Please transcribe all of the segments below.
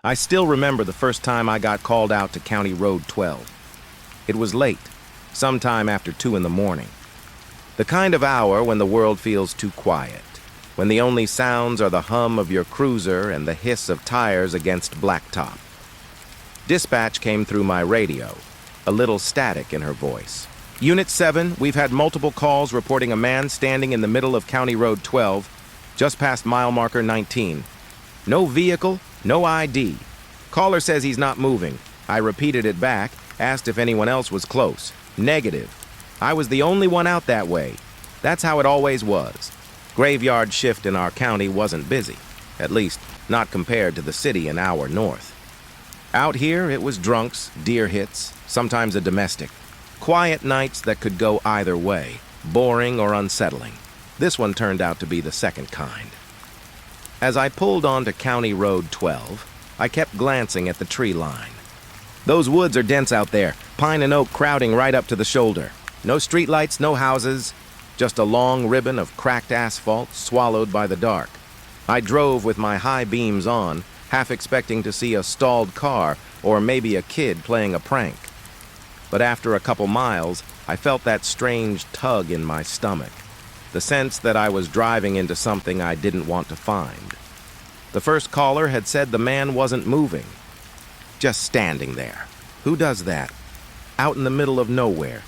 I still remember the first time I got called out to County Road 12. It was late, sometime after 2 in the morning. The kind of hour when the world feels too quiet, when the only sounds are the hum of your cruiser and the hiss of tires against blacktop. Dispatch came through my radio, a little static in her voice. Unit 7, we've had multiple calls reporting a man standing in the middle of County Road 12, just past mile marker 19. No vehicle, no ID. Caller says he's not moving. I repeated it back, asked if anyone else was close. Negative. I was the only one out that way. That's how it always was. Graveyard shift in our county wasn't busy, at least not compared to the city an hour north. Out here, it was drunks, deer hits, sometimes a domestic. Quiet nights that could go either way, boring or unsettling. This one turned out to be the second kind. As I pulled onto County Road 12, I kept glancing at the tree line. Those woods are dense out there, pine and oak crowding right up to the shoulder. No streetlights, no houses, just a long ribbon of cracked asphalt swallowed by the dark. I drove with my high beams on, half expecting to see a stalled car or maybe a kid playing a prank. But after a couple miles, I felt that strange tug in my stomach, the sense that I was driving into something I didn't want to find. The first caller had said the man wasn't moving, just standing there. Who does that? Out in the middle of nowhere,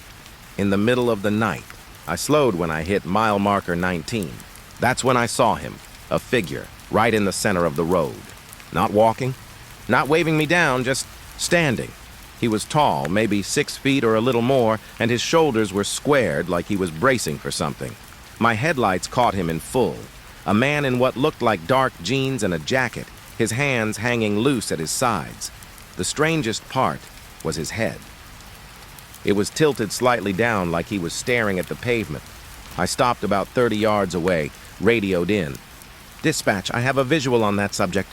in the middle of the night. I slowed when I hit mile marker 19. That's when I saw him, a figure, right in the center of the road. Not walking, not waving me down, just standing. He was tall, maybe 6 feet or a little more, and his shoulders were squared like he was bracing for something. My headlights caught him in full. A man in what looked like dark jeans and a jacket, his hands hanging loose at his sides. The strangest part was his head. It was tilted slightly down like he was staring at the pavement. I stopped about 30 yards away, radioed in. Dispatch, I have a visual on that subject.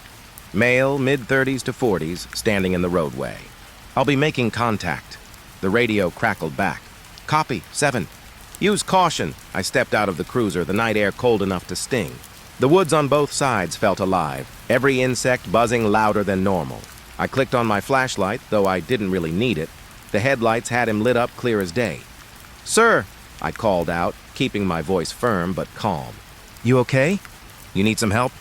Male, mid-30s to 40s, standing in the roadway. I'll be making contact. The radio crackled back. Copy, 7. Use caution. I stepped out of the cruiser, the night air cold enough to sting. The woods on both sides felt alive, every insect buzzing louder than normal. I clicked on my flashlight, though I didn't really need it. The headlights had him lit up clear as day. Sir, I called out, keeping my voice firm but calm. You okay? You need some help?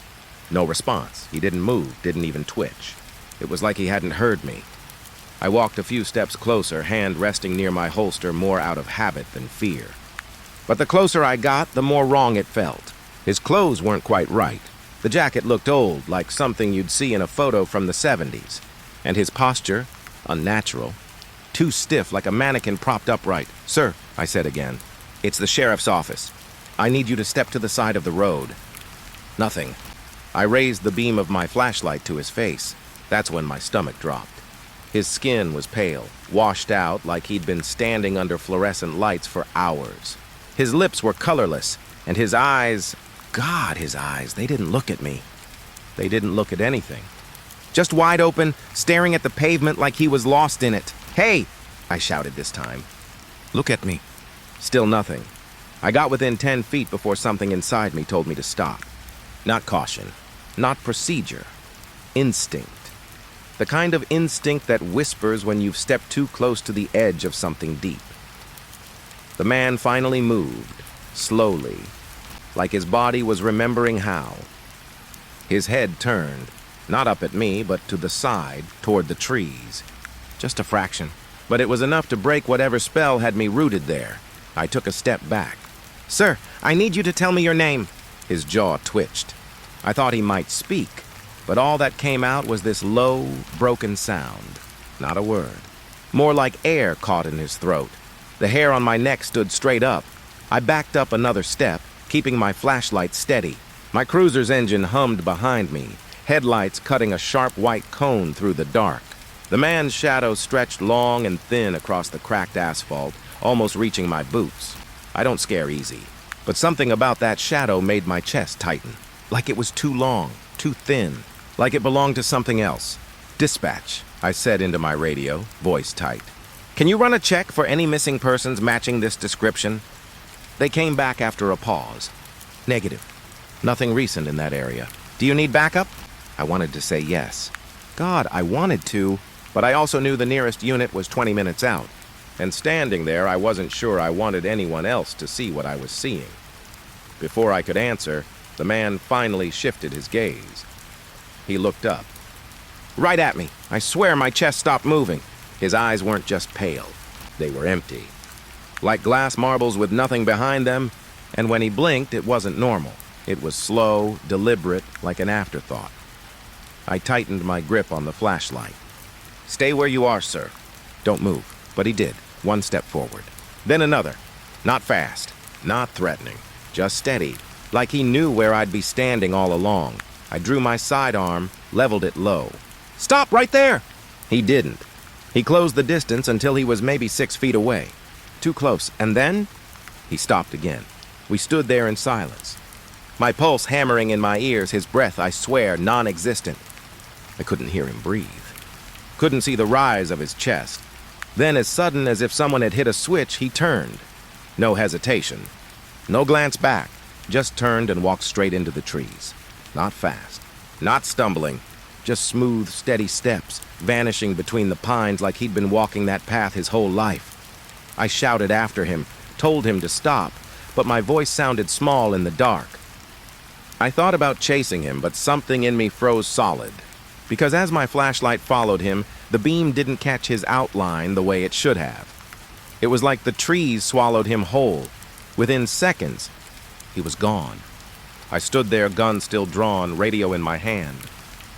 No response. He didn't move, didn't even twitch. It was like he hadn't heard me. I walked a few steps closer, hand resting near my holster more out of habit than fear. But the closer I got, the more wrong it felt. His clothes weren't quite right. The jacket looked old, like something you'd see in a photo from the 70s. And his posture, unnatural. Too stiff, like a mannequin propped upright. Sir, I said again, it's the sheriff's office. I need you to step to the side of the road. Nothing. I raised the beam of my flashlight to his face. That's when my stomach dropped. His skin was pale, washed out like he'd been standing under fluorescent lights for hours. His lips were colorless, and his eyes, God, his eyes, they didn't look at me. They didn't look at anything. Just wide open, staring at the pavement like he was lost in it. Hey, I shouted this time. Look at me. Still nothing. I got within 10 feet before something inside me told me to stop. Not caution, not procedure. Instinct. The kind of instinct that whispers when you've stepped too close to the edge of something deep. The man finally moved, slowly, like his body was remembering how. His head turned, not up at me, but to the side, toward the trees. Just a fraction, but it was enough to break whatever spell had me rooted there. I took a step back. Sir, I need you to tell me your name. His jaw twitched. I thought he might speak, but all that came out was this low, broken sound. Not a word. More like air caught in his throat. The hair on my neck stood straight up. I backed up another step, keeping my flashlight steady. My cruiser's engine hummed behind me, headlights cutting a sharp white cone through the dark. The man's shadow stretched long and thin across the cracked asphalt, almost reaching my boots. I don't scare easy, but something about that shadow made my chest tighten. Like it was too long, too thin, like it belonged to something else. Dispatch, I said into my radio, voice tight. Can you run a check for any missing persons matching this description? They came back after a pause. Negative. Nothing recent in that area. Do you need backup? I wanted to say yes. God, I wanted to, but I also knew the nearest unit was 20 minutes out. And standing there, I wasn't sure I wanted anyone else to see what I was seeing. Before I could answer, the man finally shifted his gaze. He looked up. Right at me. I swear my chest stopped moving. His eyes weren't just pale. They were empty. Like glass marbles with nothing behind them, and when he blinked, it wasn't normal. It was slow, deliberate, like an afterthought. I tightened my grip on the flashlight. Stay where you are, sir. Don't move. But he did, one step forward. Then another. Not fast, not threatening, just steady, like he knew where I'd be standing all along. I drew my sidearm, leveled it low. Stop right there! He didn't. He closed the distance until he was maybe 6 feet away. Too close, and then he stopped again. We stood there in silence. My pulse hammering in my ears, his breath, I swear, non-existent. I couldn't hear him breathe. Couldn't see the rise of his chest. Then, as sudden as if someone had hit a switch, he turned. No hesitation. No glance back. Just turned and walked straight into the trees. Not fast. Not stumbling. Just smooth, steady steps, vanishing between the pines like he'd been walking that path his whole life. I shouted after him, told him to stop, but my voice sounded small in the dark. I thought about chasing him, but something in me froze solid. Because as my flashlight followed him, the beam didn't catch his outline the way it should have. It was like the trees swallowed him whole. Within seconds, he was gone. I stood there, gun still drawn, radio in my hand,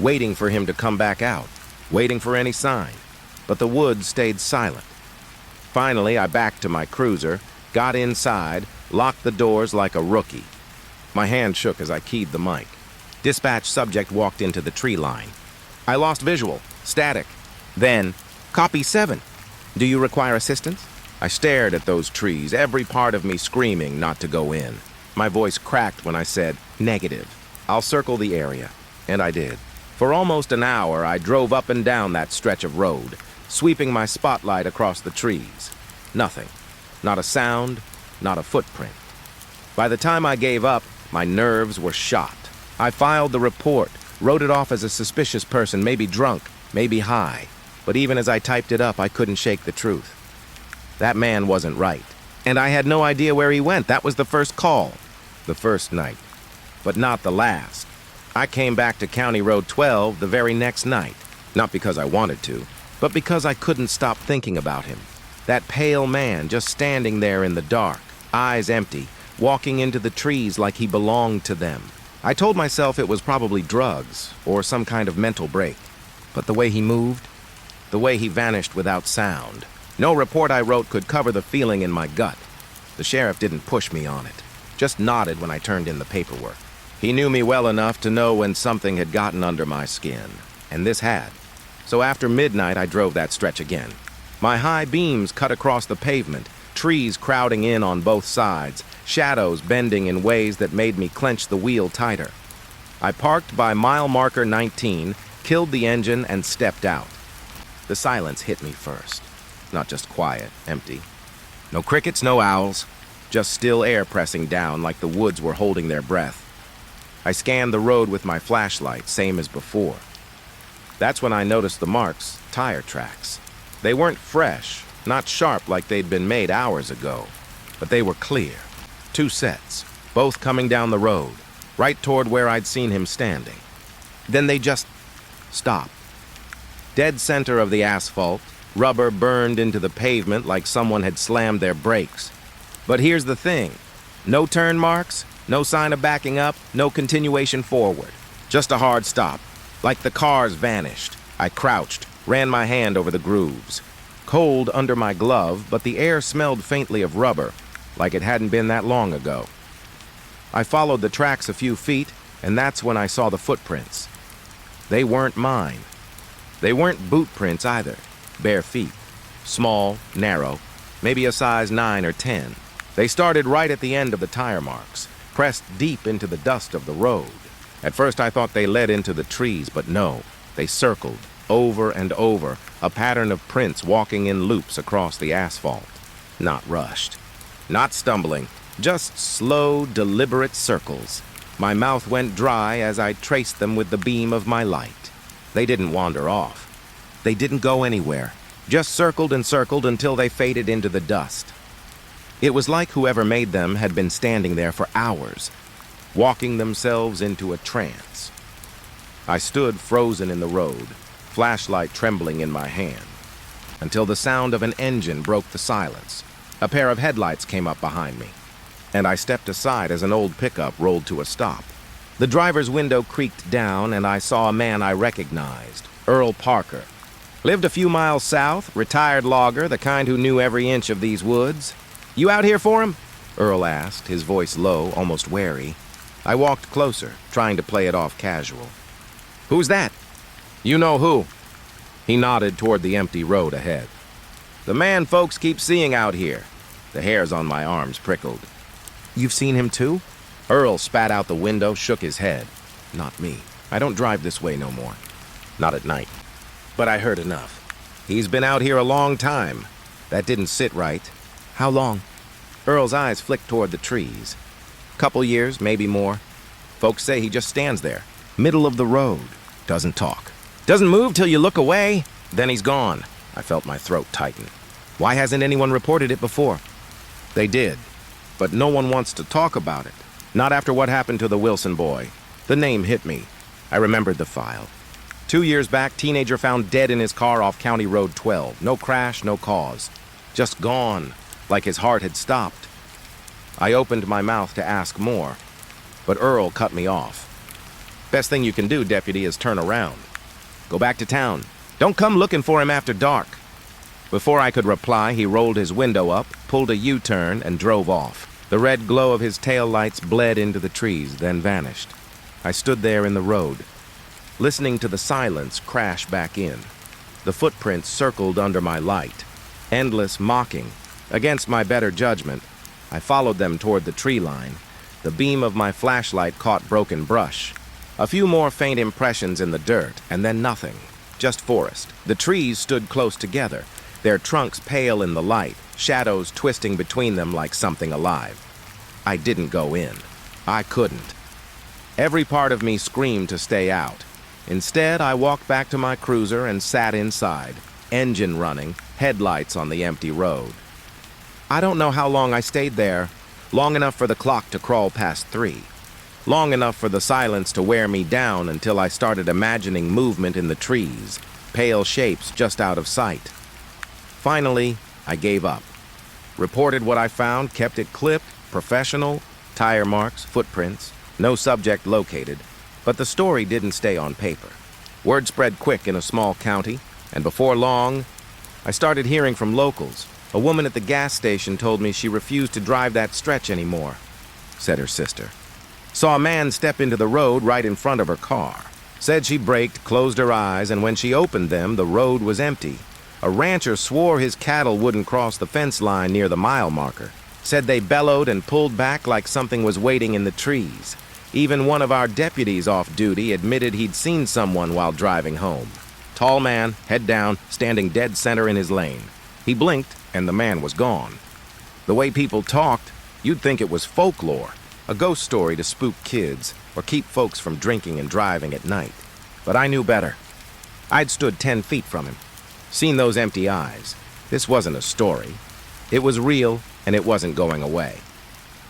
waiting for him to come back out, waiting for any sign. But the woods stayed silent. Finally, I backed to my cruiser, got inside, locked the doors like a rookie. My hand shook as I keyed the mic. Dispatch subject walked into the tree line. I lost visual, static. Then, copy 7. Do you require assistance? I stared at those trees, every part of me screaming not to go in. My voice cracked when I said, negative. I'll circle the area. And I did. For almost an hour, I drove up and down that stretch of road, sweeping my spotlight across the trees. Nothing. Not a sound, not a footprint. By the time I gave up, my nerves were shot. I filed the report, wrote it off as a suspicious person, maybe drunk, maybe high. But even as I typed it up, I couldn't shake the truth. That man wasn't right. And I had no idea where he went. That was the first call. The first night. But not the last. I came back to County Road 12 the very next night. Not because I wanted to, but because I couldn't stop thinking about him. That pale man just standing there in the dark, eyes empty, walking into the trees like he belonged to them. I told myself it was probably drugs or some kind of mental break. But the way he moved, the way he vanished without sound. No report I wrote could cover the feeling in my gut. The sheriff didn't push me on it, just nodded when I turned in the paperwork. He knew me well enough to know when something had gotten under my skin, and this had. So after midnight, I drove that stretch again. My high beams cut across the pavement, trees crowding in on both sides, shadows bending in ways that made me clench the wheel tighter. I parked by mile marker 19, killed the engine, and stepped out. The silence hit me first. Not just quiet, empty. No crickets, no owls, just still air pressing down like the woods were holding their breath. I scanned the road with my flashlight, same as before. That's when I noticed the marks, tire tracks. They weren't fresh, not sharp like they'd been made hours ago, but they were clear. 2 sets, both coming down the road, right toward where I'd seen him standing. Then they just stopped. Dead center of the asphalt, rubber burned into the pavement like someone had slammed their brakes. But here's the thing. No turn marks, no sign of backing up, no continuation forward. Just a hard stop, like the cars vanished. I crouched, ran my hand over the grooves. Cold under my glove, but the air smelled faintly of rubber, like it hadn't been that long ago. I followed the tracks a few feet, and that's when I saw the footprints. They weren't mine. They weren't boot prints either. Bare feet. Small, narrow, maybe a size 9 or 10. They started right at the end of the tire marks, pressed deep into the dust of the road. At first I thought they led into the trees, but no. They circled, over and over, a pattern of prints walking in loops across the asphalt. Not rushed. Not stumbling. Just slow, deliberate circles. My mouth went dry as I traced them with the beam of my light. They didn't wander off. They didn't go anywhere, just circled and circled until they faded into the dust. It was like whoever made them had been standing there for hours, walking themselves into a trance. I stood frozen in the road, flashlight trembling in my hand, until the sound of an engine broke the silence. A pair of headlights came up behind me, and I stepped aside as an old pickup rolled to a stop. The driver's window creaked down, and I saw a man I recognized, Earl Parker. Lived a few miles south, retired logger, the kind who knew every inch of these woods. "You out here for him?" Earl asked, his voice low, almost wary. I walked closer, trying to play it off casual. "Who's that?" "You know who." He nodded toward the empty road ahead. "The man folks keep seeing out here." The hairs on my arms prickled. "You've seen him too?" Earl spat out the window, shook his head. "Not me. I don't drive this way no more. Not at night. But I heard enough. He's been out here a long time. That didn't sit right." "How long?" Earl's eyes flicked toward the trees. "Couple years, maybe more. Folks say he just stands there, middle of the road, doesn't talk. Doesn't move till you look away, then he's gone." I felt my throat tighten. "Why hasn't anyone reported it before?" "They did, but no one wants to talk about it. Not after what happened to the Wilson boy." The name hit me. I remembered the file. 2 years back, teenager found dead in his car off County Road 12. No crash, no cause. Just gone, like his heart had stopped. I opened my mouth to ask more, but Earl cut me off. "Best thing you can do, deputy, is turn around. Go back to town. Don't come looking for him after dark." Before I could reply, he rolled his window up, pulled a U-turn, and drove off. The red glow of his taillights bled into the trees, then vanished. I stood there in the road, listening to the silence crash back in. The footprints circled under my light, endless, mocking. Against my better judgment, I followed them toward the tree line. The beam of my flashlight caught broken brush. A few more faint impressions in the dirt, and then nothing. Just forest. The trees stood close together, their trunks pale in the light, shadows twisting between them like something alive. I didn't go in. I couldn't. Every part of me screamed to stay out. Instead, I walked back to my cruiser and sat inside, engine running, headlights on the empty road. I don't know how long I stayed there. Long enough for the clock to crawl past 3. Long enough for the silence to wear me down until I started imagining movement in the trees, pale shapes just out of sight. Finally, I gave up. Reported what I found, kept it clipped, professional, tire marks, footprints, no subject located, but the story didn't stay on paper. Word spread quick in a small county, and before long, I started hearing from locals. A woman at the gas station told me she refused to drive that stretch anymore, said her sister. Saw a man step into the road right in front of her car. Said she braked, closed her eyes, and when she opened them, the road was empty. A rancher swore his cattle wouldn't cross the fence line near the mile marker. Said they bellowed and pulled back like something was waiting in the trees. Even one of our deputies off duty admitted he'd seen someone while driving home. Tall man, head down, standing dead center in his lane. He blinked, and the man was gone. The way people talked, you'd think it was folklore, a ghost story to spook kids or keep folks from drinking and driving at night. But I knew better. I'd stood 10 feet from him, seen those empty eyes. This wasn't a story. It was real, and it wasn't going away.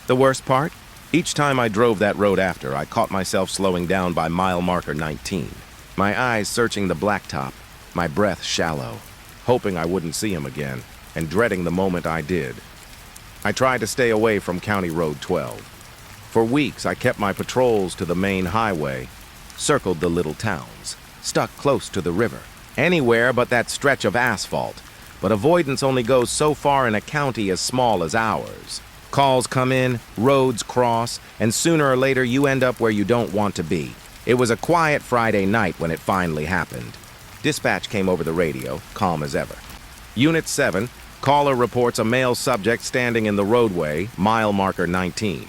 The worst part? Each time I drove that road after, I caught myself slowing down by mile marker 19, my eyes searching the blacktop, my breath shallow, hoping I wouldn't see him again, and dreading the moment I did. I tried to stay away from County Road 12. For weeks, I kept my patrols to the main highway, circled the little towns, stuck close to the river, anywhere but that stretch of asphalt. But avoidance only goes so far in a county as small as ours. Calls come in, roads cross, and sooner or later you end up where you don't want to be. It was a quiet Friday night when it finally happened. Dispatch came over the radio, calm as ever. Unit 7, caller reports a male subject standing in the roadway, mile marker 19.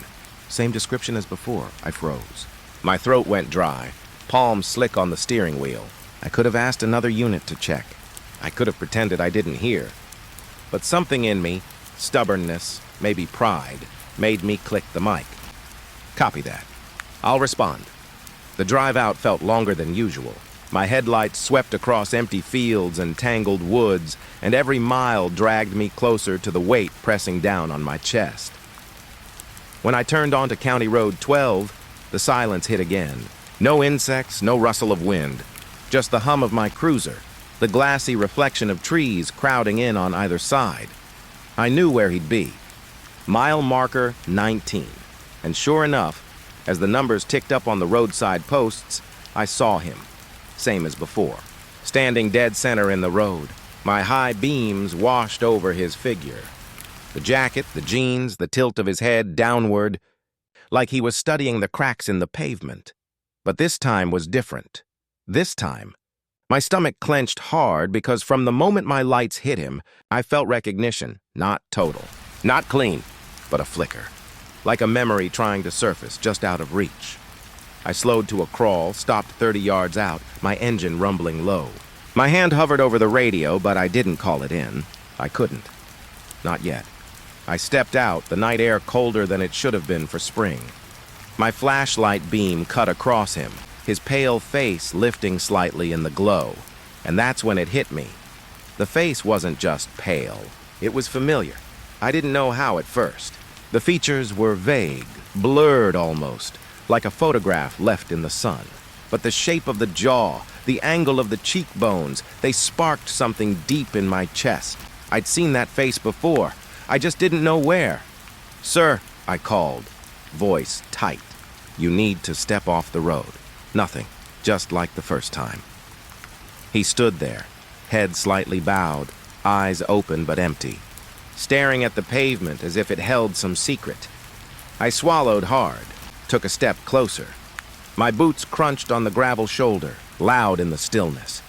Same description as before. I froze. My throat went dry, palms slick on the steering wheel. I could have asked another unit to check. I could have pretended I didn't hear. But something in me, stubbornness, maybe pride, made me click the mic. Copy that. I'll respond. The drive out felt longer than usual. My headlights swept across empty fields and tangled woods, and every mile dragged me closer to the weight pressing down on my chest. When I turned onto County Road 12, the silence hit again. No insects, no rustle of wind, just the hum of my cruiser, the glassy reflection of trees crowding in on either side. I knew where he'd be. Mile marker 19. And sure enough, as the numbers ticked up on the roadside posts, I saw him, same as before, standing dead center in the road. My high beams washed over his figure. The jacket, the jeans, the tilt of his head downward, like he was studying the cracks in the pavement. But this time was different. This time, my stomach clenched hard because from the moment my lights hit him, I felt recognition, not total, not clean, but a flicker, like a memory trying to surface just out of reach. I slowed to a crawl, stopped 30 yards out, my engine rumbling low. My hand hovered over the radio, but I didn't call it in. I couldn't. Not yet. I stepped out, the night air colder than it should have been for spring. My flashlight beam cut across him, his pale face lifting slightly in the glow. And that's when it hit me. The face wasn't just pale. It was familiar. I didn't know how at first. The features were vague, blurred almost, like a photograph left in the sun. But the shape of the jaw, the angle of the cheekbones, they sparked something deep in my chest. I'd seen that face before. I just didn't know where. "Sir," I called, voice tight. "You need to step off the road." Nothing, just like the first time. He stood there, head slightly bowed, eyes open but empty, staring at the pavement as if it held some secret. I swallowed hard, took a step closer. My boots crunched on the gravel shoulder, loud in the stillness.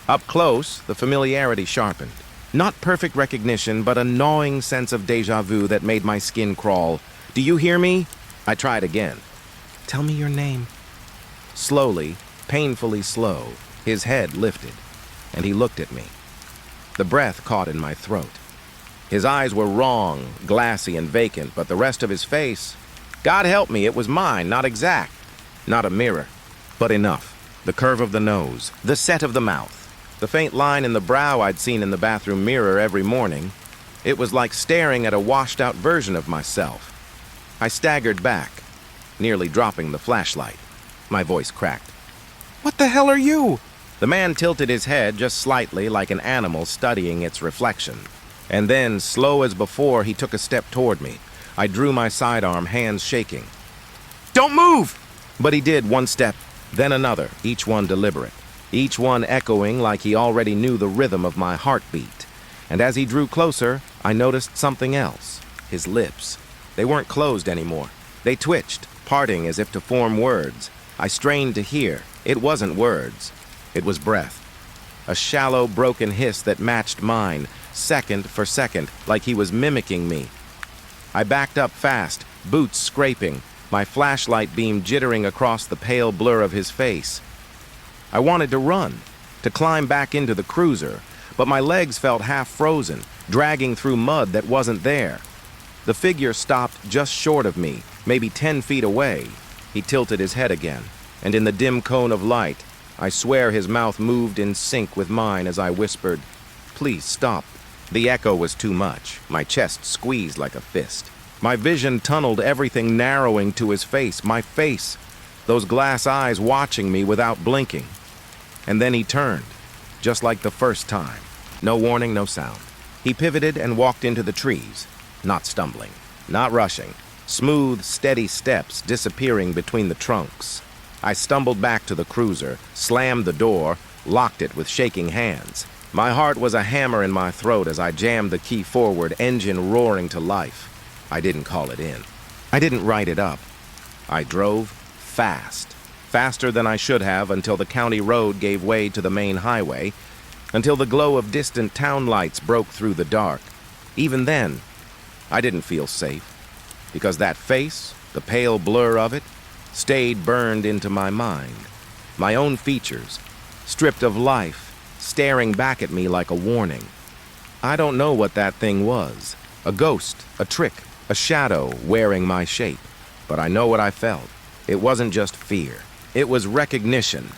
Up close, the familiarity sharpened. Not perfect recognition, but a gnawing sense of déjà vu that made my skin crawl. "Do you hear me?" I tried again. "Tell me your name." Slowly, painfully slow, his head lifted, and he looked at me. The breath caught in my throat. His eyes were wrong, glassy and vacant, but the rest of his face, God help me, it was mine, not exact. Not a mirror, but enough. The curve of the nose, the set of the mouth, the faint line in the brow I'd seen in the bathroom mirror every morning. It was like staring at a washed-out version of myself. I staggered back, nearly dropping the flashlight. My voice cracked. "What the hell are you?" The man tilted his head just slightly, like an animal studying its reflection. And then, slow as before, he took a step toward me. I drew my sidearm, hands shaking. "Don't move!" But he did, one step, then another, each one deliberate, each one echoing like he already knew the rhythm of my heartbeat. And as he drew closer, I noticed something else. His lips. They weren't closed anymore. They twitched, parting as if to form words. I strained to hear. It wasn't words. It was breath. A shallow, broken hiss that matched mine, second for second, like he was mimicking me. I backed up fast, boots scraping, my flashlight beam jittering across the pale blur of his face. I wanted to run, to climb back into the cruiser, but my legs felt half frozen, dragging through mud that wasn't there. The figure stopped just short of me, maybe 10 feet away. He tilted his head again, and in the dim cone of light, I swear his mouth moved in sync with mine as I whispered, "Please stop." The echo was too much. My chest squeezed like a fist. My vision tunneled, everything narrowing to his face, my face, those glass eyes watching me without blinking. And then he turned, just like the first time. No warning, no sound. He pivoted and walked into the trees, not stumbling, not rushing. Smooth, steady steps disappearing between the trunks. I stumbled back to the cruiser, slammed the door, locked it with shaking hands. My heart was a hammer in my throat as I jammed the key forward, engine roaring to life. I didn't call it in. I didn't write it up. I drove fast. Faster than I should have until the county road gave way to the main highway, until the glow of distant town lights broke through the dark. Even then, I didn't feel safe, because that face, the pale blur of it, stayed burned into my mind. My own features, stripped of life, staring back at me like a warning. I don't know what that thing was. A ghost, a trick, a shadow wearing my shape. But I know what I felt. It wasn't just fear. It was recognition.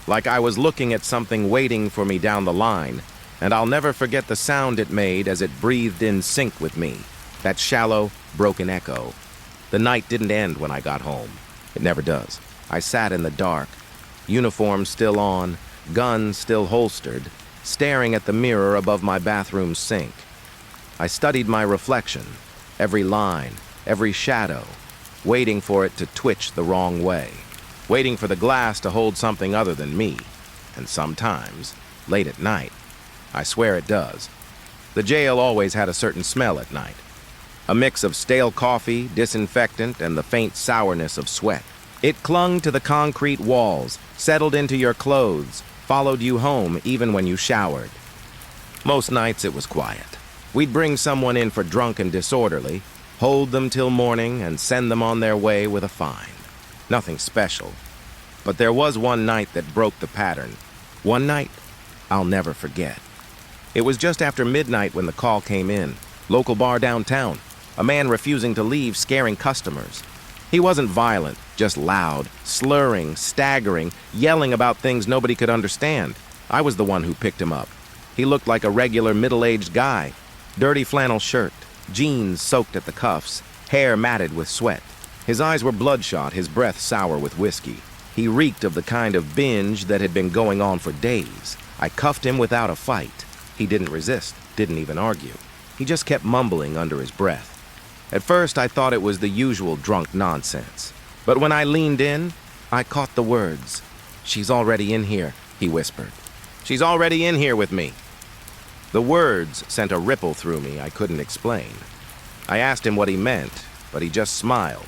like I was looking at something waiting for me down the line, and I'll never forget the sound it made as it breathed in sync with me, that shallow, broken echo. The night didn't end when I got home. It never does. I sat in the dark, uniform still on, gun still holstered, staring at the mirror above my bathroom sink. I studied my reflection, every line, every shadow, waiting for it to twitch the wrong way, waiting for the glass to hold something other than me. And sometimes, late at night, I swear it does. The jail always had a certain smell at night. A mix of stale coffee, disinfectant, and the faint sourness of sweat. It clung to the concrete walls, settled into your clothes, followed you home even when you showered. Most nights it was quiet. We'd bring someone in for drunk and disorderly, hold them till morning, and send them on their way with a fine. Nothing special. But there was one night that broke the pattern. One night I'll never forget. It was just after midnight when the call came in. Local bar downtown. A man refusing to leave, scaring customers. He wasn't violent, just loud, slurring, staggering, yelling about things nobody could understand. I was the one who picked him up. He looked like a regular middle-aged guy. Dirty flannel shirt, jeans soaked at the cuffs, hair matted with sweat. His eyes were bloodshot, his breath sour with whiskey. He reeked of the kind of binge that had been going on for days. I cuffed him without a fight. He didn't resist, didn't even argue. He just kept mumbling under his breath. At first, I thought it was the usual drunk nonsense. But when I leaned in, I caught the words. "She's already in here," he whispered. "She's already in here with me." The words sent a ripple through me I couldn't explain. I asked him what he meant, but he just smiled.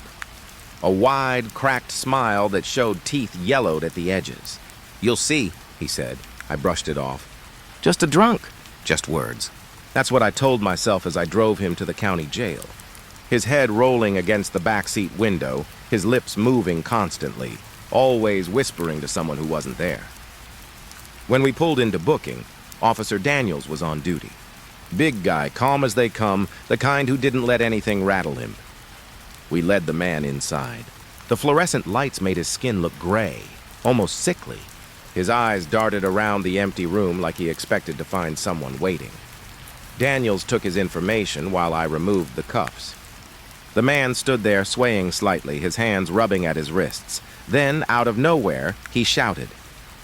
A wide, cracked smile that showed teeth yellowed at the edges. "You'll see," he said. I brushed it off. "Just a drunk." Just words. That's what I told myself as I drove him to the county jail. His head rolling against the backseat window, his lips moving constantly, always whispering to someone who wasn't there. When we pulled into booking, Officer Daniels was on duty. Big guy, calm as they come, the kind who didn't let anything rattle him. We led the man inside. The fluorescent lights made his skin look gray, almost sickly. His eyes darted around the empty room like he expected to find someone waiting. Daniels took his information while I removed the cuffs. The man stood there swaying slightly, his hands rubbing at his wrists. Then, out of nowhere, he shouted.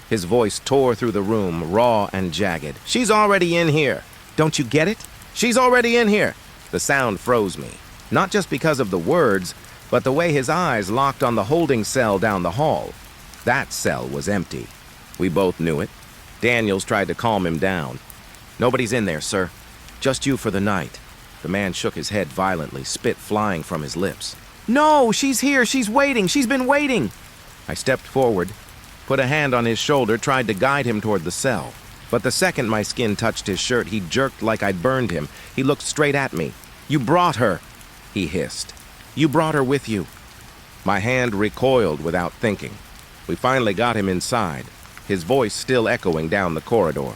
His voice tore through the room, raw and jagged. "She's already in here! Don't you get it? She's already in here!" The sound froze me, not just because of the words, but the way his eyes locked on the holding cell down the hall. That cell was empty. We both knew it. Daniels tried to calm him down. "Nobody's in there, sir. Just you for the night." The man shook his head violently, spit flying from his lips. "No, she's here. She's waiting. She's been waiting." I stepped forward, put a hand on his shoulder, tried to guide him toward the cell. But the second my skin touched his shirt, he jerked like I'd burned him. He looked straight at me. "You brought her," he hissed. "You brought her with you." My hand recoiled without thinking. We finally got him inside, his voice still echoing down the corridor.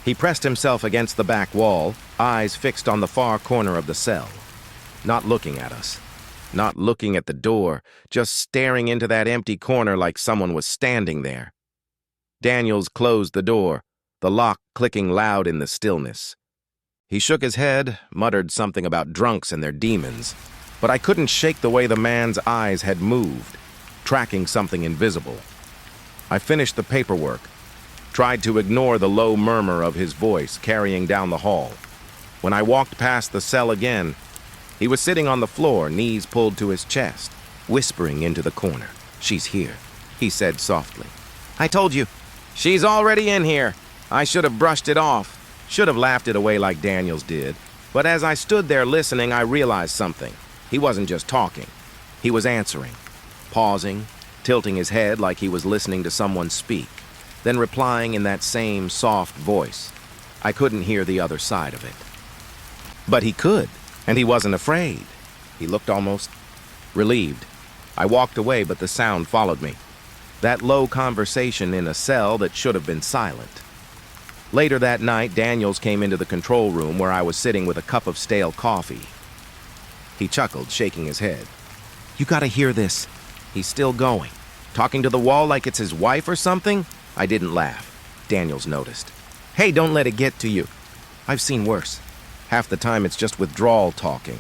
He pressed himself against the back wall, eyes fixed on the far corner of the cell. Not looking at us. Not looking at the door, just staring into that empty corner like someone was standing there. Daniels closed the door, the lock clicking loud in the stillness. He shook his head, muttered something about drunks and their demons, but I couldn't shake the way the man's eyes had moved, tracking something invisible. I finished the paperwork, tried to ignore the low murmur of his voice carrying down the hall. When I walked past the cell again, he was sitting on the floor, knees pulled to his chest, whispering into the corner. "She's here," he said softly. "I told you. She's already in here." I should have brushed it off, should have laughed it away like Daniels did. But as I stood there listening, I realized something. He wasn't just talking. He was answering, pausing, tilting his head like he was listening to someone speak, then replying in that same soft voice. I couldn't hear the other side of it. But he could, and he wasn't afraid. He looked almost relieved. I walked away, but the sound followed me. That low conversation in a cell that should have been silent. Later that night, Daniels came into the control room where I was sitting with a cup of stale coffee. He chuckled, shaking his head. "You gotta hear this." He's still going, talking to the wall like it's his wife or something. I didn't laugh. Daniels noticed. Hey, don't let it get to you. I've seen worse. Half the time it's just withdrawal talking.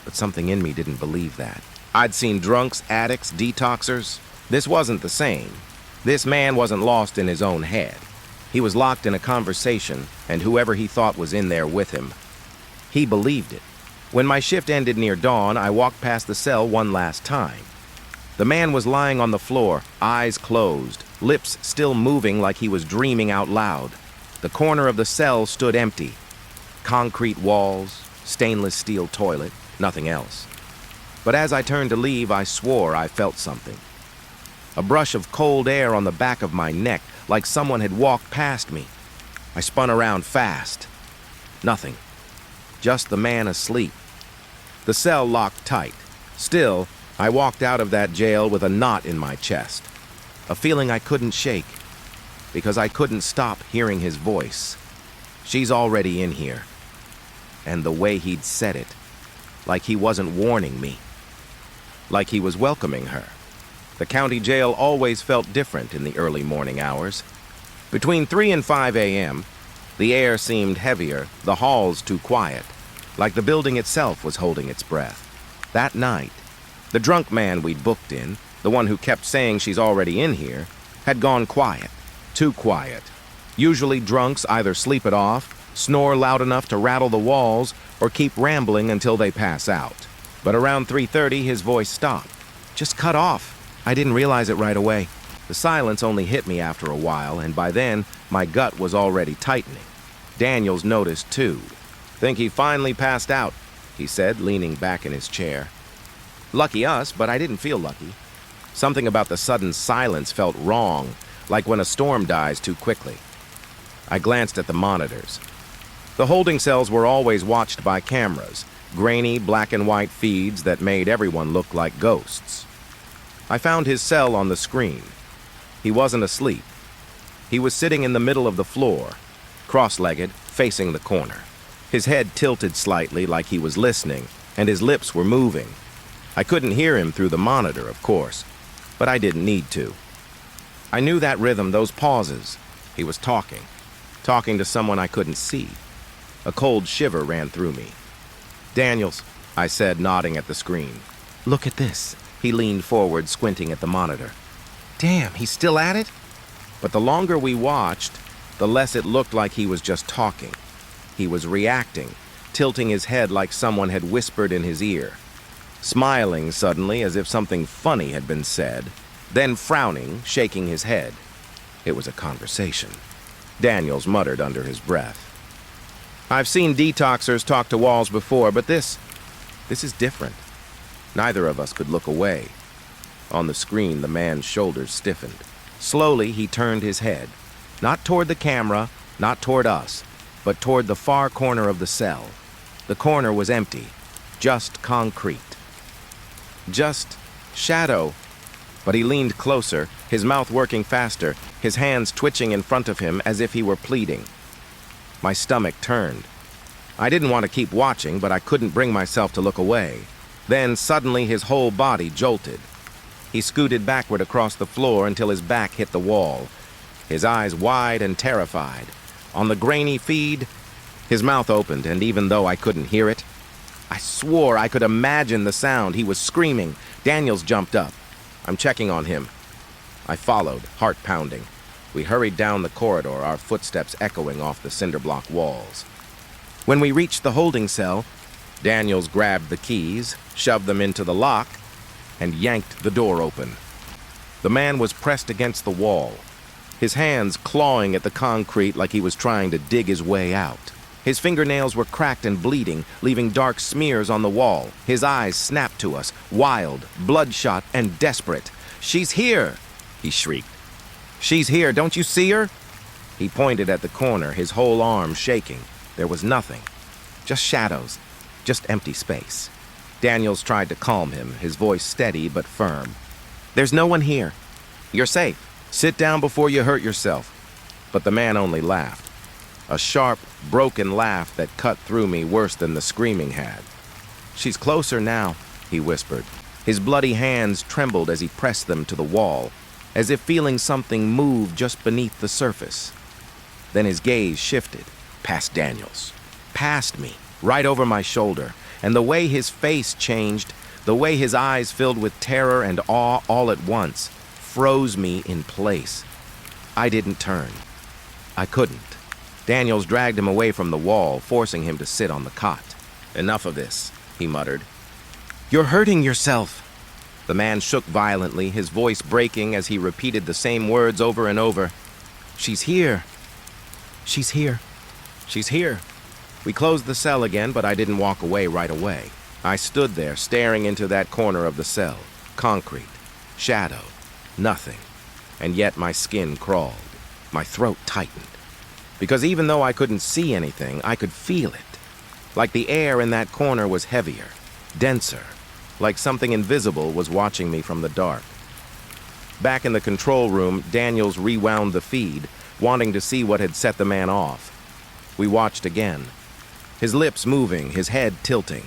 But something in me didn't believe that. I'd seen drunks, addicts, detoxers. This wasn't the same. This man wasn't lost in his own head. He was locked in a conversation, and whoever he thought was in there with him, he believed it. When my shift ended near dawn, I walked past the cell one last time. The man was lying on the floor, eyes closed, lips still moving like he was dreaming out loud. The corner of the cell stood empty. Concrete walls, stainless steel toilet, nothing else. But as I turned to leave, I swore I felt something. A brush of cold air on the back of my neck, like someone had walked past me. I spun around fast. Nothing. Just the man asleep. The cell locked tight. Still, I walked out of that jail with a knot in my chest. A feeling I couldn't shake, because I couldn't stop hearing his voice. She's already in here. And the way he'd said it, like he wasn't warning me. Like he was welcoming her. The county jail always felt different in the early morning hours. Between 3 and 5 a.m., the air seemed heavier, the halls too quiet, like the building itself was holding its breath. That night, the drunk man we'd booked in, the one who kept saying she's already in here, had gone quiet. Too quiet. Usually drunks either sleep it off, snore loud enough to rattle the walls, or keep rambling until they pass out. But around 3:30, his voice stopped. Just cut off. I didn't realize it right away. The silence only hit me after a while, and by then, my gut was already tightening. Daniels noticed, too. Think he finally passed out, he said, leaning back in his chair. Lucky us, but I didn't feel lucky. Something about the sudden silence felt wrong, like when a storm dies too quickly. I glanced at the monitors. The holding cells were always watched by cameras, grainy black and white feeds that made everyone look like ghosts. I found his cell on the screen. He wasn't asleep. He was sitting in the middle of the floor, cross-legged, facing the corner. His head tilted slightly like he was listening, and his lips were moving. I couldn't hear him through the monitor, of course, but I didn't need to. I knew that rhythm, those pauses. He was talking to someone I couldn't see. A cold shiver ran through me. Daniels, I said, nodding at the screen. Look at this. He leaned forward, squinting at the monitor. Damn, he's still at it? But the longer we watched, the less it looked like he was just talking. He was reacting, tilting his head like someone had whispered in his ear, smiling suddenly as if something funny had been said, then frowning, shaking his head. It was a conversation. Daniels muttered under his breath. I've seen detoxers talk to walls before, but this is different. Neither of us could look away. On the screen, the man's shoulders stiffened. Slowly, he turned his head, not toward the camera, not toward us, but toward the far corner of the cell. The corner was empty, just concrete. Just shadow. But he leaned closer, his mouth working faster, his hands twitching in front of him as if he were pleading. My stomach turned. I didn't want to keep watching, but I couldn't bring myself to look away. Then, suddenly, his whole body jolted. He scooted backward across the floor until his back hit the wall, his eyes wide and terrified. On the grainy feed, his mouth opened, and even though I couldn't hear it, I swore I could imagine the sound. He was screaming. Daniels jumped up. I'm checking on him. I followed, heart pounding. We hurried down the corridor, our footsteps echoing off the cinder block walls. When we reached the holding cell, Daniels grabbed the keys, shoved them into the lock, and yanked the door open. The man was pressed against the wall, his hands clawing at the concrete like he was trying to dig his way out. His fingernails were cracked and bleeding, leaving dark smears on the wall. His eyes snapped to us, wild, bloodshot, and desperate. "She's here!" he shrieked. "She's here, don't you see her?" He pointed at the corner, his whole arm shaking. There was nothing. Just shadows. Just empty space. Daniels tried to calm him, his voice steady but firm. "There's no one here. You're safe. Sit down before you hurt yourself." But the man only laughed. A sharp, broken laugh that cut through me worse than the screaming had. "She's closer now," he whispered. His bloody hands trembled as he pressed them to the wall. as if feeling something move just beneath the surface. Then his gaze shifted, past Daniel's, past me, right over my shoulder, and the way his face changed, the way his eyes filled with terror and awe all at once, froze me in place. I didn't turn. I couldn't. Daniels dragged him away from the wall, forcing him to sit on the cot. "Enough of this," he muttered. "You're hurting yourself." The man shook violently, his voice breaking as he repeated the same words over and over. "She's here. She's here. She's here." We closed the cell again, but I didn't walk away right away. I stood there, staring into that corner of the cell. Concrete. Shadow. Nothing. And yet my skin crawled. My throat tightened. Because even though I couldn't see anything, I could feel it. Like the air in that corner was heavier, denser, like something invisible was watching me from the dark. Back in the control room, Daniels rewound the feed, wanting to see what had set the man off. We watched again. His lips moving, his head tilting.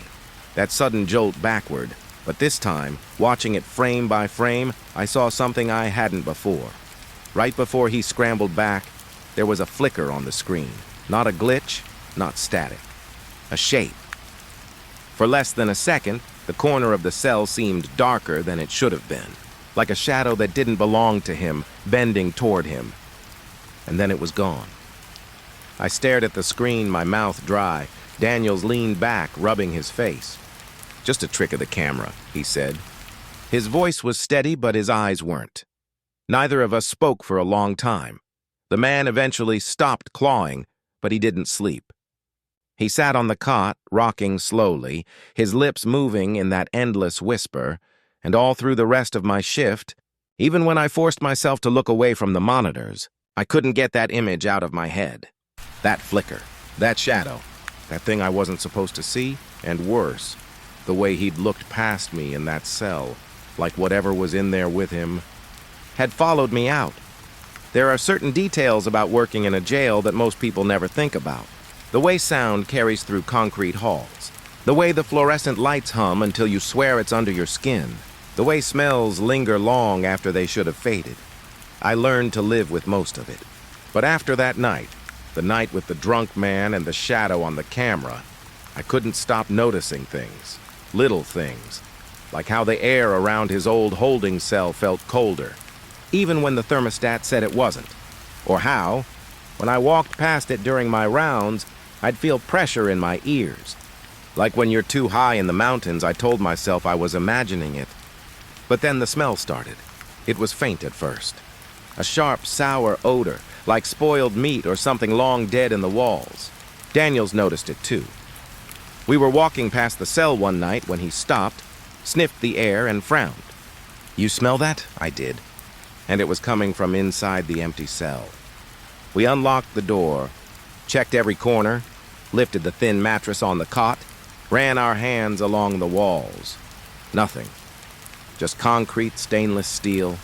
That sudden jolt backward, but this time, watching it frame by frame, I saw something I hadn't before. Right before he scrambled back, there was a flicker on the screen. Not a glitch, not static. A shape. For less than a second, the corner of the cell seemed darker than it should have been, like a shadow that didn't belong to him, bending toward him. And then it was gone. I stared at the screen, my mouth dry. Daniels leaned back, rubbing his face. "Just a trick of the camera," he said. His voice was steady, but his eyes weren't. Neither of us spoke for a long time. The man eventually stopped clawing, but he didn't sleep. He sat on the cot, rocking slowly, his lips moving in that endless whisper, and all through the rest of my shift, even when I forced myself to look away from the monitors, I couldn't get that image out of my head. That flicker, that shadow, that thing I wasn't supposed to see, and worse, the way he'd looked past me in that cell, like whatever was in there with him, had followed me out. There are certain details about working in a jail that most people never think about. The way sound carries through concrete halls. The way the fluorescent lights hum until you swear it's under your skin. The way smells linger long after they should have faded. I learned to live with most of it. But after that night, the night with the drunk man and the shadow on the camera, I couldn't stop noticing things. Little things. Like how the air around his old holding cell felt colder, even when the thermostat said it wasn't. Or how, when I walked past it during my rounds, I'd feel pressure in my ears. Like when you're too high in the mountains, I told myself I was imagining it. But then the smell started. It was faint at first. A sharp, sour odor, like spoiled meat or something long dead in the walls. Daniels noticed it too. We were walking past the cell one night when he stopped, sniffed the air, and frowned. "You smell that?" I did. And it was coming from inside the empty cell. We unlocked the door, checked every corner, lifted the thin mattress on the cot, ran our hands along the walls. Nothing. Just concrete, stainless steel,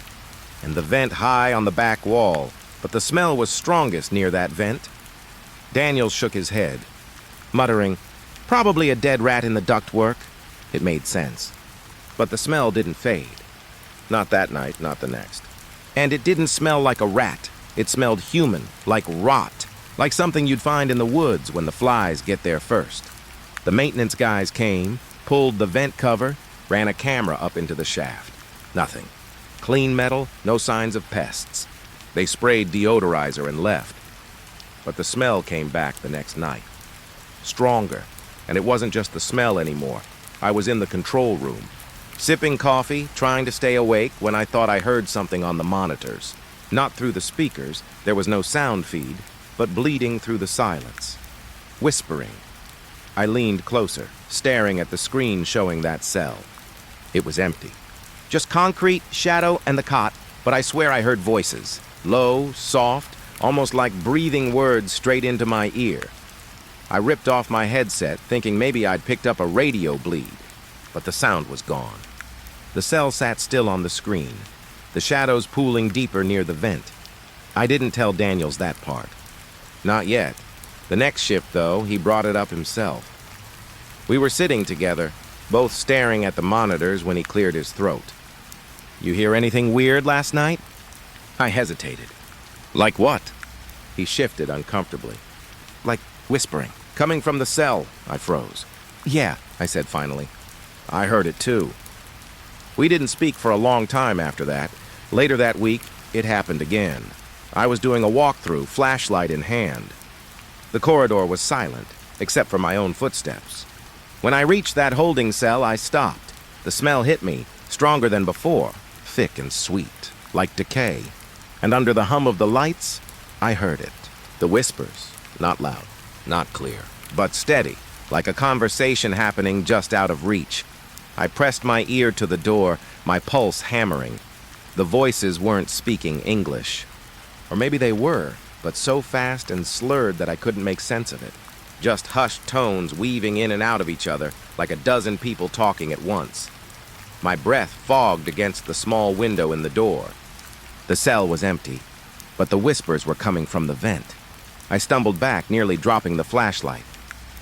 and the vent high on the back wall, but the smell was strongest near that vent. Daniels shook his head, muttering, "Probably a dead rat in the ductwork." It made sense. But the smell didn't fade. Not that night, not the next. And it didn't smell like a rat. It smelled human, like rot, like something you'd find in the woods when the flies get there first. The maintenance guys came, pulled the vent cover, ran a camera up into the shaft. Nothing. Clean metal, no signs of pests. They sprayed deodorizer and left. But the smell came back the next night. Stronger, and it wasn't just the smell anymore. I was in the control room, sipping coffee, trying to stay awake when I thought I heard something on the monitors. Not through the speakers, there was no sound feed, but bleeding through the silence. Whispering. I leaned closer, staring at the screen showing that cell. It was empty. Just concrete, shadow, and the cot, but I swear I heard voices. Low, soft, almost like breathing words straight into my ear. I ripped off my headset, thinking maybe I'd picked up a radio bleed, but the sound was gone. The cell sat still on the screen, the shadows pooling deeper near the vent. I didn't tell Daniels that part. Not yet. The next shift, though, he brought it up himself. We were sitting together, both staring at the monitors when he cleared his throat. "You hear anything weird last night?" I hesitated. Like what? He shifted uncomfortably. Like whispering. Coming from the cell, I froze. Yeah, I said finally. I heard it too. We didn't speak for a long time after that. Later that week, it happened again. I was doing a walkthrough, flashlight in hand. The corridor was silent, except for my own footsteps. When I reached that holding cell, I stopped. The smell hit me, stronger than before, thick and sweet, like decay. And under the hum of the lights, I heard it. The whispers, not loud, not clear, but steady, like a conversation happening just out of reach. I pressed my ear to the door, my pulse hammering. The voices weren't speaking English. Or maybe they were, but so fast and slurred that I couldn't make sense of it. Just hushed tones weaving in and out of each other, like a dozen people talking at once. My breath fogged against the small window in the door. The cell was empty, but the whispers were coming from the vent. I stumbled back, nearly dropping the flashlight.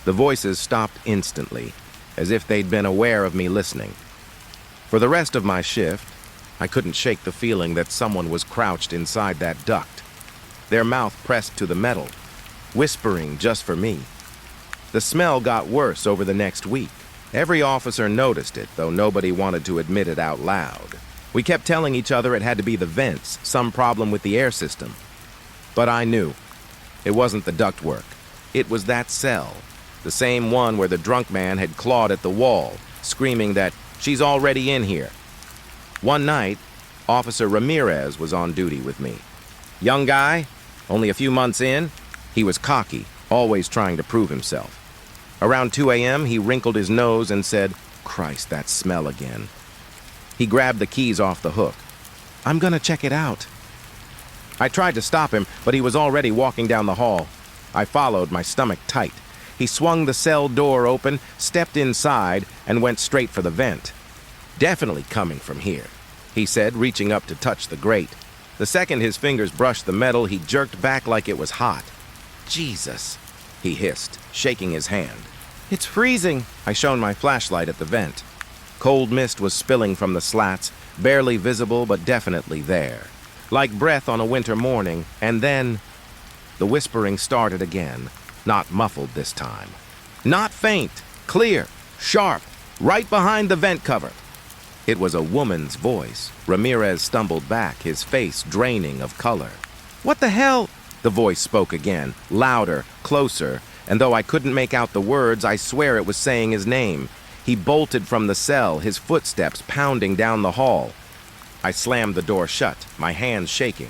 The voices stopped instantly, as if they'd been aware of me listening. For the rest of my shift, I couldn't shake the feeling that someone was crouched inside that duct, their mouth pressed to the metal, whispering just for me. The smell got worse over the next week. Every officer noticed it, though nobody wanted to admit it out loud. We kept telling each other it had to be the vents, some problem with the air system. But I knew. It wasn't the ductwork. It was that cell, the same one where the drunk man had clawed at the wall, screaming that, "She's already in here." One night, Officer Ramirez was on duty with me. Young guy, only a few months in, he was cocky, always trying to prove himself. Around 2 a.m., he wrinkled his nose and said, "Christ, that smell again." He grabbed the keys off the hook. "I'm gonna check it out." I tried to stop him, but he was already walking down the hall. I followed, my stomach tight. He swung the cell door open, stepped inside, and went straight for the vent. "Definitely coming from here," he said, reaching up to touch the grate. The second his fingers brushed the metal, he jerked back like it was hot. "Jesus," he hissed, shaking his hand. "It's freezing." I shone my flashlight at the vent. Cold mist was spilling from the slats, barely visible but definitely there, like breath on a winter morning, and then the whispering started again, not muffled this time. Not faint, clear, sharp, right behind the vent cover. It was a woman's voice. Ramirez stumbled back, his face draining of color. "What the hell?" The voice spoke again, louder, closer, and though I couldn't make out the words, I swear it was saying his name. He bolted from the cell, his footsteps pounding down the hall. I slammed the door shut, my hands shaking.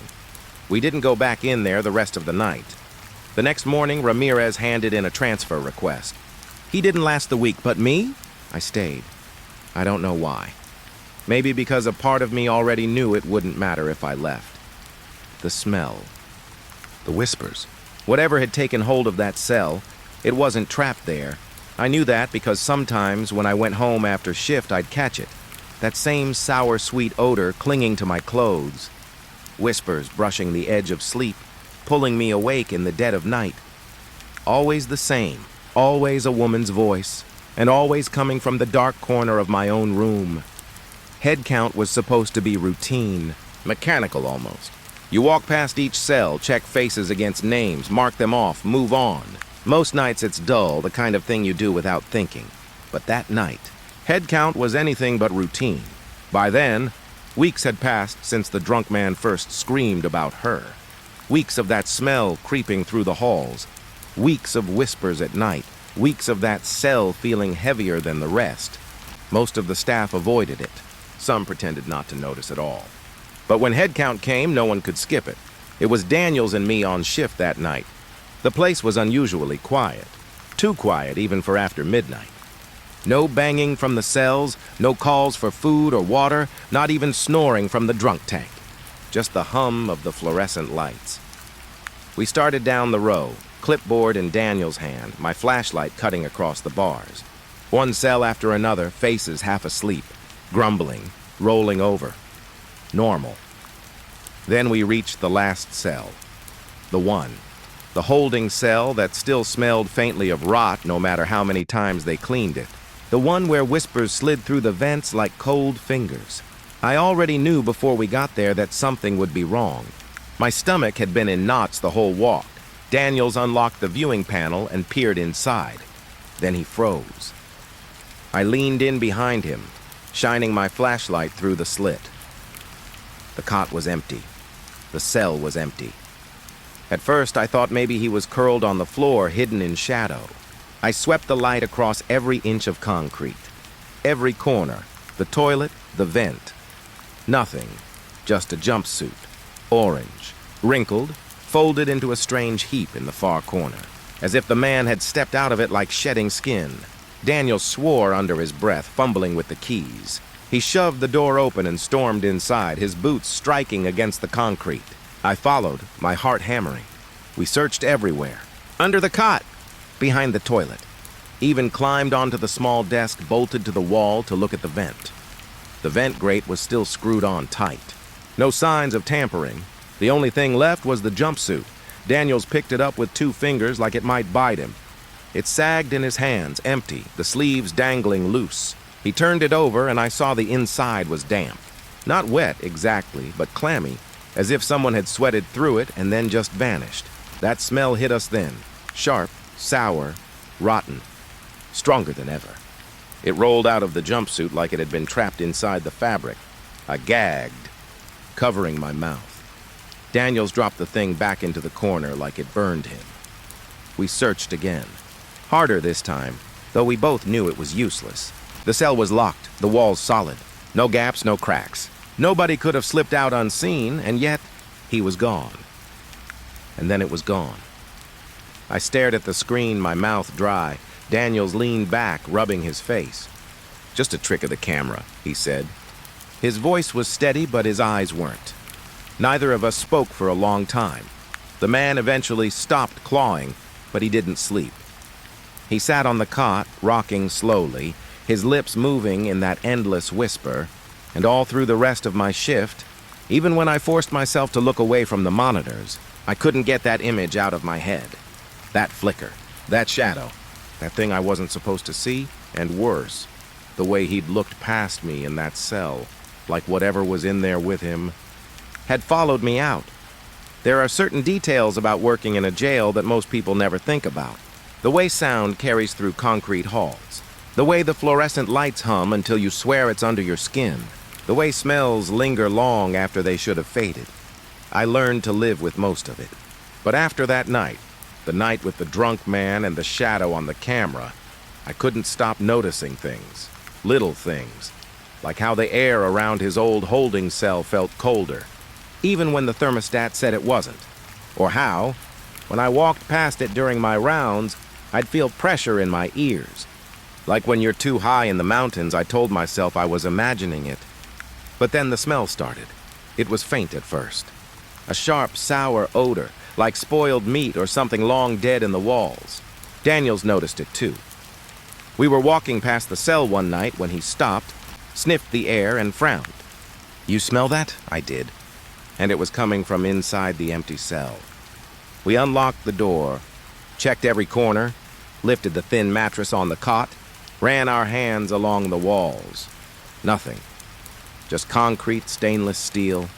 We didn't go back in there the rest of the night. The next morning, Ramirez handed in a transfer request. He didn't last the week, but me? I stayed. I don't know why. Maybe because a part of me already knew it wouldn't matter if I left. The smell. The whispers. Whatever had taken hold of that cell, it wasn't trapped there. I knew that because sometimes when I went home after shift, I'd catch it. That same sour, sweet odor clinging to my clothes. Whispers brushing the edge of sleep, pulling me awake in the dead of night. Always the same, always a woman's voice, and always coming from the dark corner of my own room. Head count was supposed to be routine, mechanical almost. You walk past each cell, check faces against names, mark them off, move on. Most nights it's dull, the kind of thing you do without thinking. But that night, head count was anything but routine. By then, weeks had passed since the drunk man first screamed about her. Weeks of that smell creeping through the halls. Weeks of whispers at night. Weeks of that cell feeling heavier than the rest. Most of the staff avoided it. Some pretended not to notice at all. But when head count came, no one could skip it. It was Daniels and me on shift that night. The place was unusually quiet. Too quiet even for after midnight. No banging from the cells, no calls for food or water, not even snoring from the drunk tank. Just the hum of the fluorescent lights. We started down the row, clipboard in Daniel's hand, my flashlight cutting across the bars. One cell after another, faces half asleep, grumbling, rolling over. Normal. Then we reached the last cell. The one. The holding cell that still smelled faintly of rot no matter how many times they cleaned it. The one where whispers slid through the vents like cold fingers. I already knew before we got there that something would be wrong. My stomach had been in knots the whole walk. Daniels unlocked the viewing panel and peered inside. Then he froze. I leaned in behind him, shining my flashlight through the slit. The cot was empty. The cell was empty. At first, I thought maybe he was curled on the floor, hidden in shadow. I swept the light across every inch of concrete. Every corner, the toilet, the vent. Nothing, just a jumpsuit, orange, wrinkled, folded into a strange heap in the far corner, as if the man had stepped out of it like shedding skin. Daniel swore under his breath, fumbling with the keys. He shoved the door open and stormed inside, his boots striking against the concrete. I followed, my heart hammering. We searched everywhere. Under the cot, behind the toilet. Even climbed onto the small desk bolted to the wall to look at the vent. The vent grate was still screwed on tight. No signs of tampering. The only thing left was the jumpsuit. Daniels picked it up with 2 fingers like it might bite him. It sagged in his hands, empty, the sleeves dangling loose. He turned it over and I saw the inside was damp. Not wet exactly, but clammy, as if someone had sweated through it and then just vanished. That smell hit us then. Sharp, sour, rotten. Stronger than ever. It rolled out of the jumpsuit like it had been trapped inside the fabric. I gagged, covering my mouth. Daniels dropped the thing back into the corner like it burned him. We searched again. Harder this time, though we both knew it was useless. The cell was locked, the walls solid. No gaps, no cracks. Nobody could have slipped out unseen, and yet he was gone. And then it was gone. I stared at the screen, my mouth dry. Daniels leaned back, rubbing his face. "Just a trick of the camera," he said. His voice was steady, but his eyes weren't. Neither of us spoke for a long time. The man eventually stopped clawing, but he didn't sleep. He sat on the cot, rocking slowly, his lips moving in that endless whisper, and all through the rest of my shift, even when I forced myself to look away from the monitors, I couldn't get that image out of my head. That flicker, that shadow, that thing I wasn't supposed to see, and worse, the way he'd looked past me in that cell, like whatever was in there with him, had followed me out. There are certain details about working in a jail that most people never think about. The way sound carries through concrete halls. The way the fluorescent lights hum until you swear it's under your skin. The way smells linger long after they should have faded. I learned to live with most of it. But after that night, the night with the drunk man and the shadow on the camera, I couldn't stop noticing things. Little things. Like how the air around his old holding cell felt colder, even when the thermostat said it wasn't. Or how, when I walked past it during my rounds, I'd feel pressure in my ears. Like when you're too high in the mountains, I told myself I was imagining it. But then the smell started. It was faint at first. A sharp, sour odor, like spoiled meat or something long dead in the walls. Daniels noticed it too. We were walking past the cell one night when he stopped, sniffed the air, and frowned. "You smell that?" I did. And it was coming from inside the empty cell. We unlocked the door, checked every corner, lifted the thin mattress on the cot, ran our hands along the walls. Nothing. Just concrete, stainless steel,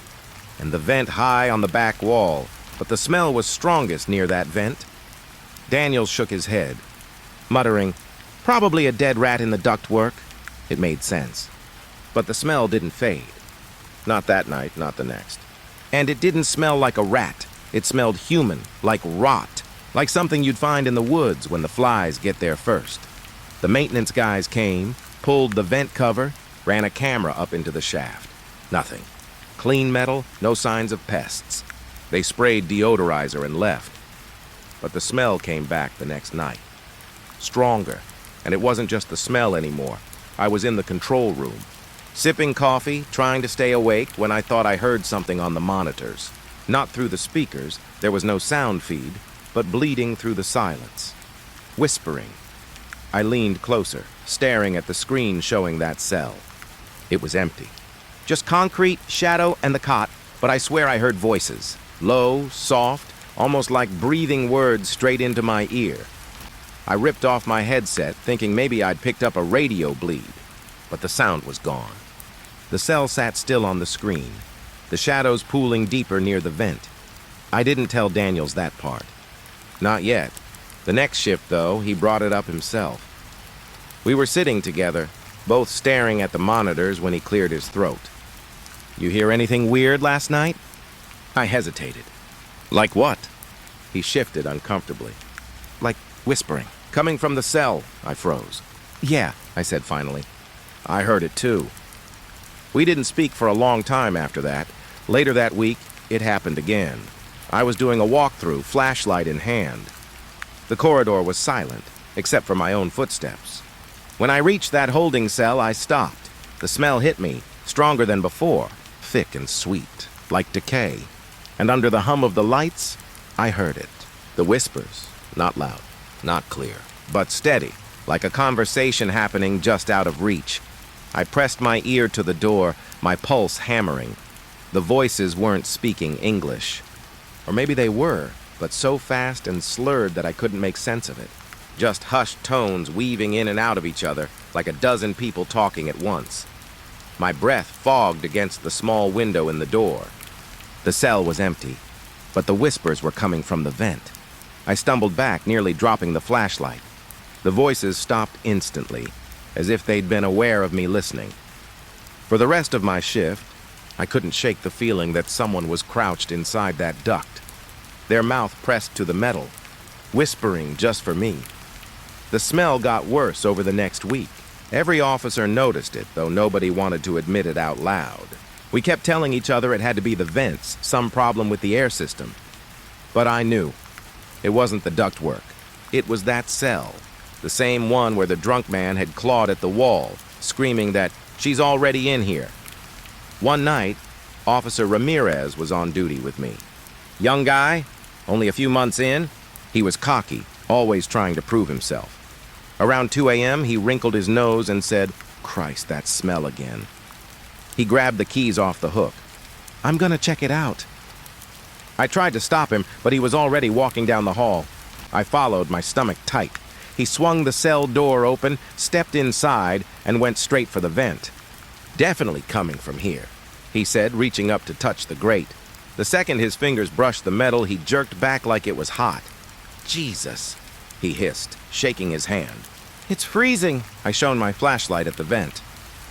and the vent high on the back wall, but the smell was strongest near that vent. Daniel shook his head, muttering, "Probably a dead rat in the ductwork." It made sense. But the smell didn't fade. Not that night, not the next. And it didn't smell like a rat. It smelled human, like rot, like something you'd find in the woods when the flies get there first. The maintenance guys came, pulled the vent cover, ran a camera up into the shaft. Nothing. Clean metal, no signs of pests. They sprayed deodorizer and left. But the smell came back the next night. Stronger. And it wasn't just the smell anymore. I was in the control room, sipping coffee, trying to stay awake when I thought I heard something on the monitors. Not through the speakers, there was no sound feed, but bleeding through the silence. Whispering. I leaned closer, staring at the screen showing that cell. It was empty. Just concrete, shadow, and the cot, but I swear I heard voices. Low, soft, almost like breathing words straight into my ear. I ripped off my headset, thinking maybe I'd picked up a radio bleed, but the sound was gone. The cell sat still on the screen, the shadows pooling deeper near the vent. I didn't tell Daniels that part. Not yet. The next shift, though, he brought it up himself. We were sitting together, both staring at the monitors when he cleared his throat. "You hear anything weird last night?" I hesitated. "Like what?" He shifted uncomfortably. "Like whispering. Coming from the cell," I froze. "Yeah," I said finally. "I heard it too." We didn't speak for a long time after that. Later that week, it happened again. I was doing a walkthrough, flashlight in hand. The corridor was silent, except for my own footsteps. When I reached that holding cell, I stopped. The smell hit me, stronger than before, thick and sweet, like decay. And under the hum of the lights, I heard it. The whispers, not loud, not clear, but steady, like a conversation happening just out of reach. I pressed my ear to the door, my pulse hammering. The voices weren't speaking English. Or maybe they were, but so fast and slurred that I couldn't make sense of it. Just hushed tones weaving in and out of each other, like a dozen people talking at once. My breath fogged against the small window in the door. The cell was empty, but the whispers were coming from the vent. I stumbled back, nearly dropping the flashlight. The voices stopped instantly, as if they'd been aware of me listening. For the rest of my shift, I couldn't shake the feeling that someone was crouched inside that duct, their mouth pressed to the metal, whispering just for me. The smell got worse over the next week. Every officer noticed it, though nobody wanted to admit it out loud. We kept telling each other it had to be the vents, some problem with the air system. But I knew. It wasn't the ductwork. It was that cell, the same one where the drunk man had clawed at the wall, screaming that she's already in here. One night, Officer Ramirez was on duty with me. Young guy, only a few months in. He was cocky, always trying to prove himself. Around 2 a.m., he wrinkled his nose and said, "Christ, that smell again." He grabbed the keys off the hook. "I'm gonna check it out." I tried to stop him, but he was already walking down the hall. I followed, my stomach tight. He swung the cell door open, stepped inside, and went straight for the vent. "Definitely coming from here," he said, reaching up to touch the grate. The second his fingers brushed the metal, he jerked back like it was hot. "Jesus," he hissed, shaking his hand. "It's freezing." I shone my flashlight at the vent.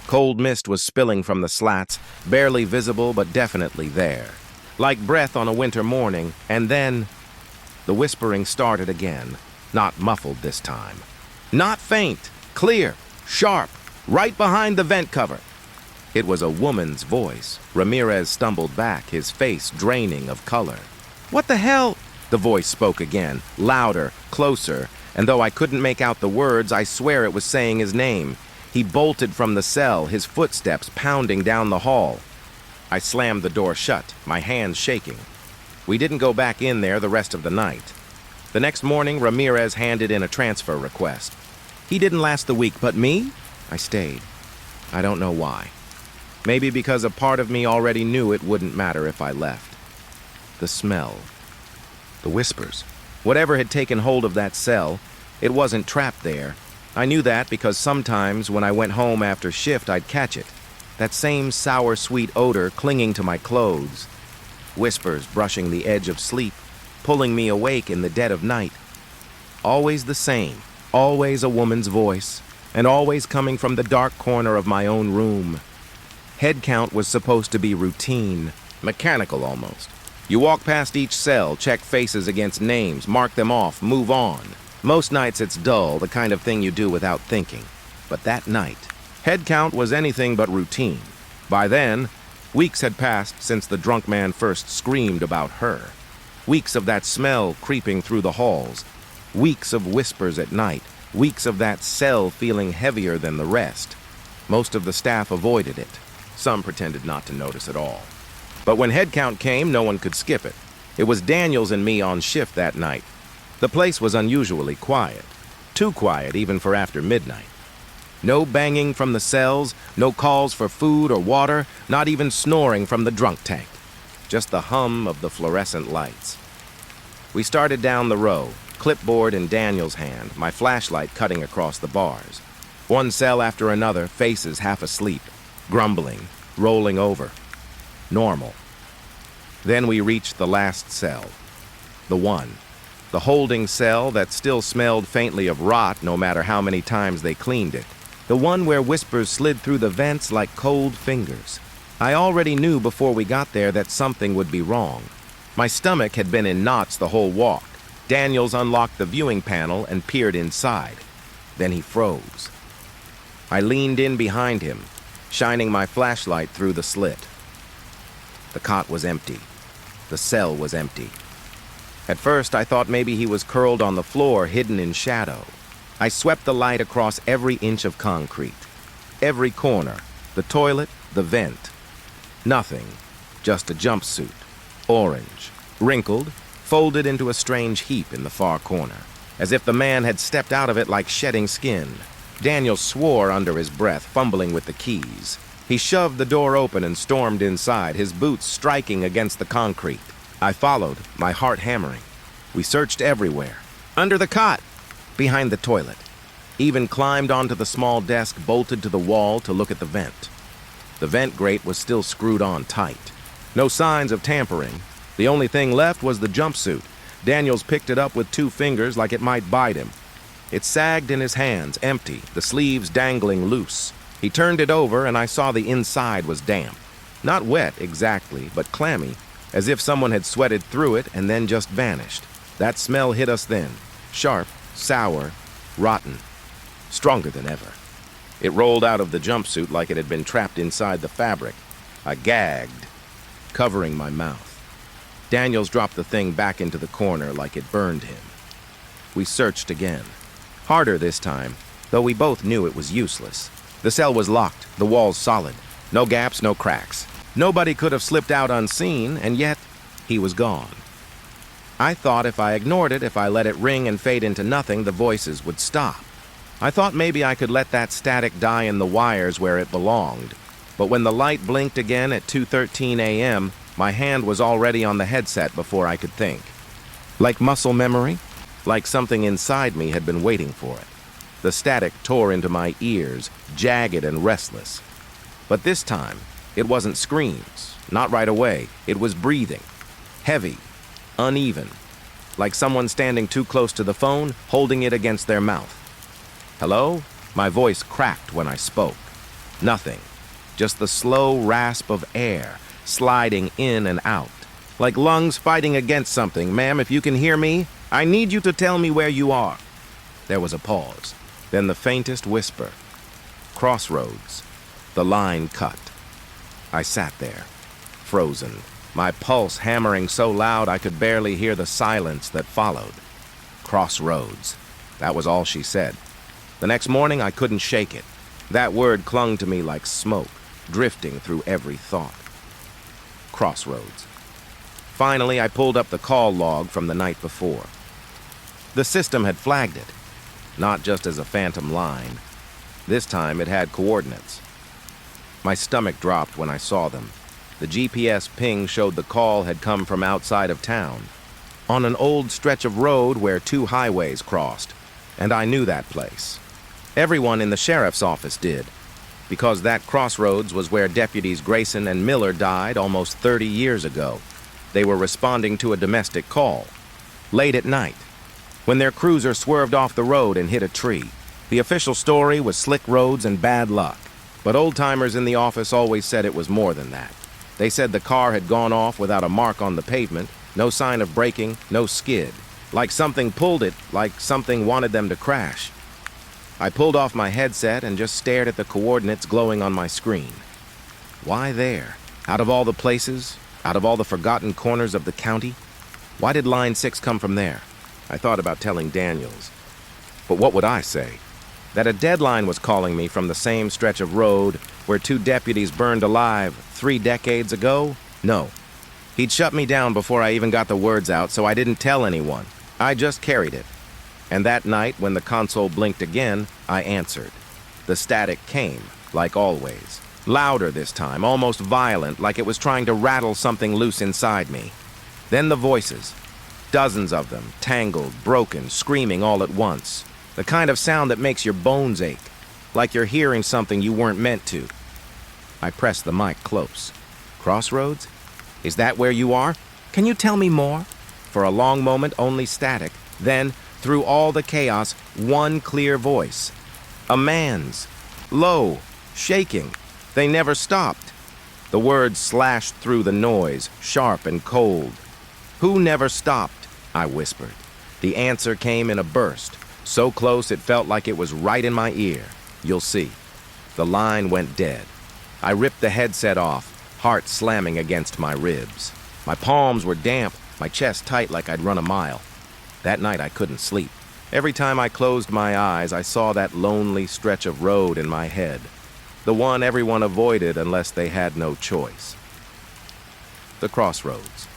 Cold mist was spilling from the slats, barely visible but definitely there, like breath on a winter morning. And then the whispering started again, not muffled this time. Not faint, clear, sharp, right behind the vent cover. It was a woman's voice. Ramirez stumbled back, his face draining of color. "What the hell?" The voice spoke again, louder, closer, and though I couldn't make out the words, I swear it was saying his name. He bolted from the cell, his footsteps pounding down the hall. I slammed the door shut, my hands shaking. We didn't go back in there the rest of the night. The next morning, Ramirez handed in a transfer request. He didn't last the week, but me? I stayed. I don't know why. Maybe because a part of me already knew it wouldn't matter if I left. The smell. The whispers. Whatever had taken hold of that cell, it wasn't trapped there. I knew that because sometimes when I went home after shift, I'd catch it. That same sour, sweet odor clinging to my clothes. Whispers brushing the edge of sleep, pulling me awake in the dead of night. Always the same. Always a woman's voice. And always coming from the dark corner of my own room. Head count was supposed to be routine, mechanical almost. You walk past each cell, check faces against names, mark them off, move on. Most nights it's dull, the kind of thing you do without thinking. But that night, head count was anything but routine. By then, weeks had passed since the drunk man first screamed about her. Weeks of that smell creeping through the halls. Weeks of whispers at night. Weeks of that cell feeling heavier than the rest. Most of the staff avoided it. Some pretended not to notice at all. But when head count came, no one could skip it. It was Daniels and me on shift that night. The place was unusually quiet. Too quiet even for after midnight. No banging from the cells, no calls for food or water, not even snoring from the drunk tank. Just the hum of the fluorescent lights. We started down the row, clipboard in Daniel's hand, my flashlight cutting across the bars. One cell after another, faces half asleep, grumbling, rolling over. Normal. Then we reached the last cell. The one. The holding cell that still smelled faintly of rot no matter how many times they cleaned it. The one where whispers slid through the vents like cold fingers. I already knew before we got there that something would be wrong. My stomach had been in knots the whole walk. Daniels unlocked the viewing panel and peered inside. Then he froze. I leaned in behind him, shining my flashlight through the slit. The cot was empty. The cell was empty. At first, I thought maybe he was curled on the floor, hidden in shadow. I swept the light across every inch of concrete. Every corner. The toilet, the vent. Nothing. Just a jumpsuit. Orange. Wrinkled. Folded into a strange heap in the far corner. As if the man had stepped out of it like shedding skin. Daniel swore under his breath, fumbling with the keys. He shoved the door open and stormed inside, his boots striking against the concrete. I followed, my heart hammering. We searched everywhere. Under the cot. Behind the toilet. Even climbed onto the small desk bolted to the wall to look at the vent. The vent grate was still screwed on tight. No signs of tampering. The only thing left was the jumpsuit. Daniels picked it up with 2 fingers like it might bite him. It sagged in his hands, empty, the sleeves dangling loose. He turned it over and I saw the inside was damp. Not wet exactly, but clammy, as if someone had sweated through it and then just vanished. That smell hit us then. Sharp, sour, rotten. Stronger than ever. It rolled out of the jumpsuit like it had been trapped inside the fabric. I gagged, covering my mouth. Daniels dropped the thing back into the corner like it burned him. We searched again. Harder this time, though we both knew it was useless. The cell was locked, the walls solid. No gaps, no cracks. Nobody could have slipped out unseen, and yet he was gone. I thought if I ignored it, if I let it ring and fade into nothing, the voices would stop. I thought maybe I could let that static die in the wires where it belonged. But when the light blinked again at 2:13 a.m., my hand was already on the headset before I could think. Like muscle memory? Like something inside me had been waiting for it. The static tore into my ears, jagged and restless. But this time, it wasn't screams. Not right away. It was breathing. Heavy. Uneven. Like someone standing too close to the phone, holding it against their mouth. Hello? My voice cracked when I spoke. Nothing. Just the slow rasp of air, sliding in and out. Like lungs fighting against something. Ma'am, if you can hear me, I need you to tell me where you are. There was a pause. Then the faintest whisper. Crossroads. The line cut. I sat there, frozen, my pulse hammering so loud I could barely hear the silence that followed. Crossroads. That was all she said. The next morning, I couldn't shake it. That word clung to me like smoke, drifting through every thought. Crossroads. Finally, I pulled up the call log from the night before. The system had flagged it, not just as a phantom line. This time, it had coordinates. My stomach dropped when I saw them. The GPS ping showed the call had come from outside of town, on an old stretch of road where 2 highways crossed, and I knew that place. Everyone in the sheriff's office did, because that crossroads was where deputies Grayson and Miller died almost 30 years ago. They were responding to a domestic call, late at night, when their cruiser swerved off the road and hit a tree. The official story was slick roads and bad luck. But old-timers in the office always said it was more than that. They said the car had gone off without a mark on the pavement, no sign of braking, no skid. Like something pulled it, like something wanted them to crash. I pulled off my headset and just stared at the coordinates glowing on my screen. Why there? Out of all the places? Out of all the forgotten corners of the county? Why did Line 6 come from there? I thought about telling Daniels. But what would I say? That a deadline was calling me from the same stretch of road where 2 deputies burned alive 3 decades ago? No. He'd shut me down before I even got the words out, so I didn't tell anyone. I just carried it. And that night, when the console blinked again, I answered. The static came, like always. Louder this time, almost violent, like it was trying to rattle something loose inside me. Then the voices. Dozens of them, tangled, broken, screaming all at once. The kind of sound that makes your bones ache, like you're hearing something you weren't meant to. I pressed the mic close. Crossroads? Is that where you are? Can you tell me more? For a long moment, only static. Then, through all the chaos, one clear voice. A man's. Low, shaking. They never stopped. The words slashed through the noise, sharp and cold. Who never stopped? I whispered. The answer came in a burst, so close it felt like it was right in my ear. You'll see. The line went dead. I ripped the headset off, heart slamming against my ribs. My palms were damp, my chest tight like I'd run a mile. That night I couldn't sleep. Every time I closed my eyes, I saw that lonely stretch of road in my head. The one everyone avoided unless they had no choice. The crossroads.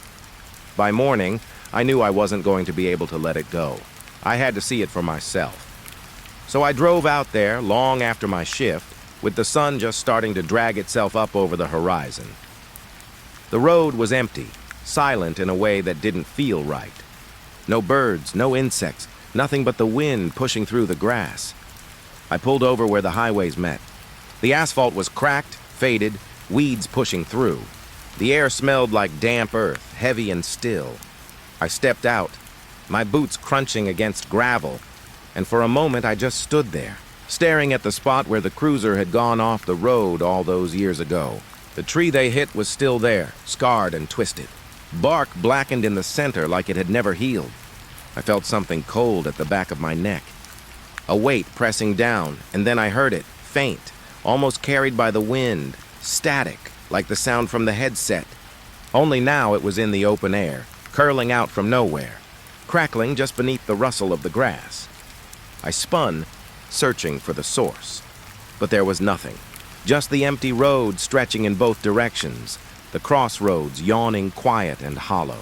By morning, I knew I wasn't going to be able to let it go. I had to see it for myself. So I drove out there long after my shift, with the sun just starting to drag itself up over the horizon. The road was empty, silent in a way that didn't feel right. No birds, no insects, nothing but the wind pushing through the grass. I pulled over where the highways met. The asphalt was cracked, faded, weeds pushing through. The air smelled like damp earth, heavy and still. I stepped out, my boots crunching against gravel, and for a moment I just stood there, staring at the spot where the cruiser had gone off the road all those years ago. The tree they hit was still there, scarred and twisted. Bark blackened in the center like it had never healed. I felt something cold at the back of my neck. A weight pressing down, and then I heard it, faint, almost carried by the wind, static, like the sound from the headset. Only now it was in the open air, curling out from nowhere, crackling just beneath the rustle of the grass. I spun, searching for the source. But there was nothing. Just the empty road stretching in both directions, the crossroads yawning quiet and hollow.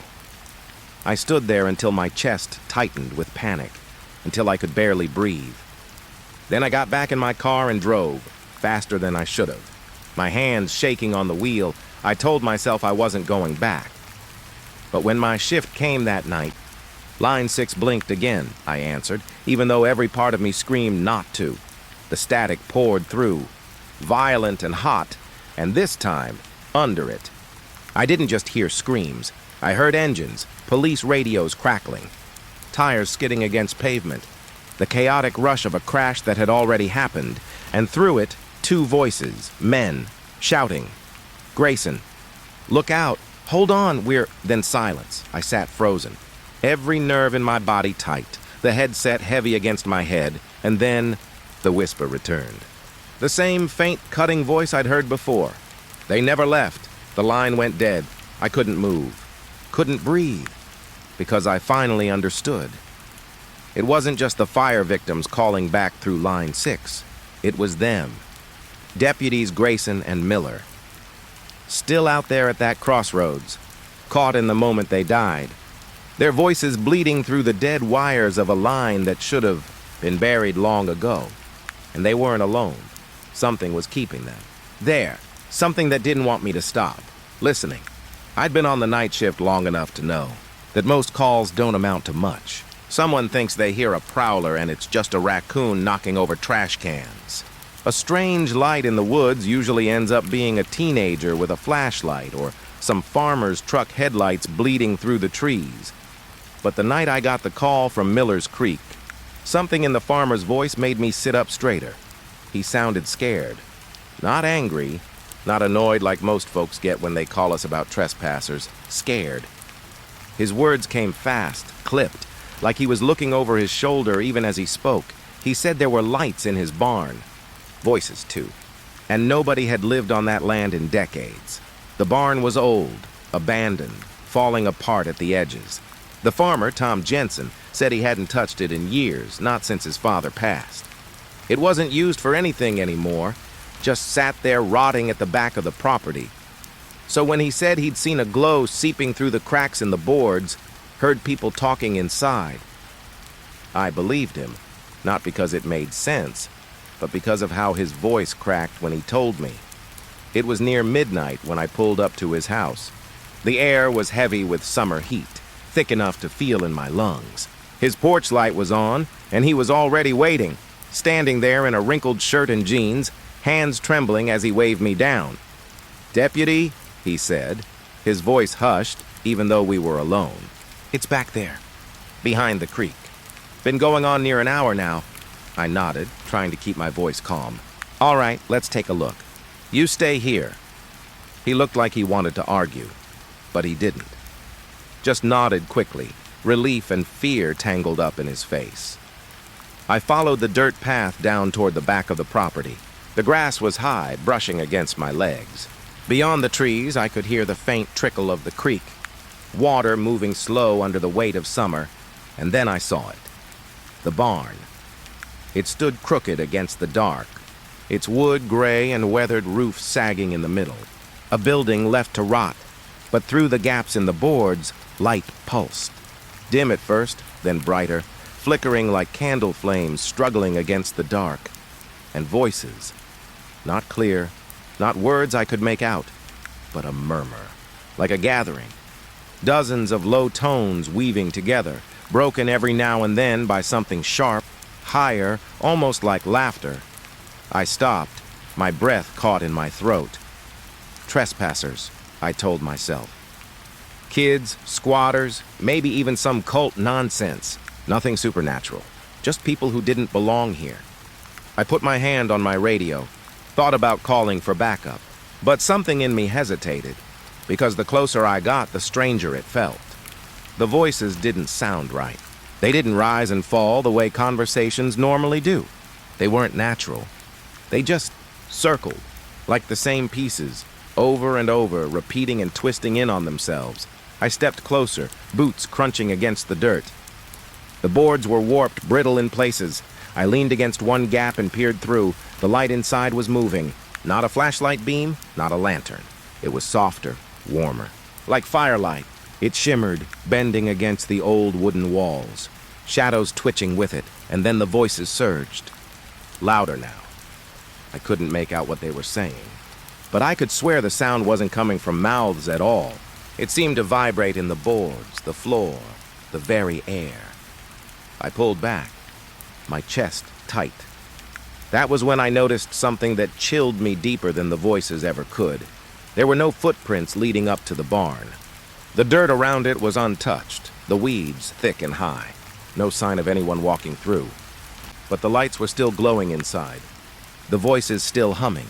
I stood there until my chest tightened with panic, until I could barely breathe. Then I got back in my car and drove, faster than I should have. My hands shaking on the wheel, I told myself I wasn't going back. But when my shift came that night, Line 6 blinked again, I answered, even though every part of me screamed not to. The static poured through, violent and hot, and this time, under it. I didn't just hear screams. I heard engines, police radios crackling, tires skidding against pavement, the chaotic rush of a crash that had already happened, and through it, two voices, men, shouting. Grayson, look out, hold on, Then silence. I sat frozen, every nerve in my body tight, the headset heavy against my head, and then the whisper returned. The same faint, cutting voice I'd heard before. They never left. The line went dead. I couldn't move, couldn't breathe, because I finally understood. It wasn't just the fire victims calling back through Line 6. It was them. Deputies Grayson and Miller. Still out there at that crossroads, caught in the moment they died. Their voices bleeding through the dead wires of a line that should have been buried long ago. And they weren't alone. Something was keeping them. There, something that didn't want me to stop. Listening. I'd been on the night shift long enough to know that most calls don't amount to much. Someone thinks they hear a prowler and it's just a raccoon knocking over trash cans. A strange light in the woods usually ends up being a teenager with a flashlight or some farmer's truck headlights bleeding through the trees. But the night I got the call from Miller's Creek, something in the farmer's voice made me sit up straighter. He sounded scared. Not angry, not annoyed like most folks get when they call us about trespassers. Scared. His words came fast, clipped, like he was looking over his shoulder even as he spoke. He said there were lights in his barn. Voices, too. And nobody had lived on that land in decades. The barn was old, abandoned, falling apart at the edges. The farmer, Tom Jensen, said he hadn't touched it in years, not since his father passed. It wasn't used for anything anymore, just sat there rotting at the back of the property. So when he said he'd seen a glow seeping through the cracks in the boards, heard people talking inside, I believed him, not because it made sense, but because of how his voice cracked when he told me. It was near midnight when I pulled up to his house. The air was heavy with summer heat, thick enough to feel in my lungs. His porch light was on, and he was already waiting, standing there in a wrinkled shirt and jeans, hands trembling as he waved me down. "Deputy," he said. His voice hushed, even though we were alone. "It's back there, behind the creek. Been going on near an hour now." I nodded, trying to keep my voice calm. "All right, let's take a look. You stay here." He looked like he wanted to argue, but he didn't. Just nodded quickly, relief and fear tangled up in his face. I followed the dirt path down toward the back of the property. The grass was high, brushing against my legs. Beyond the trees, I could hear the faint trickle of the creek, water moving slow under the weight of summer, and then I saw it. The barn. It stood crooked against the dark, its wood gray and weathered roof sagging in the middle. A building left to rot, but through the gaps in the boards, light pulsed. Dim at first, then brighter, flickering like candle flames struggling against the dark. And voices. Not clear, not words I could make out, but a murmur, like a gathering. Dozens of low tones weaving together, broken every now and then by something sharp, higher, almost like laughter. I stopped, my breath caught in my throat. Trespassers, I told myself. Kids, squatters, maybe even some cult nonsense. Nothing supernatural. Just people who didn't belong here. I put my hand on my radio, thought about calling for backup, but something in me hesitated, because the closer I got, the stranger it felt. The voices didn't sound right. They didn't rise and fall the way conversations normally do. They weren't natural. They just circled, like the same pieces, over and over, repeating and twisting in on themselves. I stepped closer, boots crunching against the dirt. The boards were warped, brittle in places. I leaned against one gap and peered through. The light inside was moving. Not a flashlight beam, not a lantern. It was softer, warmer. Like firelight, it shimmered, bending against the old wooden walls. Shadows twitching with it, and then the voices surged. Louder now. I couldn't make out what they were saying. But I could swear the sound wasn't coming from mouths at all. It seemed to vibrate in the boards, the floor, the very air. I pulled back, my chest tight. That was when I noticed something that chilled me deeper than the voices ever could. There were no footprints leading up to the barn. The dirt around it was untouched, the weeds thick and high. No sign of anyone walking through. But the lights were still glowing inside, the voices still humming.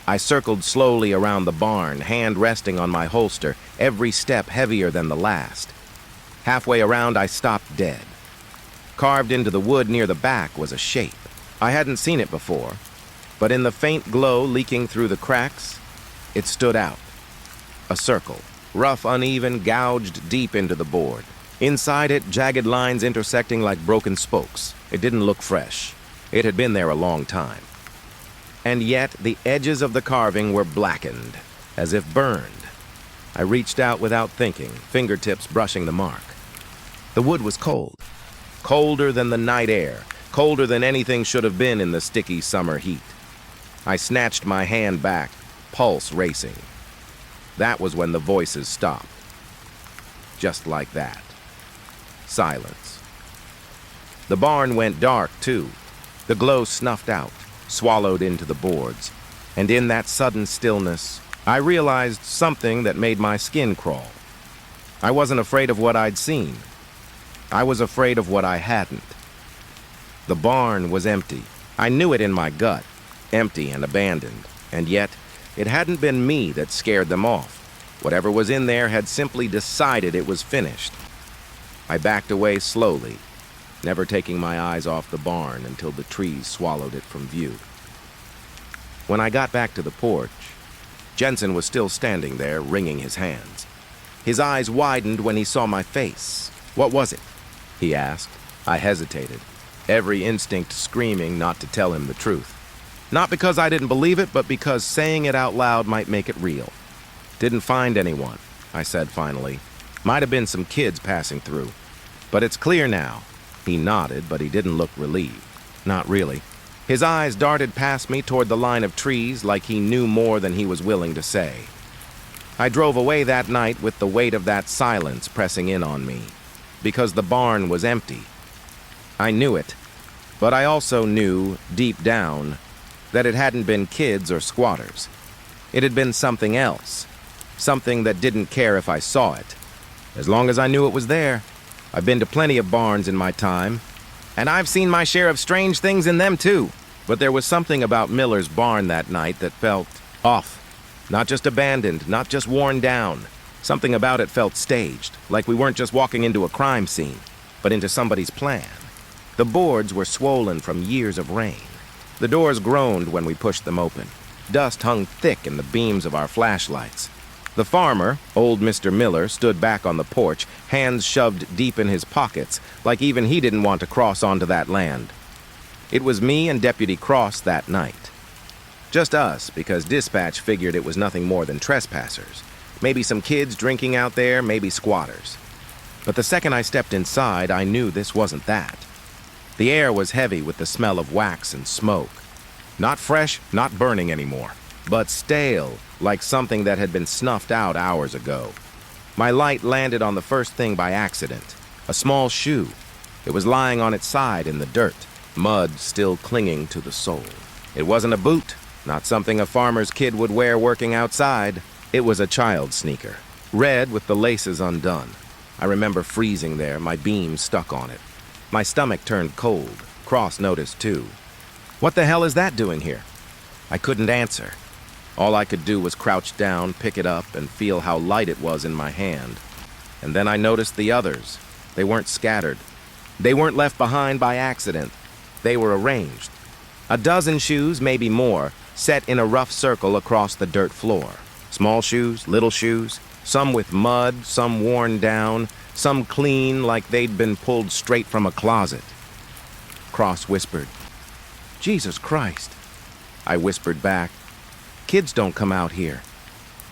I circled slowly around the barn, hand resting on my holster, every step heavier than the last. Halfway around, I stopped dead. Carved into the wood near the back was a shape. I hadn't seen it before, but in the faint glow leaking through the cracks, it stood out. A circle, rough, uneven, gouged deep into the board. Inside it, jagged lines intersecting like broken spokes. It didn't look fresh. It had been there a long time. And yet, the edges of the carving were blackened, as if burned. I reached out without thinking, fingertips brushing the mark. The wood was cold. Colder than the night air, colder than anything should have been in the sticky summer heat. I snatched my hand back, pulse racing. That was when the voices stopped. Just like that. Silence. The barn went dark, too. The glow snuffed out, swallowed into the boards. And in that sudden stillness, I realized something that made my skin crawl. I wasn't afraid of what I'd seen. I was afraid of what I hadn't. The barn was empty. I knew it in my gut, empty and abandoned. And yet, it hadn't been me that scared them off. Whatever was in there had simply decided it was finished. I backed away slowly, never taking my eyes off the barn until the trees swallowed it from view. When I got back to the porch, Jensen was still standing there, wringing his hands. His eyes widened when he saw my face. "What was it?" he asked. I hesitated, every instinct screaming not to tell him the truth. Not because I didn't believe it, but because saying it out loud might make it real. "Didn't find anyone," I said finally. "Might have been some kids passing through. But it's clear now." He nodded, but he didn't look relieved. Not really. His eyes darted past me toward the line of trees like he knew more than he was willing to say. I drove away that night with the weight of that silence pressing in on me, because the barn was empty. I knew it, but I also knew, deep down, that it hadn't been kids or squatters. It had been something else. Something that didn't care if I saw it, as long as I knew it was there. I've been to plenty of barns in my time, and I've seen my share of strange things in them too. But there was something about Miller's barn that night that felt off. Not just abandoned, not just worn down. Something about it felt staged, like we weren't just walking into a crime scene, but into somebody's plan. The boards were swollen from years of rain. The doors groaned when we pushed them open. Dust hung thick in the beams of our flashlights. The farmer, old Mr. Miller, stood back on the porch, hands shoved deep in his pockets, like even he didn't want to cross onto that land. It was me and Deputy Cross that night. Just us, because dispatch figured it was nothing more than trespassers. Maybe some kids drinking out there, maybe squatters. But the second I stepped inside, I knew this wasn't that. The air was heavy with the smell of wax and smoke. Not fresh, not burning anymore, but stale, like something that had been snuffed out hours ago. My light landed on the first thing by accident, a small shoe. It was lying on its side in the dirt, mud still clinging to the sole. It wasn't a boot, not something a farmer's kid would wear working outside. It was a child's sneaker, red with the laces undone. I remember freezing there, my beam stuck on it. My stomach turned cold. Cross noticed too. What the hell is that doing here? I couldn't answer. All I could do was crouch down, pick it up, and feel how light it was in my hand. And then I noticed the others. They weren't scattered. They weren't left behind by accident. They were arranged. A dozen shoes, maybe more, set in a rough circle across the dirt floor. Small shoes, little shoes, some with mud, some worn down, some clean like they'd been pulled straight from a closet. Cross whispered, "Jesus Christ." I whispered back, "Kids don't come out here."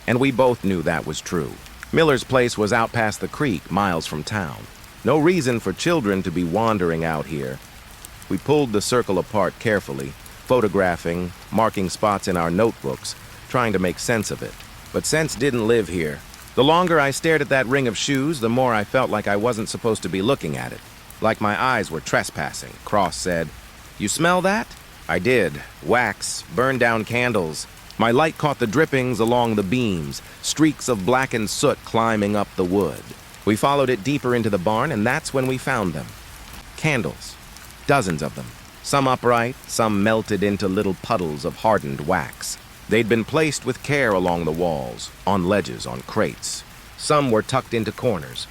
And we both knew that was true. Miller's place was out past the creek, miles from town. No reason for children to be wandering out here. We pulled the circle apart carefully, photographing, marking spots in our notebooks, trying to make sense of it. But sense didn't live here. The longer I stared at that ring of shoes, the more I felt like I wasn't supposed to be looking at it. Like my eyes were trespassing. Cross said, "You smell that?" I did. Wax, burned down candles. My light caught the drippings along the beams, streaks of blackened soot climbing up the wood. We followed it deeper into the barn, and that's when we found them. Candles. Dozens of them. Some upright, some melted into little puddles of hardened wax. They'd been placed with care along the walls, on ledges, on crates. Some were tucked into corners.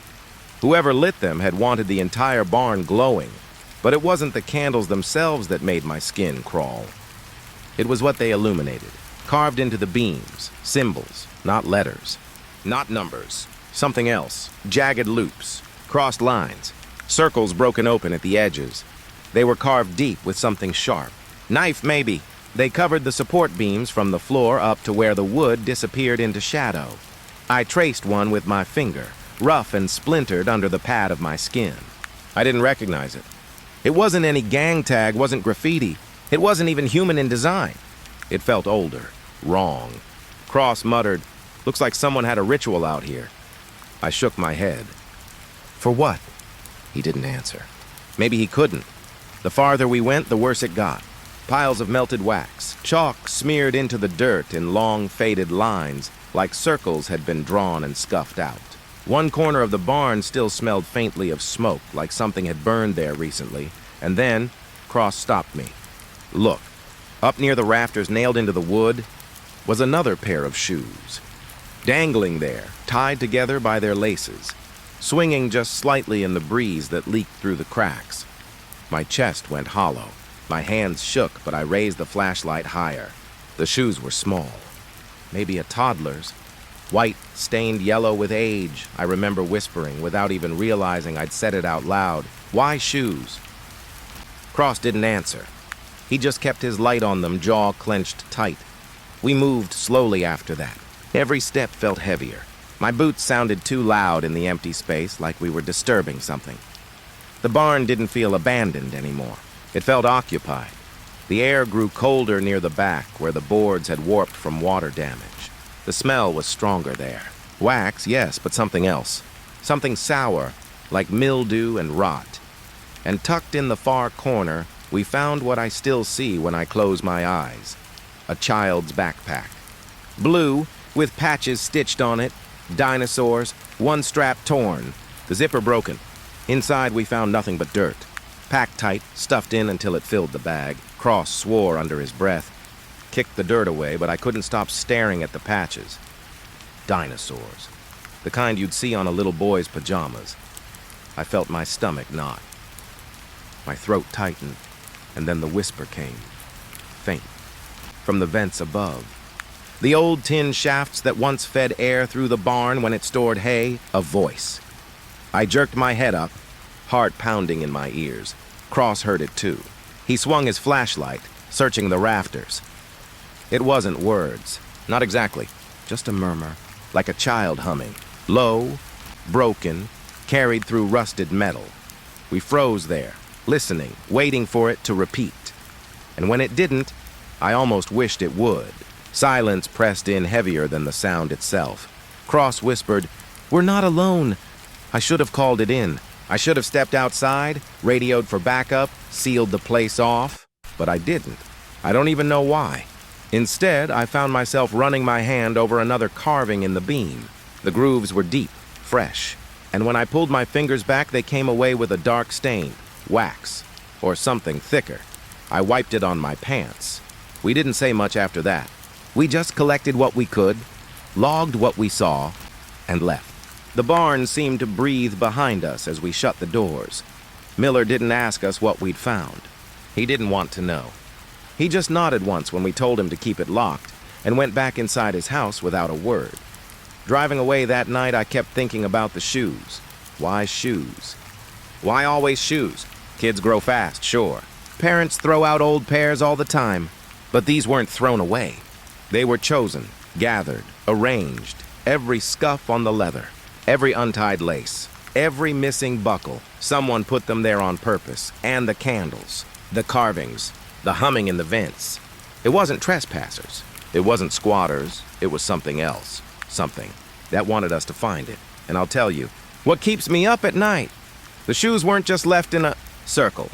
Whoever lit them had wanted the entire barn glowing, but it wasn't the candles themselves that made my skin crawl. It was what they illuminated, carved into the beams, symbols, not letters, not numbers, something else, jagged loops, crossed lines, circles broken open at the edges. They were carved deep with something sharp. Knife, maybe. They covered the support beams from the floor up to where the wood disappeared into shadow. I traced one with my finger, rough and splintered under the pad of my skin. I didn't recognize it. It wasn't any gang tag, wasn't graffiti. It wasn't even human in design. It felt older, wrong. Cross muttered, "Looks like someone had a ritual out here." I shook my head. "For what?" He didn't answer. Maybe he couldn't. The farther we went, the worse it got. Piles of melted wax, chalk smeared into the dirt in long, faded lines, like circles had been drawn and scuffed out. One corner of the barn still smelled faintly of smoke, like something had burned there recently, and then Cross stopped me. "Look, up near the rafters nailed into the wood was another pair of shoes. Dangling there, tied together by their laces, swinging just slightly in the breeze that leaked through the cracks." My chest went hollow. My hands shook, but I raised the flashlight higher. The shoes were small. Maybe a toddler's. White, stained yellow with age, I remember whispering without even realizing I'd said it out loud. "Why shoes?" Cross didn't answer. He just kept his light on them, jaw clenched tight. We moved slowly after that. Every step felt heavier. My boots sounded too loud in the empty space, like we were disturbing something. The barn didn't feel abandoned anymore. It felt occupied. The air grew colder near the back, where the boards had warped from water damage. The smell was stronger there. Wax, yes, but something else. Something sour, like mildew and rot. And tucked in the far corner, we found what I still see when I close my eyes. A child's backpack. Blue, with patches stitched on it, dinosaurs, one strap torn, the zipper broken. Inside we found nothing but dirt. Packed tight, stuffed in until it filled the bag. Cross swore under his breath. Kicked the dirt away, but I couldn't stop staring at the patches. Dinosaurs. The kind you'd see on a little boy's pajamas. I felt my stomach knot. My throat tightened, and then the whisper came, faint, from the vents above. The old tin shafts that once fed air through the barn when it stored hay, a voice. I jerked my head up, heart pounding in my ears. Cross heard it too. He swung his flashlight, searching the rafters. It wasn't words, not exactly, just a murmur, like a child humming, low, broken, carried through rusted metal. We froze there, listening, waiting for it to repeat. And when it didn't, I almost wished it would. Silence pressed in heavier than the sound itself. Cross whispered, "We're not alone." I should have called it in. I should have stepped outside, radioed for backup, sealed the place off, but I didn't. I don't even know why. Instead, I found myself running my hand over another carving in the beam. The grooves were deep, fresh, and when I pulled my fingers back, they came away with a dark stain, wax, or something thicker. I wiped it on my pants. We didn't say much after that. We just collected what we could, logged what we saw, and left. The barn seemed to breathe behind us as we shut the doors. Miller didn't ask us what we'd found. He didn't want to know. He just nodded once when we told him to keep it locked and went back inside his house without a word. Driving away that night, I kept thinking about the shoes. Why shoes? Why always shoes? Kids grow fast, sure. Parents throw out old pairs all the time, but these weren't thrown away. They were chosen, gathered, arranged, every scuff on the leather. Every untied lace, every missing buckle, someone put them there on purpose. And the candles, the carvings, the humming in the vents. It wasn't trespassers. It wasn't squatters. It was something else. Something that wanted us to find it. And I'll tell you, what keeps me up at night? The shoes weren't just left in a circle.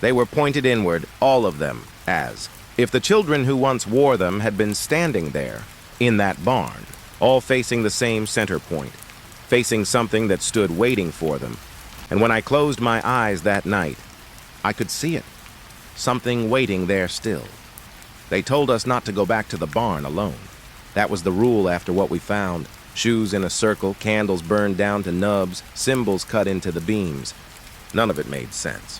They were pointed inward, all of them, as if the children who once wore them had been standing there, in that barn, all facing the same center point. Facing something that stood waiting for them. And when I closed my eyes that night, I could see it. Something waiting there still. They told us not to go back to the barn alone. That was the rule after what we found. Shoes in a circle, candles burned down to nubs, symbols cut into the beams. None of it made sense.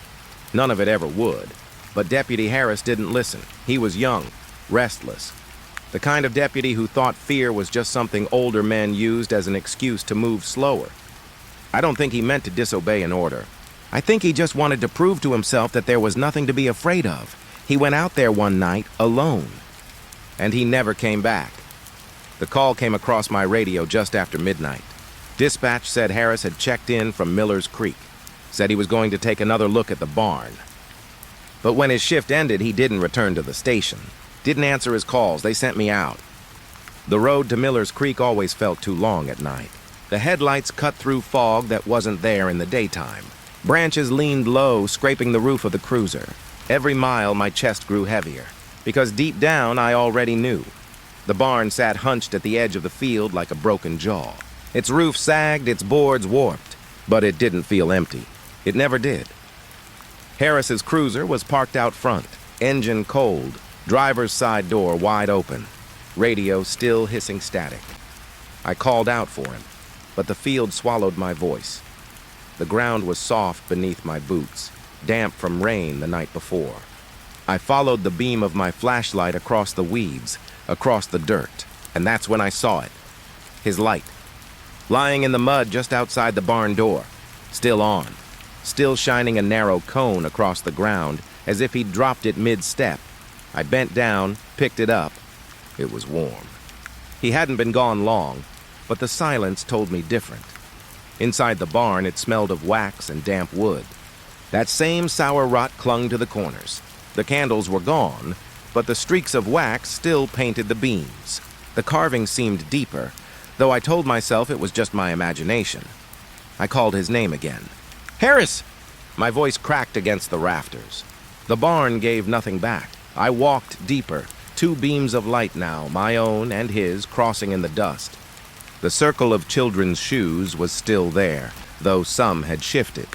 None of it ever would. But Deputy Harris didn't listen. He was young, restless. The kind of deputy who thought fear was just something older men used as an excuse to move slower. I don't think he meant to disobey an order. I think he just wanted to prove to himself that there was nothing to be afraid of. He went out there one night, alone. And he never came back. The call came across my radio just after midnight. Dispatch said Harris had checked in from Miller's Creek. Said he was going to take another look at the barn. But when his shift ended, he didn't return to the station. Didn't answer his calls. They sent me out. The road to Miller's Creek always felt too long at night. The headlights cut through fog that wasn't there in the daytime. Branches leaned low, scraping the roof of the cruiser. Every mile, my chest grew heavier, because deep down, I already knew. The barn sat hunched at the edge of the field like a broken jaw. Its roof sagged, its boards warped, but it didn't feel empty. It never did. Harris's cruiser was parked out front, engine cold, driver's side door wide open, radio still hissing static. I called out for him, but the field swallowed my voice. The ground was soft beneath my boots, damp from rain the night before. I followed the beam of my flashlight across the weeds, across the dirt, and that's when I saw it. His light, lying in the mud just outside the barn door, still on, still shining a narrow cone across the ground as if he'd dropped it mid-step. I bent down, picked it up. It was warm. He hadn't been gone long, but the silence told me different. Inside the barn, it smelled of wax and damp wood. That same sour rot clung to the corners. The candles were gone, but the streaks of wax still painted the beams. The carving seemed deeper, though I told myself it was just my imagination. I called his name again. "Harris!" My voice cracked against the rafters. The barn gave nothing back. I walked deeper, Two beams of light now, my own and his, crossing in the dust. The circle of children's shoes was still there, though some had shifted.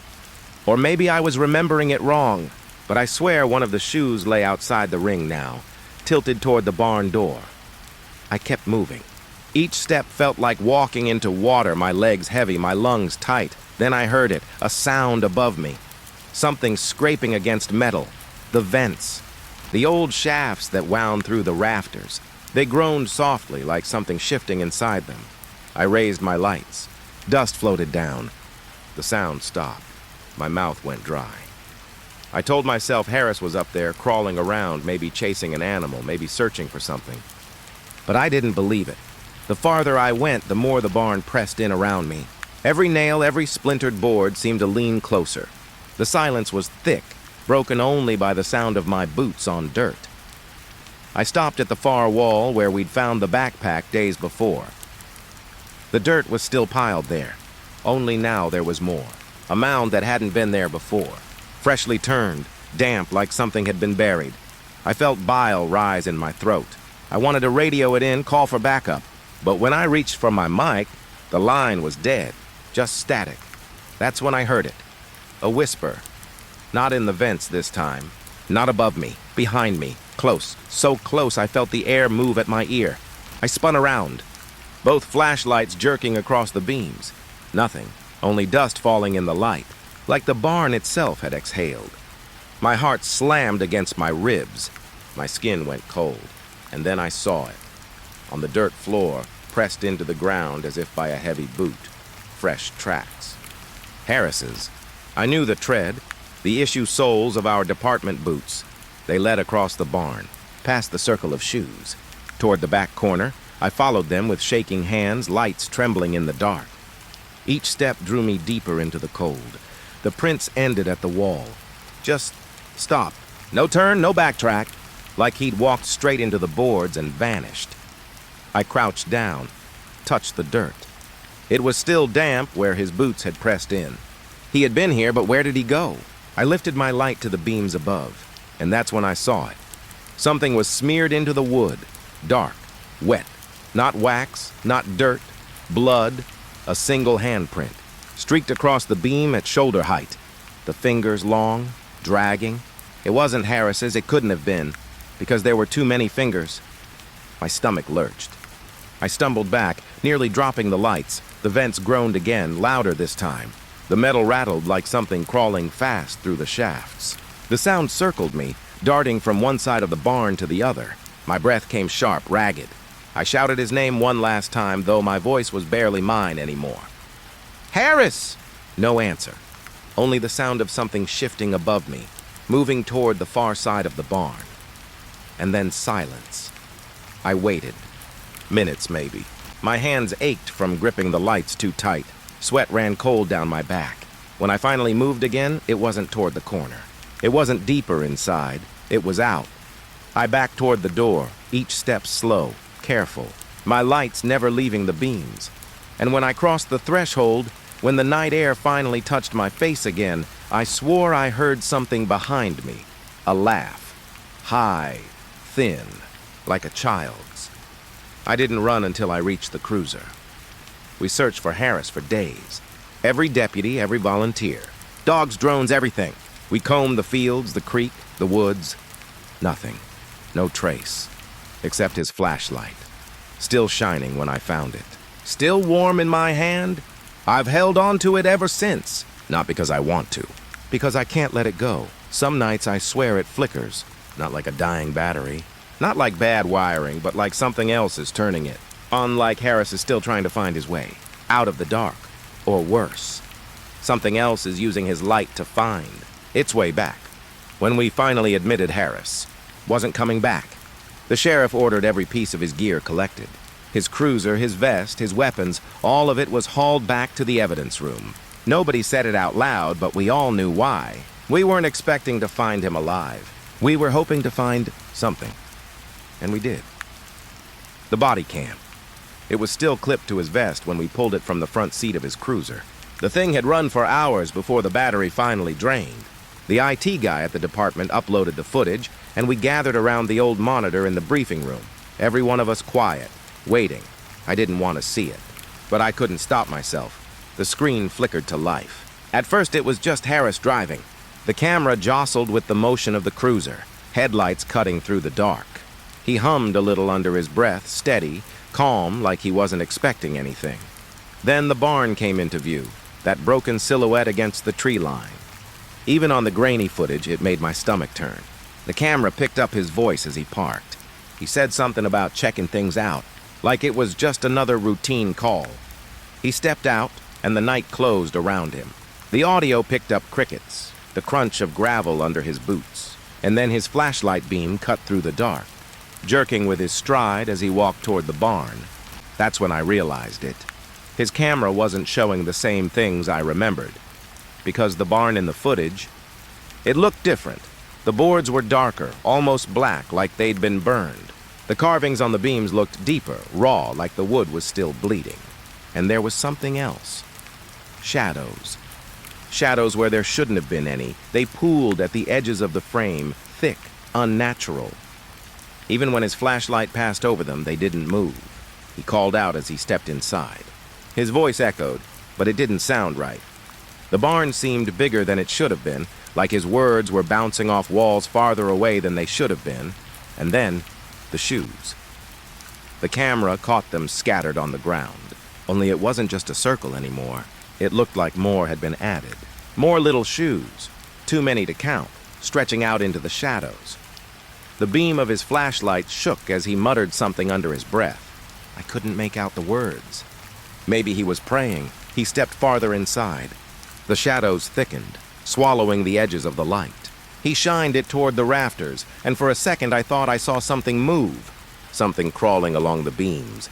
Or maybe I was remembering it wrong, but I swear one of the shoes lay outside the ring now, tilted toward the barn door. I kept moving. Each step felt like walking into water, my legs heavy, my lungs tight. Then I heard it, a sound above me. Something scraping against metal. The vents. The old shafts that wound through the rafters. They groaned softly, like something shifting inside them. I raised my lights. Dust floated down. The sound stopped. My mouth went dry. I told myself Harris was up there, crawling around, maybe chasing an animal, maybe searching for something. But I didn't believe it. The farther I went, the more the barn pressed in around me. Every nail, every splintered board seemed to lean closer. The silence was thick, broken only by the sound of my boots on dirt. I stopped at the far wall where we'd found the backpack days before. The dirt was still piled there, only now there was more. A mound that hadn't been there before. Freshly turned, damp like something had been buried. I felt bile rise in my throat. I wanted to radio it in, call for backup. But when I reached for my mic, the line was dead, just static. That's when I heard it. A whisper. Not in the vents this time. Not above me, behind me, close. So close I felt the air move at my ear. I spun around. Both flashlights jerking across the beams. Nothing, only dust falling in the light, like the barn itself had exhaled. My heart slammed against my ribs. My skin went cold, and then I saw it. On the dirt floor, pressed into the ground as if by a heavy boot. Fresh tracks. Harris's. I knew the tread, the issue soles of our department boots. They led across the barn, past the circle of shoes. Toward the back corner, I followed them with shaking hands, lights trembling in the dark. Each step drew me deeper into the cold. The prints ended at the wall. Just stop. No turn, no backtrack. Like he'd walked straight into the boards and vanished. I crouched down, touched the dirt. It was still damp where his boots had pressed in. He had been here, but where did he go? I lifted my light to the beams above, and that's when I saw it. Something was smeared into the wood, dark, wet. Not wax, not dirt, blood, a single handprint, streaked across the beam at shoulder height. The fingers long, dragging. It wasn't Harris's, it couldn't have been, because there were too many fingers. My stomach lurched. I stumbled back, nearly dropping the lights. The vents groaned again, louder this time. The metal rattled like something crawling fast through the shafts. The sound circled me, darting from one side of the barn to the other. My breath came sharp, ragged. I shouted his name one last time, though my voice was barely mine anymore. Harris! No answer. Only the sound of something shifting above me, moving toward the far side of the barn. And then silence. I waited. Minutes, maybe. My hands ached from gripping the lights too tight. Sweat ran cold down my back. When I finally moved again, it wasn't toward the corner. It wasn't deeper inside. It was out. I backed toward the door, each step slow, careful, my lights never leaving the beams. And when I crossed the threshold, when the night air finally touched my face again, I swore I heard something behind me. A laugh. High, thin, like a child's. I didn't run until I reached the cruiser. We searched for Harris for days. Every deputy, every volunteer. Dogs, drones, everything. We combed the fields, the creek, the woods. Nothing. No trace. Except his flashlight. Still shining when I found it. Still warm in my hand. I've held on to it ever since. Not because I want to. Because I can't let it go. Some nights I swear it flickers. Not like a dying battery. Not like bad wiring, but like something else is turning it. Unlike Harris is still trying to find his way. Out of the dark. Or worse. Something else is using his light to find its way back. When we finally admitted Harris wasn't coming back, the sheriff ordered every piece of his gear collected. His cruiser, his vest, his weapons, all of it was hauled back to the evidence room. Nobody said it out loud, but we all knew why. We weren't expecting to find him alive. We were hoping to find something. And we did. The body cam. It was still clipped to his vest when we pulled it from the front seat of his cruiser. The thing had run for hours before the battery finally drained. The IT guy at the department uploaded the footage, and we gathered around the old monitor in the briefing room, every one of us quiet, waiting. I didn't want to see it, but I couldn't stop myself. The screen flickered to life. At first, it was just Harris driving. The camera jostled with the motion of the cruiser, headlights cutting through the dark. He hummed a little under his breath, steady, calm, like he wasn't expecting anything. Then the barn came into view, that broken silhouette against the tree line. Even on the grainy footage, it made my stomach turn. The camera picked up his voice as he parked. He said something about checking things out, like it was just another routine call. He stepped out, and the night closed around him. The audio picked up crickets, the crunch of gravel under his boots, and then his flashlight beam cut through the dark, jerking with his stride as he walked toward the barn. That's when I realized it. His camera wasn't showing the same things I remembered, because the barn in the footage, it looked different. The boards were darker, almost black, like they'd been burned. The carvings on the beams looked deeper, raw, like the wood was still bleeding. And there was something else. Shadows. Shadows where there shouldn't have been any. They pooled at the edges of the frame, thick, unnatural. Even when his flashlight passed over them, they didn't move. He called out as he stepped inside. His voice echoed, but it didn't sound right. The barn seemed bigger than it should have been, like his words were bouncing off walls farther away than they should have been. And then, the shoes. The camera caught them scattered on the ground. Only it wasn't just a circle anymore. It looked like more had been added. More little shoes, too many to count, stretching out into the shadows. The beam of his flashlight shook as he muttered something under his breath. I couldn't make out the words. Maybe he was praying. He stepped farther inside. The shadows thickened, swallowing the edges of the light. He shined it toward the rafters, and for a second I thought I saw something move, something crawling along the beams.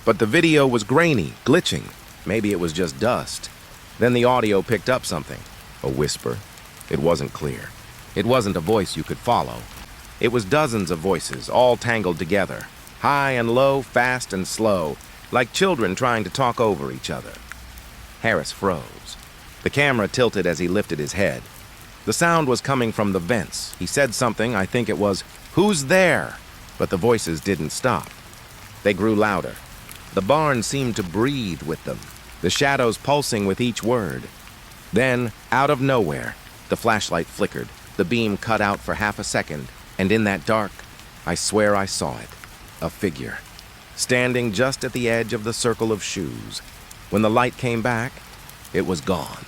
But the video was grainy, glitching. Maybe it was just dust. Then the audio picked up something. A whisper. It wasn't clear. It wasn't a voice you could follow. It was dozens of voices, all tangled together. High and low, fast and slow, like children trying to talk over each other. Harris froze. The camera tilted as he lifted his head. The sound was coming from the vents. He said something, I think it was, "Who's there?" But the voices didn't stop. They grew louder. The barn seemed to breathe with them, the shadows pulsing with each word. Then, out of nowhere, the flashlight flickered, the beam cut out for half a second, and in that dark, I swear I saw it, a figure, standing just at the edge of the circle of shoes. When the light came back, it was gone.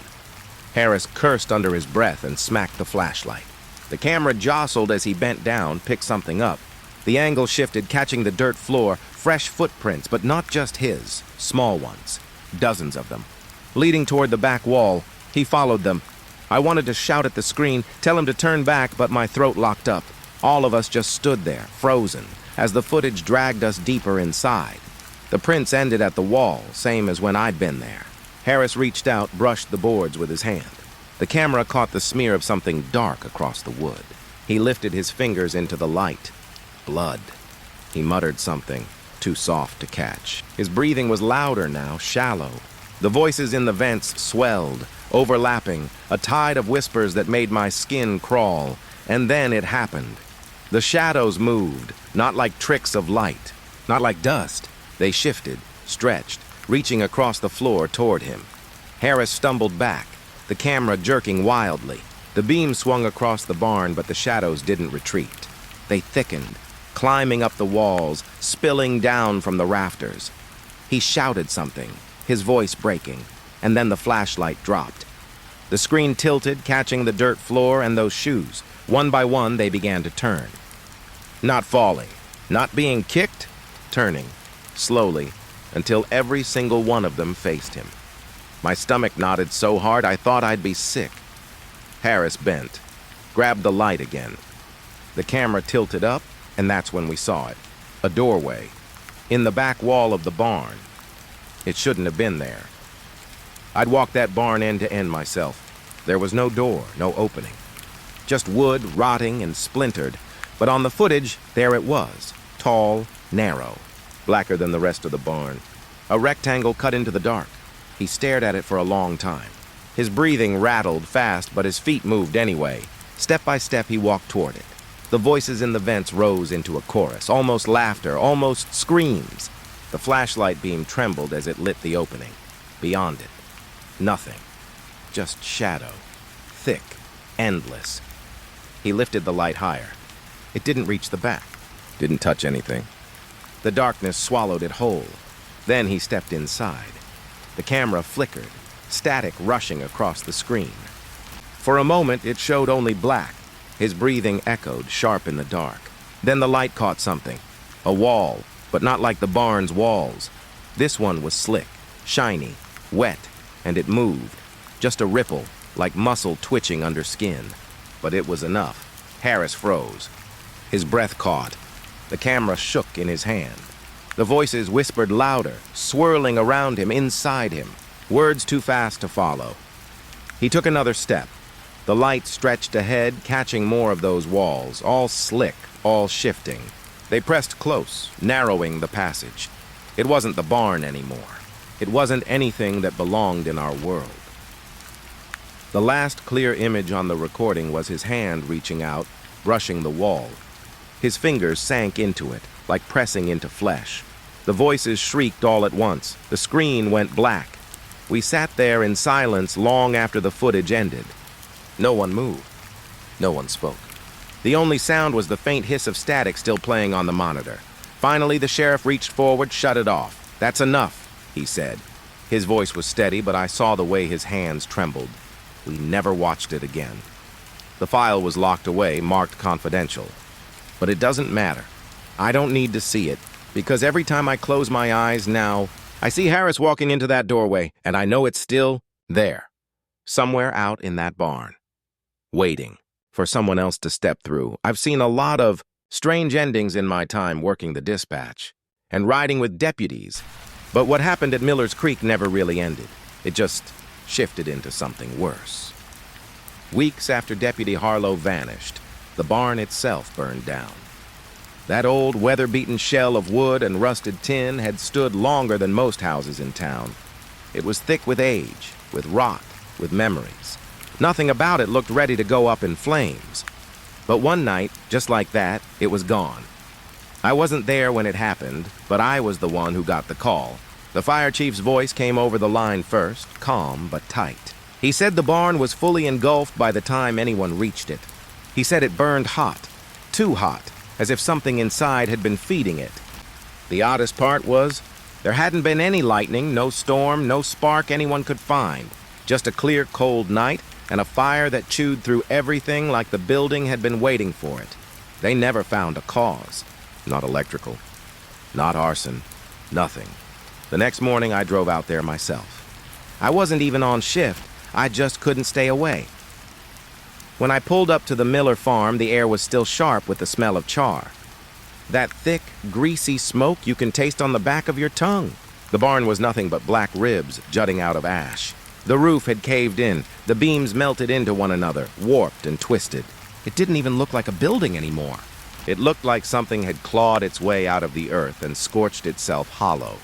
Harris cursed under his breath and smacked the flashlight. The camera jostled as he bent down, picked something up. The angle shifted, catching the dirt floor, fresh footprints, but not just his, small ones, dozens of them. Leading toward the back wall, he followed them. I wanted to shout at the screen, tell him to turn back, but my throat locked up. All of us just stood there, frozen, as the footage dragged us deeper inside. The prints ended at the wall, same as when I'd been there. Harris reached out, brushed the boards with his hand. The camera caught the smear of something dark across the wood. He lifted his fingers into the light. Blood. He muttered something, too soft to catch. His breathing was louder now, shallow. The voices in the vents swelled, overlapping, a tide of whispers that made my skin crawl. And then it happened. The shadows moved, not like tricks of light, not like dust. They shifted, stretched, reaching across the floor toward him. Harris stumbled back, the camera jerking wildly. The beam swung across the barn, but the shadows didn't retreat. They thickened, climbing up the walls, spilling down from the rafters. He shouted something, his voice breaking, and then the flashlight dropped. The screen tilted, catching the dirt floor and those shoes. One by one, they began to turn. Not falling, not being kicked, turning, slowly, until every single one of them faced him. My stomach knotted so hard I thought I'd be sick. Harris bent, grabbed the light again. The camera tilted up, and that's when we saw it. A doorway, in the back wall of the barn. It shouldn't have been there. I'd walked that barn end to end myself. There was no door, no opening. Just wood, rotting and splintered. But on the footage, there it was, tall, narrow, blacker than the rest of the barn. A rectangle cut into the dark. He stared at it for a long time. His breathing rattled fast, but his feet moved anyway. Step by step, he walked toward it. The voices in the vents rose into a chorus, almost laughter, almost screams. The flashlight beam trembled as it lit the opening. Beyond it, nothing. Just shadow. Thick. Endless. He lifted the light higher. It didn't reach the back. Didn't touch anything. The darkness swallowed it whole. Then he stepped inside. The camera flickered, static rushing across the screen. For a moment, it showed only black. His breathing echoed, sharp in the dark. Then the light caught something. A wall, but not like the barn's walls. This one was slick, shiny, wet, and it moved. Just a ripple, like muscle twitching under skin. But it was enough. Harris froze. His breath caught. The camera shook in his hand. The voices whispered louder, swirling around him, inside him. Words too fast to follow. He took another step. The light stretched ahead, catching more of those walls, all slick, all shifting. They pressed close, narrowing the passage. It wasn't the barn anymore. It wasn't anything that belonged in our world. The last clear image on the recording was his hand reaching out, brushing the wall. His fingers sank into it, like pressing into flesh. The voices shrieked all at once. The screen went black. We sat there in silence long after the footage ended. No one moved. No one spoke. The only sound was the faint hiss of static still playing on the monitor. Finally, the sheriff reached forward, shut it off. "That's enough," he said. His voice was steady, but I saw the way his hands trembled. We never watched it again. The file was locked away, marked confidential. But it doesn't matter. I don't need to see it, because every time I close my eyes now, I see Harris walking into that doorway, and I know it's still there, somewhere out in that barn, waiting for someone else to step through. I've seen a lot of strange endings in my time working the dispatch and riding with deputies, but what happened at Miller's Creek never really ended. It just shifted into something worse. Weeks after Deputy Harlow vanished, the barn itself burned down. That old, weather-beaten shell of wood and rusted tin had stood longer than most houses in town. It was thick with age, with rot, with memories. Nothing about it looked ready to go up in flames. But one night, just like that, it was gone. I wasn't there when it happened, but I was the one who got the call. The fire chief's voice came over the line first, calm but tight. He said the barn was fully engulfed by the time anyone reached it. He said it burned hot, too hot, as if something inside had been feeding it. The oddest part was, there hadn't been any lightning, no storm, no spark anyone could find. Just a clear, cold night and a fire that chewed through everything like the building had been waiting for it. They never found a cause. Not electrical, not arson, nothing. The next morning, I drove out there myself. I wasn't even on shift. I just couldn't stay away. When I pulled up to the Miller farm, the air was still sharp with the smell of char. That thick, greasy smoke you can taste on the back of your tongue. The barn was nothing but black ribs jutting out of ash. The roof had caved in. The beams melted into one another, warped and twisted. It didn't even look like a building anymore. It looked like something had clawed its way out of the earth and scorched itself hollow.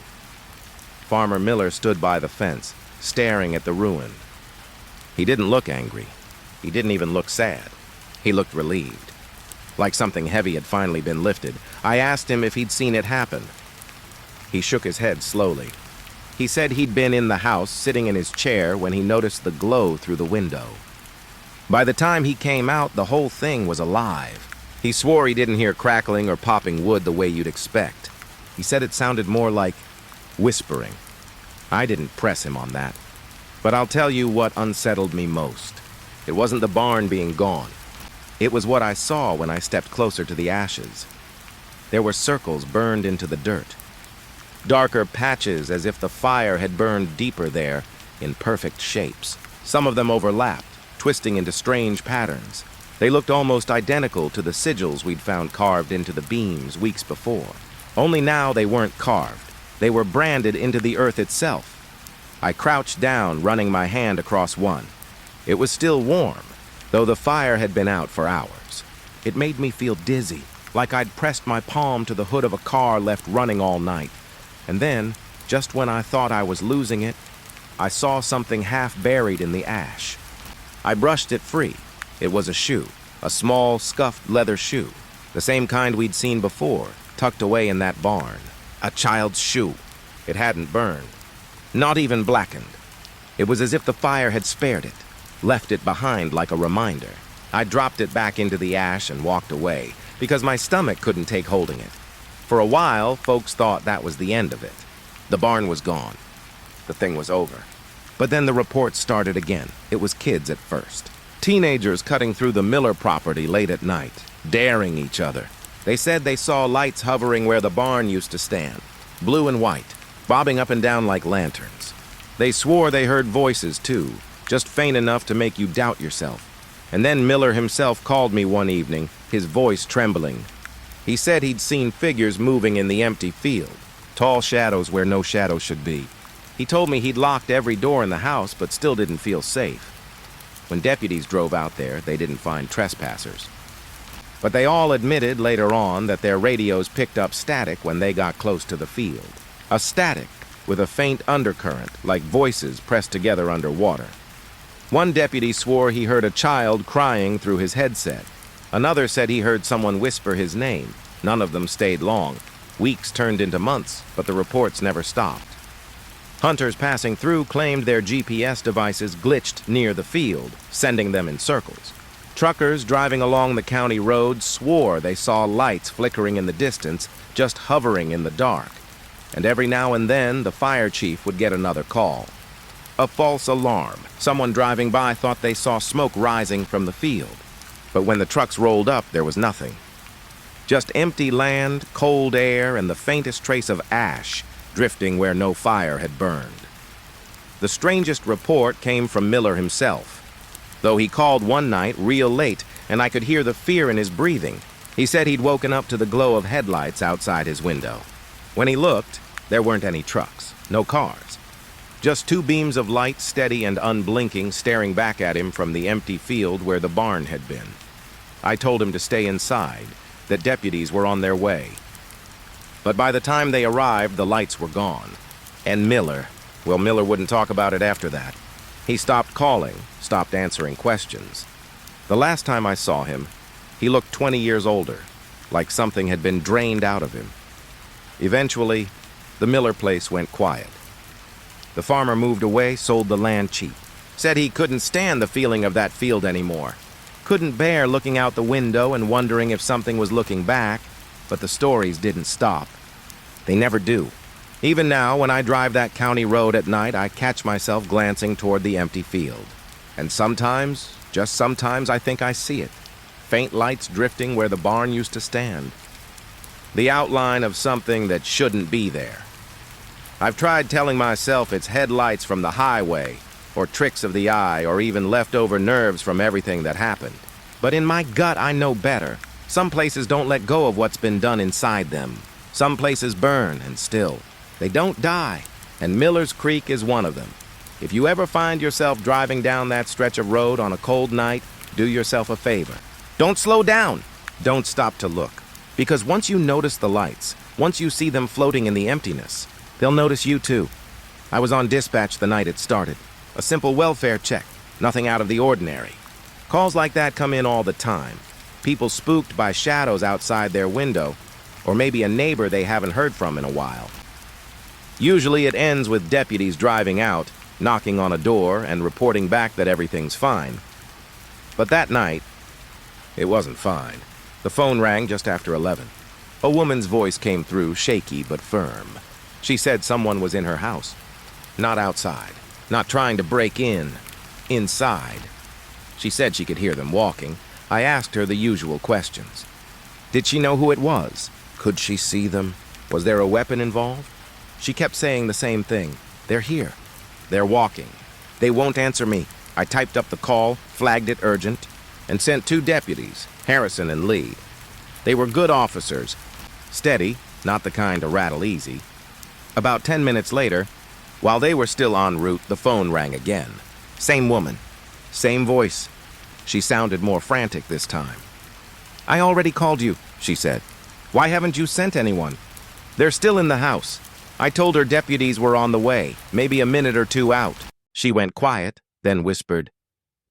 Farmer Miller stood by the fence, staring at the ruin. He didn't look angry. He didn't even look sad. He looked relieved, like something heavy had finally been lifted. I asked him if he'd seen it happen. He shook his head slowly. He said he'd been in the house, sitting in his chair, when he noticed the glow through the window. By the time he came out, the whole thing was alive. He swore he didn't hear crackling or popping wood the way you'd expect. He said it sounded more like whispering. I didn't press him on that. But I'll tell you what unsettled me most. It wasn't the barn being gone. It was what I saw when I stepped closer to the ashes. There were circles burned into the dirt. Darker patches as if the fire had burned deeper there in perfect shapes. Some of them overlapped, twisting into strange patterns. They looked almost identical to the sigils we'd found carved into the beams weeks before. Only now they weren't carved. They were branded into the earth itself. I crouched down, running my hand across one. It was still warm, though the fire had been out for hours. It made me feel dizzy, like I'd pressed my palm to the hood of a car left running all night. And then, just when I thought I was losing it, I saw something half buried in the ash. I brushed it free. It was a shoe, a small, scuffed leather shoe, the same kind we'd seen before, tucked away in that barn. A child's shoe. It hadn't burned, not even blackened. It was as if the fire had spared it, left it behind like a reminder. I dropped it back into the ash and walked away, because my stomach couldn't take holding it. For a while, folks thought that was the end of it. The barn was gone. The thing was over. But then the reports started again. It was kids at first. Teenagers cutting through the Miller property late at night, daring each other. They said they saw lights hovering where the barn used to stand, blue and white, bobbing up and down like lanterns. They swore they heard voices, too, just faint enough to make you doubt yourself. And then Miller himself called me one evening, his voice trembling. He said he'd seen figures moving in the empty field, tall shadows where no shadow should be. He told me he'd locked every door in the house, but still didn't feel safe. When deputies drove out there, they didn't find trespassers. But they all admitted later on that their radios picked up static when they got close to the field. A static with a faint undercurrent, like voices pressed together underwater. One deputy swore he heard a child crying through his headset. Another said he heard someone whisper his name. None of them stayed long. Weeks turned into months, but the reports never stopped. Hunters passing through claimed their GPS devices glitched near the field, sending them in circles. Truckers driving along the county road swore they saw lights flickering in the distance, just hovering in the dark. And every now and then, the fire chief would get another call. A false alarm. Someone driving by thought they saw smoke rising from the field. But when the trucks rolled up, there was nothing. Just empty land, cold air, and the faintest trace of ash drifting where no fire had burned. The strangest report came from Miller himself. Though he called one night real late, and I could hear the fear in his breathing. He said he'd woken up to the glow of headlights outside his window. When he looked, there weren't any trucks, no cars. Just two beams of light, steady and unblinking, staring back at him from the empty field where the barn had been. I told him to stay inside, that deputies were on their way. But by the time they arrived, the lights were gone. And Miller wouldn't talk about it after that. He stopped calling, stopped answering questions. The last time I saw him, he looked 20 years older, like something had been drained out of him. Eventually, the Miller place went quiet. The farmer moved away, sold the land cheap. Said he couldn't stand the feeling of that field anymore. Couldn't bear looking out the window and wondering if something was looking back, but the stories didn't stop. They never do. Even now, when I drive that county road at night, I catch myself glancing toward the empty field. And sometimes, just sometimes, I think I see it. Faint lights drifting where the barn used to stand. The outline of something that shouldn't be there. I've tried telling myself it's headlights from the highway, or tricks of the eye, or even leftover nerves from everything that happened. But in my gut, I know better. Some places don't let go of what's been done inside them. Some places burn, and still, they don't die, and Miller's Creek is one of them. If you ever find yourself driving down that stretch of road on a cold night, do yourself a favor. Don't slow down. Don't stop to look. Because once you notice the lights, once you see them floating in the emptiness, they'll notice you too. I was on dispatch the night it started. A simple welfare check, nothing out of the ordinary. Calls like that come in all the time. People spooked by shadows outside their window, or maybe a neighbor they haven't heard from in a while. Usually it ends with deputies driving out, knocking on a door, and reporting back that everything's fine. But that night, it wasn't fine. The phone rang just after 11. A woman's voice came through, shaky but firm. She said someone was in her house. Not outside. Not trying to break in. Inside. She said she could hear them walking. I asked her the usual questions. Did she know who it was? Could she see them? Was there a weapon involved? She kept saying the same thing. They're here. They're walking. They won't answer me. I typed up the call, flagged it urgent, and sent 2 deputies, Harrison and Lee. They were good officers. Steady, not the kind to rattle easy. About 10 minutes later, while they were still en route, the phone rang again. Same woman. Same voice. She sounded more frantic this time. I already called you, she said. Why haven't you sent anyone? They're still in the house. I told her deputies were on the way, maybe a minute or two out. She went quiet, then whispered,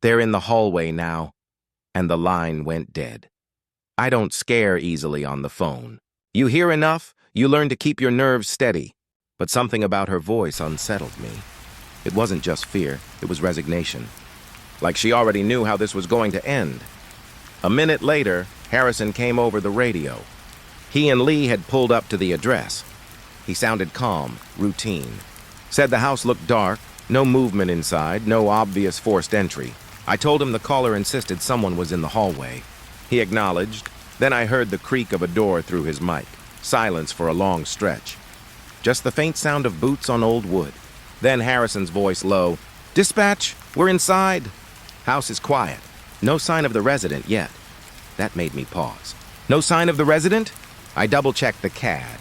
"They're in the hallway now." And the line went dead. I don't scare easily on the phone. You hear enough, you learn to keep your nerves steady. But something about her voice unsettled me. It wasn't just fear, it was resignation. Like she already knew how this was going to end. A minute later, Harrison came over the radio. He and Lee had pulled up to the address. He sounded calm, routine. Said the house looked dark, no movement inside, no obvious forced entry. I told him the caller insisted someone was in the hallway. He acknowledged. Then I heard the creak of a door through his mic. Silence for a long stretch. Just the faint sound of boots on old wood. Then Harrison's voice low. "Dispatch, we're inside." House is quiet. No sign of the resident yet. That made me pause. No sign of the resident? I double-checked the CAD.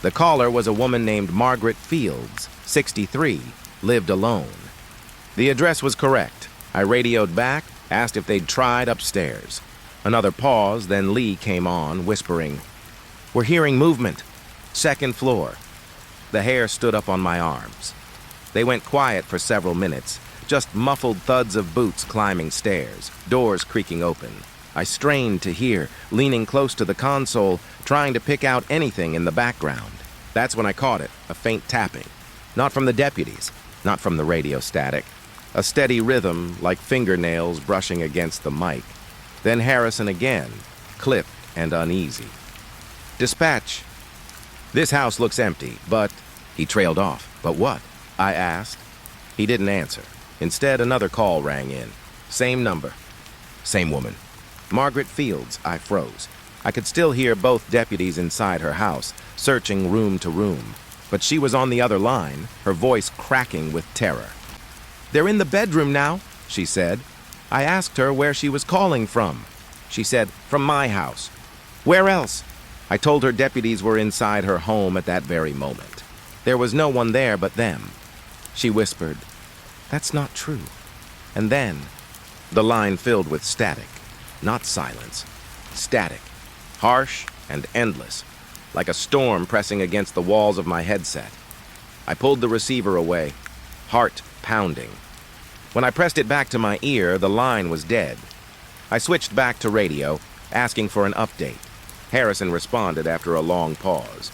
The caller was a woman named Margaret Fields, 63, lived alone. The address was correct. I radioed back, asked if they'd tried upstairs. Another pause, then Lee came on, whispering, "We're hearing movement. Second floor." The hair stood up on my arms. They went quiet for several minutes, just muffled thuds of boots climbing stairs, doors creaking open. I strained to hear, leaning close to the console, trying to pick out anything in the background. That's when I caught it, a faint tapping. Not from the deputies, not from the radio static. A steady rhythm, like fingernails brushing against the mic. Then Harrison again, clipped and uneasy. "Dispatch. This house looks empty, but..." He trailed off. "But what?" I asked. He didn't answer. Instead, another call rang in. Same number. Same woman. Margaret Fields. I froze. I could still hear both deputies inside her house, searching room to room. But she was on the other line, her voice cracking with terror. "They're in the bedroom now," she said. I asked her where she was calling from. She said, "From my house." "Where else?" I told her deputies were inside her home at that very moment. There was no one there but them. She whispered, "That's not true." And then, the line filled with static, not silence. Static, harsh and endless, like a storm pressing against the walls of my headset. I pulled the receiver away, heart pounding. When I pressed it back to my ear, the line was dead. I switched back to radio, asking for an update. Harrison responded after a long pause.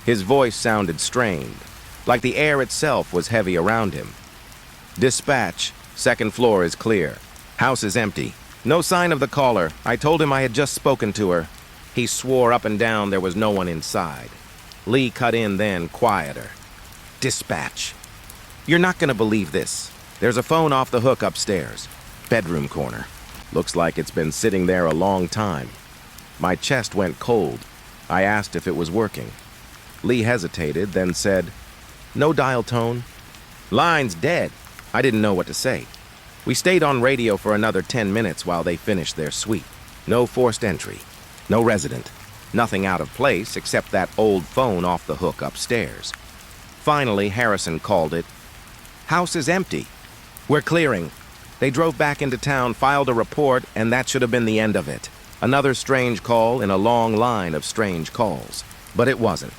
His voice sounded strained, like the air itself was heavy around him. "Dispatch, second floor is clear. House is empty. No sign of the caller. I told him I had just spoken to her." He swore up and down there was no one inside. Lee cut in then, quieter. "Dispatch. You're not going to believe this. There's a phone off the hook upstairs. Bedroom corner. Looks like it's been sitting there a long time." My chest went cold. I asked if it was working. Lee hesitated, then said, "No dial tone. Line's dead." I didn't know what to say. We stayed on radio for another 10 minutes while they finished their sweep. No forced entry. No resident. Nothing out of place except that old phone off the hook upstairs. Finally, Harrison called it. "House is empty. We're clearing." They drove back into town, filed a report, and that should have been the end of it. Another strange call in a long line of strange calls. But it wasn't.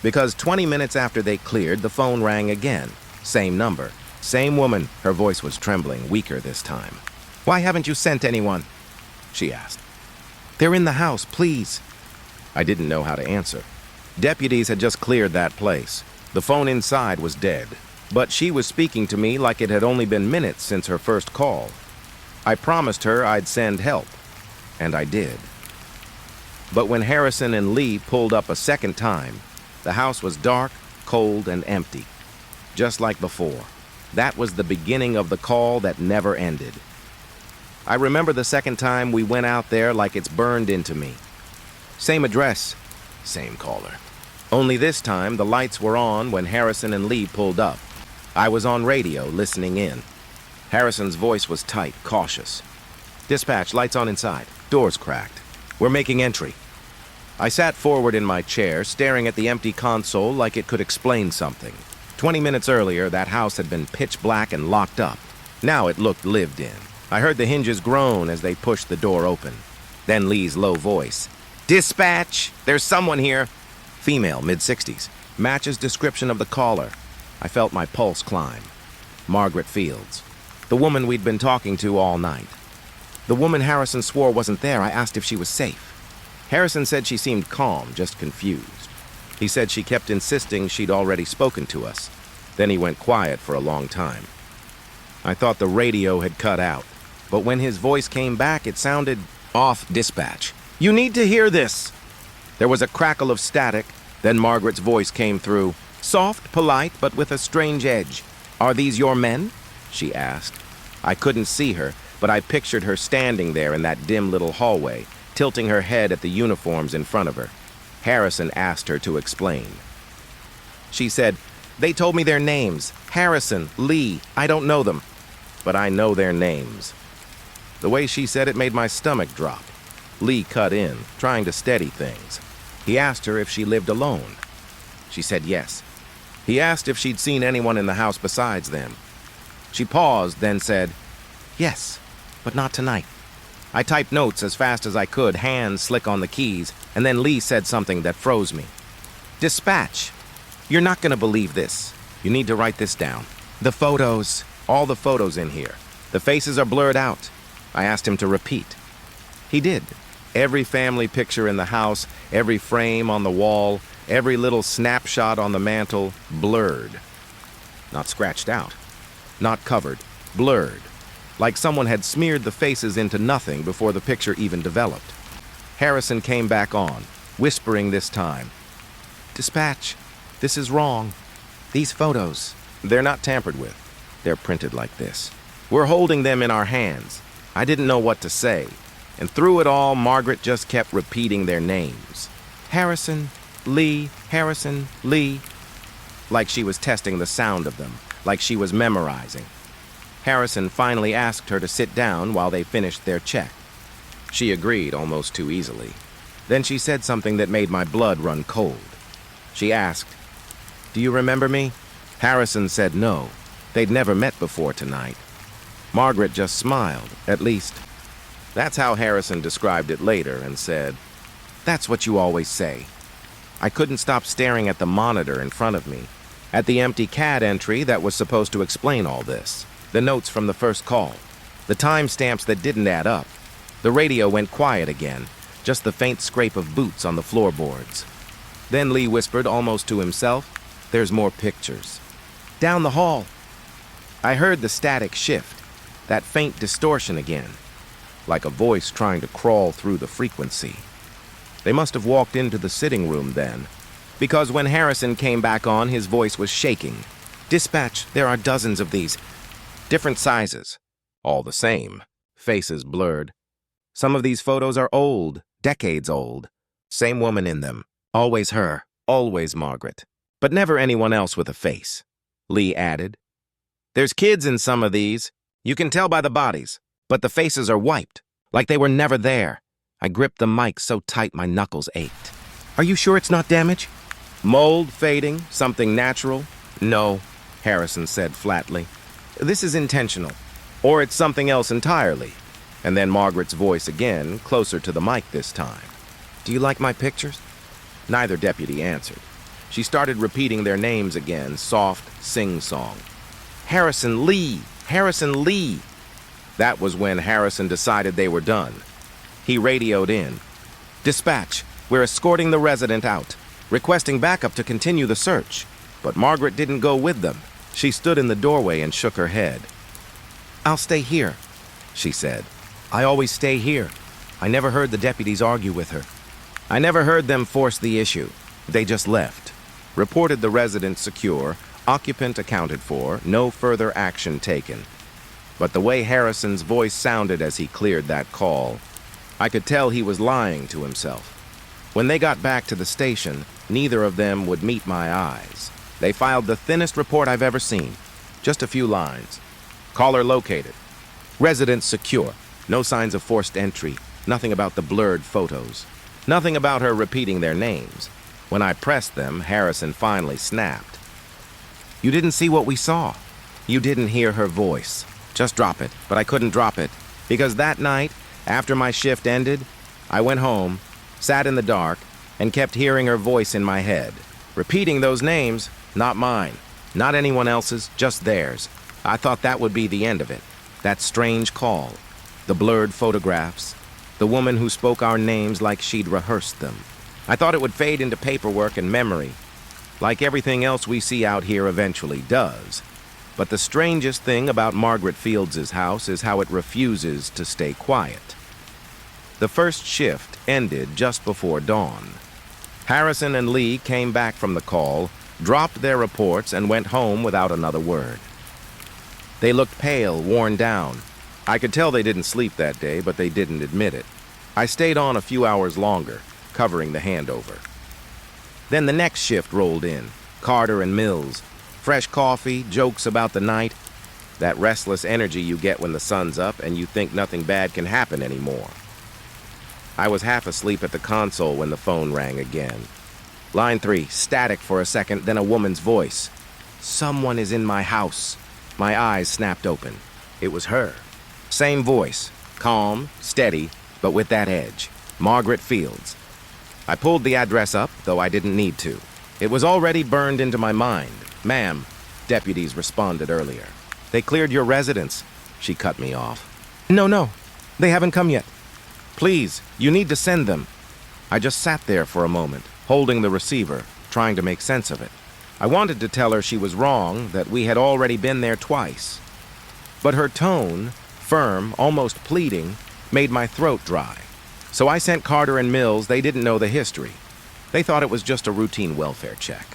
Because 20 minutes after they cleared, the phone rang again. Same number. Same woman. Her voice was trembling, weaker this time. "Why haven't you sent anyone?" she asked. "They're in the house, please." I didn't know how to answer. Deputies had just cleared that place. The phone inside was dead. But she was speaking to me like it had only been minutes since her first call. I promised her I'd send help. And I did. But when Harrison and Lee pulled up a second time, the house was dark, cold, and empty. Just like before. That was the beginning of the call that never ended. I remember the second time we went out there like it's burned into me. Same address, same caller. Only this time the lights were on when Harrison and Lee pulled up. I was on radio, listening in. Harrison's voice was tight, cautious. "Dispatch, lights on inside. Doors cracked. We're making entry." I sat forward in my chair, staring at the empty console like it could explain something. 20 minutes earlier, that house had been pitch black and locked up. Now it looked lived in. I heard the hinges groan as they pushed the door open. Then Lee's low voice. "Dispatch, there's someone here." Female, mid-60s. Matches description of the caller. I felt my pulse climb. Margaret Fields. The woman we'd been talking to all night. The woman Harrison swore wasn't there. I asked if she was safe. Harrison said she seemed calm, just confused. He said she kept insisting she'd already spoken to us. Then he went quiet for a long time. I thought the radio had cut out, but when his voice came back, it sounded off. Dispatch. You need to hear this. There was a crackle of static, then Margaret's voice came through. Soft, polite, but with a strange edge. Are these your men? She asked. I couldn't see her, but I pictured her standing there in that dim little hallway, tilting her head at the uniforms in front of her. Harrison asked her to explain. She said, they told me their names. Harrison, Lee, I don't know them. But I know their names. The way she said it made my stomach drop. Lee cut in, trying to steady things. He asked her if she lived alone. She said yes. He asked if she'd seen anyone in the house besides them. She paused, then said, yes, but not tonight. I typed notes as fast as I could, hands slick on the keys, and then Lee said something that froze me. Dispatch. You're not going to believe this. You need to write this down. The photos. All the photos in here. The faces are blurred out. I asked him to repeat. He did. Every family picture in the house, every frame on the wall, every little snapshot on the mantle, blurred. Not scratched out. Not covered. Blurred. Like someone had smeared the faces into nothing before the picture even developed. Harrison came back on, whispering this time. Dispatch, this is wrong. These photos, they're not tampered with. They're printed like this. We're holding them in our hands. I didn't know what to say. And through it all, Margaret just kept repeating their names. Harrison, Lee, Harrison, Lee. Like she was testing the sound of them, like she was memorizing. Harrison finally asked her to sit down while they finished their check. She agreed almost too easily. Then she said something that made my blood run cold. She asked, do you remember me? Harrison said no. They'd never met before tonight. Margaret just smiled, at least. That's how Harrison described it later and said, that's what you always say. I couldn't stop staring at the monitor in front of me, at the empty CAD entry that was supposed to explain all this, the notes from the first call, the timestamps that didn't add up. The radio went quiet again, just the faint scrape of boots on the floorboards. Then Lee whispered almost to himself, there's more pictures. Down the hall. I heard the static shift, that faint distortion again, like a voice trying to crawl through the frequency. They must have walked into the sitting room then, because when Harrison came back on, his voice was shaking. Dispatch, there are dozens of these. Different sizes. All the same. Faces blurred. Some of these photos are old, decades old. Same woman in them. Always her. Always Margaret. But never anyone else with a face. Lee added. There's kids in some of these. You can tell by the bodies. But the faces are wiped, like they were never there. I gripped the mic so tight my knuckles ached. Are you sure it's not damage? Mold fading, something natural? No, Harrison said flatly. This is intentional. Or it's something else entirely. And then Margaret's voice again, closer to the mic this time. Do you like my pictures? Neither deputy answered. She started repeating their names again, soft sing-song. Harrison Lee! Harrison Lee! That was when Harrison decided they were done. He radioed in. Dispatch, we're escorting the resident out, requesting backup to continue the search. But Margaret didn't go with them. She stood in the doorway and shook her head. I'll stay here, she said. I always stay here. I never heard the deputies argue with her. I never heard them force the issue. They just left. Reported the resident secure, occupant accounted for, no further action taken. But the way Harrison's voice sounded as he cleared that call, I could tell he was lying to himself. When they got back to the station, neither of them would meet my eyes. They filed the thinnest report I've ever seen. Just a few lines. Caller located. Resident secure. No signs of forced entry. Nothing about the blurred photos. Nothing about her repeating their names. When I pressed them, Harrison finally snapped. You didn't see what we saw. You didn't hear her voice. Just drop it. But I couldn't drop it. Because that night, after my shift ended, I went home, sat in the dark, and kept hearing her voice in my head, Repeating those names, not mine, not anyone else's, just theirs. I thought that would be the end of it. That strange call, the blurred photographs, the woman who spoke our names like she'd rehearsed them. I thought it would fade into paperwork and memory, like everything else we see out here eventually does. But the strangest thing about Margaret Fields' house is how it refuses to stay quiet. The first shift ended just before dawn. Harrison and Lee came back from the call, dropped their reports, and went home without another word. They looked pale, worn down. I could tell they didn't sleep that day, but they didn't admit it. I stayed on a few hours longer, covering the handover. Then the next shift rolled in. Carter and Mills. Fresh coffee, jokes about the night. That restless energy you get when the sun's up and you think nothing bad can happen anymore. I was half asleep at the console when the phone rang again. Line 3, static for a second, then a woman's voice. "Someone is in my house." My eyes snapped open. It was her. Same voice, calm, steady, but with that edge. Margaret Fields. I pulled the address up, though I didn't need to. It was already burned into my mind. "Ma'am," deputies responded earlier. "They cleared your residence." She cut me off. No, they haven't come yet. "Please, you need to send them." I just sat there for a moment, holding the receiver, trying to make sense of it. I wanted to tell her she was wrong, that we had already been there twice. But her tone, firm, almost pleading, made my throat dry. So I sent Carter and Mills. They didn't know the history. They thought it was just a routine welfare check.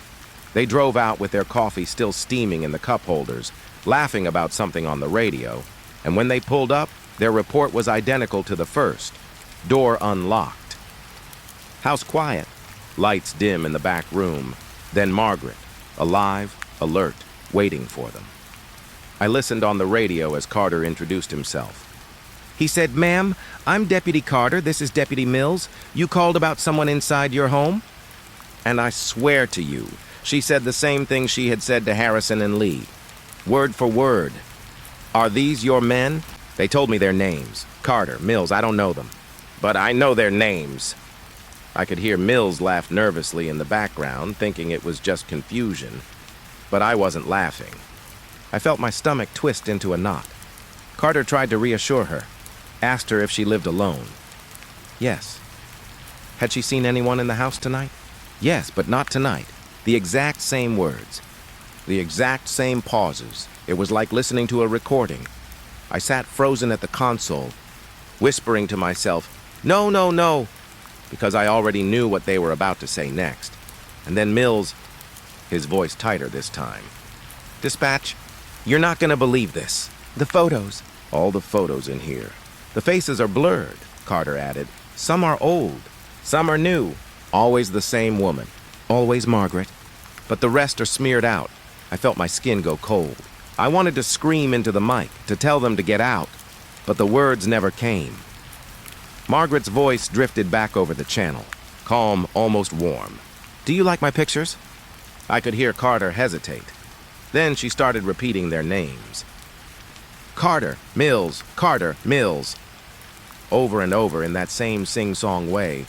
They drove out with their coffee still steaming in the cup holders, laughing about something on the radio, and when they pulled up, their report was identical to the first. Door unlocked. House quiet. Lights dim in the back room. Then Margaret, alive, alert, waiting for them. I listened on the radio as Carter introduced himself. He said, "Ma'am, I'm Deputy Carter. This is Deputy Mills. You called about someone inside your home?" And I swear to you, she said the same thing she had said to Harrison and Lee. Word for word. "Are these your men?" They told me their names. Carter, Mills, I don't know them. But I know their names. I could hear Mills laugh nervously in the background, thinking it was just confusion. But I wasn't laughing. I felt my stomach twist into a knot. Carter tried to reassure her, asked her if she lived alone. Yes. Had she seen anyone in the house tonight? Yes, but not tonight. The exact same words. The exact same pauses. It was like listening to a recording. I sat frozen at the console, whispering to myself, "No, no, no," because I already knew what they were about to say next. And then Mills, his voice tighter this time. "Dispatch, you're not going to believe this. The photos." "All the photos in here. The faces are blurred," Carter added. "Some are old. Some are new. Always the same woman. Always Margaret. But the rest are smeared out." I felt my skin go cold. I wanted to scream into the mic, to tell them to get out, but the words never came. Margaret's voice drifted back over the channel, calm, almost warm. "Do you like my pictures?" I could hear Carter hesitate. Then she started repeating their names. "Carter, Mills, Carter, Mills." Over and over in that same sing-song way.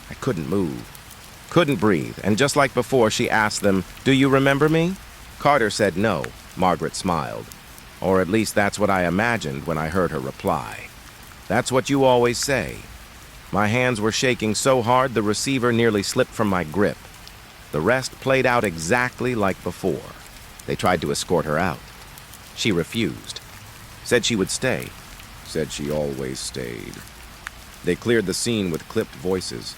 I couldn't move, couldn't breathe, and just like before, she asked them, "Do you remember me?" Carter said no. Margaret smiled. Or at least that's what I imagined when I heard her reply. "That's what you always say." My hands were shaking so hard the receiver nearly slipped from my grip. The rest played out exactly like before. They tried to escort her out. She refused. Said she would stay. Said she always stayed. They cleared the scene with clipped voices.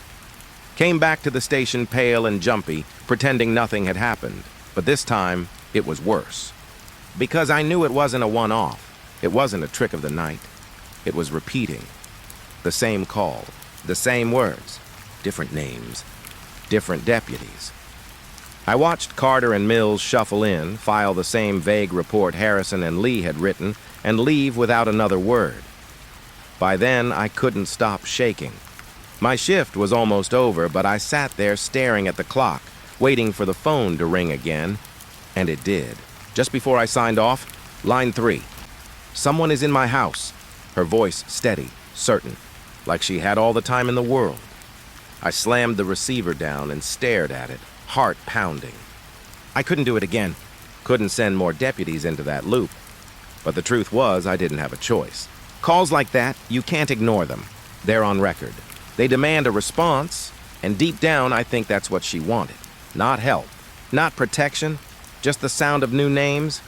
Came back to the station pale and jumpy, pretending nothing had happened. But this time, it was worse. Because I knew it wasn't a one-off. It wasn't a trick of the night. It was repeating. The same call. The same words. Different names. Different deputies. I watched Carter and Mills shuffle in, file the same vague report Harrison and Lee had written, and leave without another word. By then, I couldn't stop shaking. My shift was almost over, but I sat there staring at the clock, waiting for the phone to ring again, and it did. Just before I signed off, line 3. "Someone is in my house." Her voice steady, certain, like she had all the time in the world. I slammed the receiver down and stared at it, heart pounding. I couldn't do it again. Couldn't send more deputies into that loop. But the truth was, I didn't have a choice. Calls like that, you can't ignore them. They're on record. They demand a response, and deep down, I think that's what she wanted. Not help, not protection, just the sound of new names.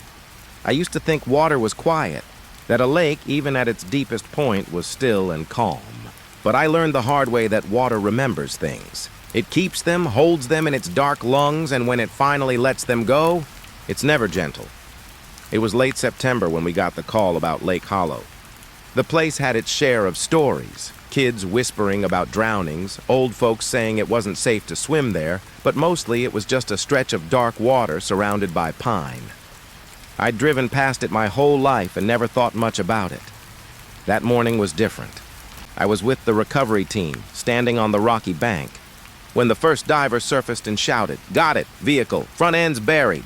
I used to think water was quiet, that a lake, even at its deepest point, was still and calm. But I learned the hard way that water remembers things. It keeps them, holds them in its dark lungs, and when it finally lets them go, it's never gentle. It was late September when we got the call about Lake Hollow. The place had its share of stories. Kids whispering about drownings, old folks saying it wasn't safe to swim there, but mostly it was just a stretch of dark water surrounded by pine. I'd driven past it my whole life and never thought much about it. That morning was different. I was with the recovery team, standing on the rocky bank, when the first diver surfaced and shouted, "Got it! Vehicle! Front end's buried!"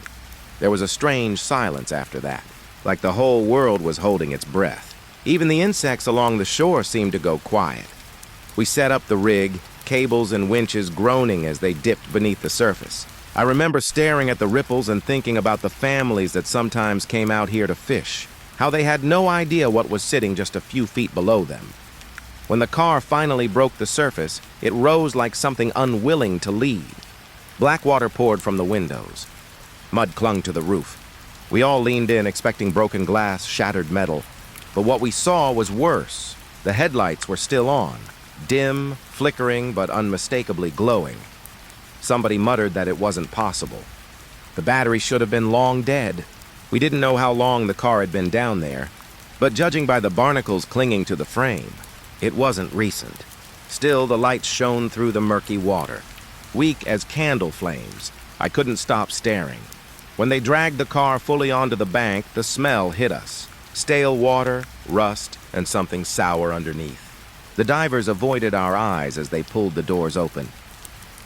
There was a strange silence after that, like the whole world was holding its breath. Even the insects along the shore seemed to go quiet. We set up the rig, cables and winches groaning as they dipped beneath the surface. I remember staring at the ripples and thinking about the families that sometimes came out here to fish, how they had no idea what was sitting just a few feet below them. When the car finally broke the surface, it rose like something unwilling to leave. Black water poured from the windows. Mud clung to the roof. We all leaned in, expecting broken glass, shattered metal. But what we saw was worse. The headlights were still on, dim, flickering, but unmistakably glowing. Somebody muttered that it wasn't possible. The battery should have been long dead. We didn't know how long the car had been down there, but judging by the barnacles clinging to the frame, it wasn't recent. Still, the lights shone through the murky water. Weak as candle flames, I couldn't stop staring. When they dragged the car fully onto the bank, the smell hit us. Stale water, rust, and something sour underneath. The divers avoided our eyes as they pulled the doors open.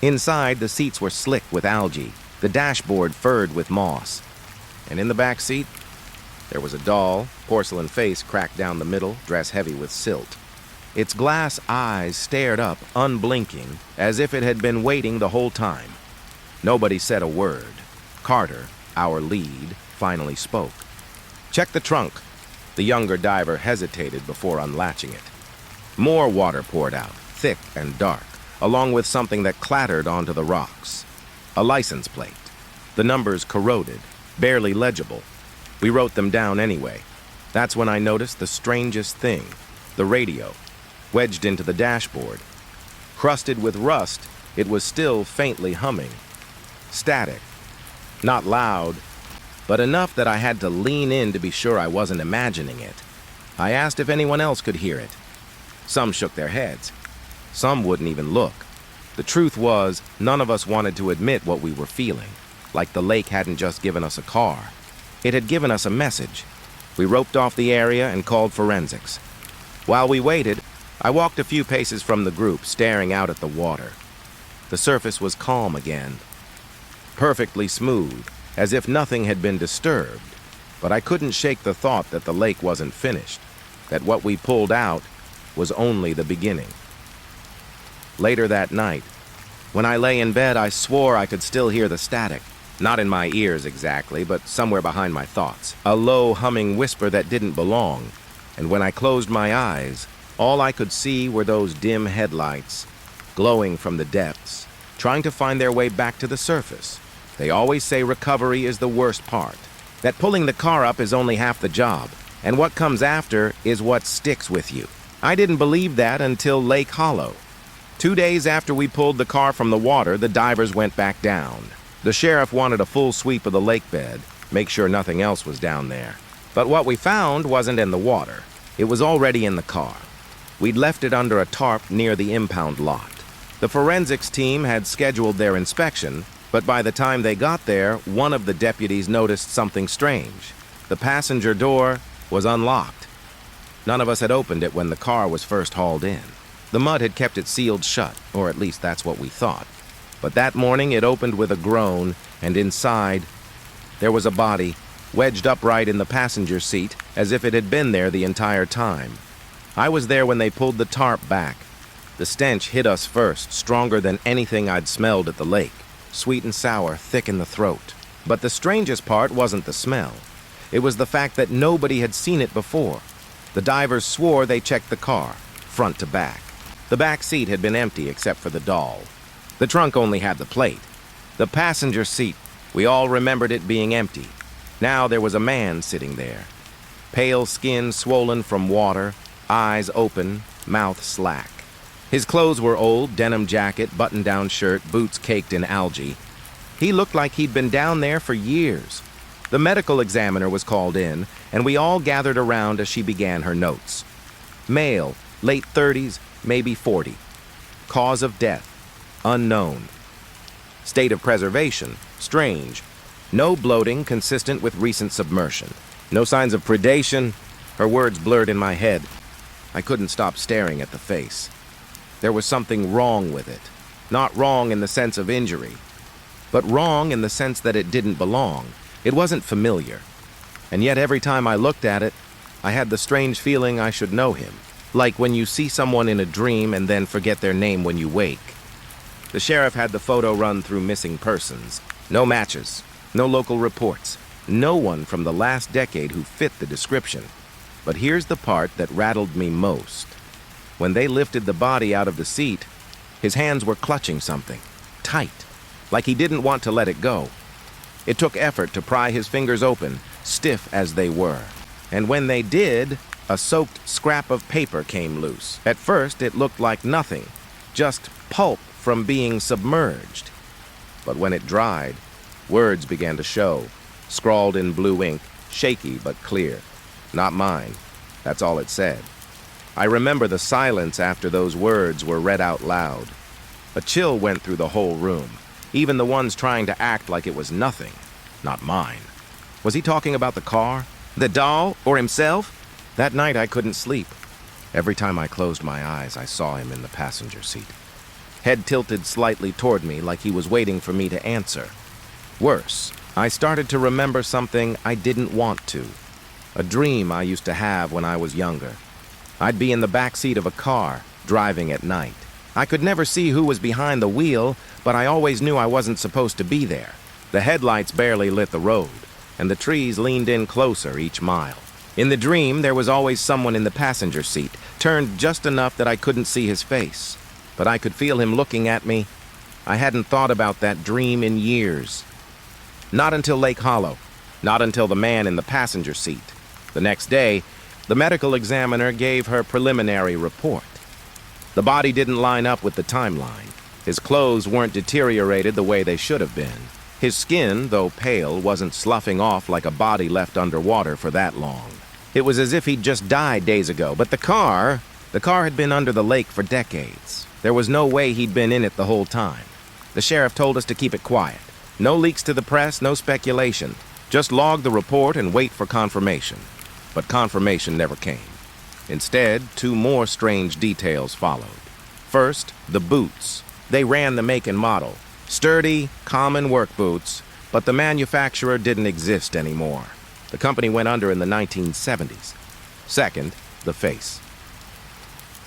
Inside, the seats were slick with algae, the dashboard furred with moss. And in the back seat, there was a doll, porcelain face cracked down the middle, dress heavy with silt. Its glass eyes stared up, unblinking, as if it had been waiting the whole time. Nobody said a word. Carter, our lead, finally spoke. "Check the trunk." The younger diver hesitated before unlatching it. More water poured out, thick and dark, along with something that clattered onto the rocks. A license plate. The numbers corroded, barely legible. We wrote them down anyway. That's when I noticed the strangest thing. The radio, wedged into the dashboard. Crusted with rust, it was still faintly humming. Static. Not loud, but enough that I had to lean in to be sure I wasn't imagining it. I asked if anyone else could hear it. Some shook their heads. Some wouldn't even look. The truth was, none of us wanted to admit what we were feeling, like the lake hadn't just given us a car. It had given us a message. We roped off the area and called forensics. While we waited, I walked a few paces from the group, staring out at the water. The surface was calm again, perfectly smooth, as if nothing had been disturbed, but I couldn't shake the thought that the lake wasn't finished, that what we pulled out was only the beginning. Later that night, when I lay in bed, I swore I could still hear the static, not in my ears exactly, but somewhere behind my thoughts, a low humming whisper that didn't belong, and when I closed my eyes, all I could see were those dim headlights, glowing from the depths, trying to find their way back to the surface. They always say recovery is the worst part, that pulling the car up is only half the job, and what comes after is what sticks with you. I didn't believe that until Lake Hollow. 2 days after we pulled the car from the water, the divers went back down. The sheriff wanted a full sweep of the lake bed, make sure nothing else was down there. But what we found wasn't in the water. It was already in the car. We'd left it under a tarp near the impound lot. The forensics team had scheduled their inspection, but by the time they got there, one of the deputies noticed something strange. The passenger door was unlocked. None of us had opened it when the car was first hauled in. The mud had kept it sealed shut, or at least that's what we thought. But that morning it opened with a groan, and inside, there was a body, wedged upright in the passenger seat, as if it had been there the entire time. I was there when they pulled the tarp back. The stench hit us first, stronger than anything I'd smelled at the lake. sweet and sour, thick in the throat. But the strangest part wasn't the smell. It was the fact that nobody had seen it before. The divers swore they checked the car, front to back. The back seat had been empty except for the doll. The trunk only had the plate. The passenger seat, we all remembered it being empty. Now there was a man sitting there. Pale skin swollen from water, eyes open, mouth slack. His clothes were old, denim jacket, button-down shirt, boots caked in algae. He looked like he'd been down there for years. The medical examiner was called in, and we all gathered around as she began her notes. Male, late 30s, maybe 40. Cause of death, unknown. State of preservation, strange. No bloating consistent with recent submersion. No signs of predation. Her words blurred in my head. I couldn't stop staring at the face. There was something wrong with it. Not wrong in the sense of injury, but wrong in the sense that it didn't belong. It wasn't familiar. And yet every time I looked at it, I had the strange feeling I should know him. Like when you see someone in a dream and then forget their name when you wake. The sheriff had the photo run through missing persons. No matches, no local reports, no one from the last decade who fit the description. But here's the part that rattled me most. When they lifted the body out of the seat, his hands were clutching something, tight, like he didn't want to let it go. It took effort to pry his fingers open, stiff as they were. And when they did, a soaked scrap of paper came loose. At first, it looked like nothing, just pulp from being submerged. But when it dried, words began to show, scrawled in blue ink, shaky but clear. Not mine. That's all it said. I remember the silence after those words were read out loud. A chill went through the whole room, even the ones trying to act like it was nothing. Not mine. Was he talking about the car? The doll? Or himself? That night I couldn't sleep. Every time I closed my eyes, I saw him in the passenger seat. Head tilted slightly toward me like he was waiting for me to answer. Worse, I started to remember something I didn't want to. A dream I used to have when I was younger. I'd be in the back seat of a car, driving at night. I could never see who was behind the wheel, but I always knew I wasn't supposed to be there. The headlights barely lit the road, and the trees leaned in closer each mile. In the dream, there was always someone in the passenger seat, turned just enough that I couldn't see his face. But I could feel him looking at me. I hadn't thought about that dream in years. Not until Lake Hollow. Not until the man in the passenger seat. The next day, the medical examiner gave her preliminary report. The body didn't line up with the timeline. His clothes weren't deteriorated the way they should have been. His skin, though pale, wasn't sloughing off like a body left underwater for that long. It was as if he'd just died days ago, but the car had been under the lake for decades. There was no way he'd been in it the whole time. The sheriff told us to keep it quiet. No leaks to the press, no speculation. Just log the report and wait for confirmation. But confirmation never came. Instead, two more strange details followed. First, the boots. They ran the make and model. Sturdy, common work boots, but the manufacturer didn't exist anymore. The company went under in the 1970s. Second, the face.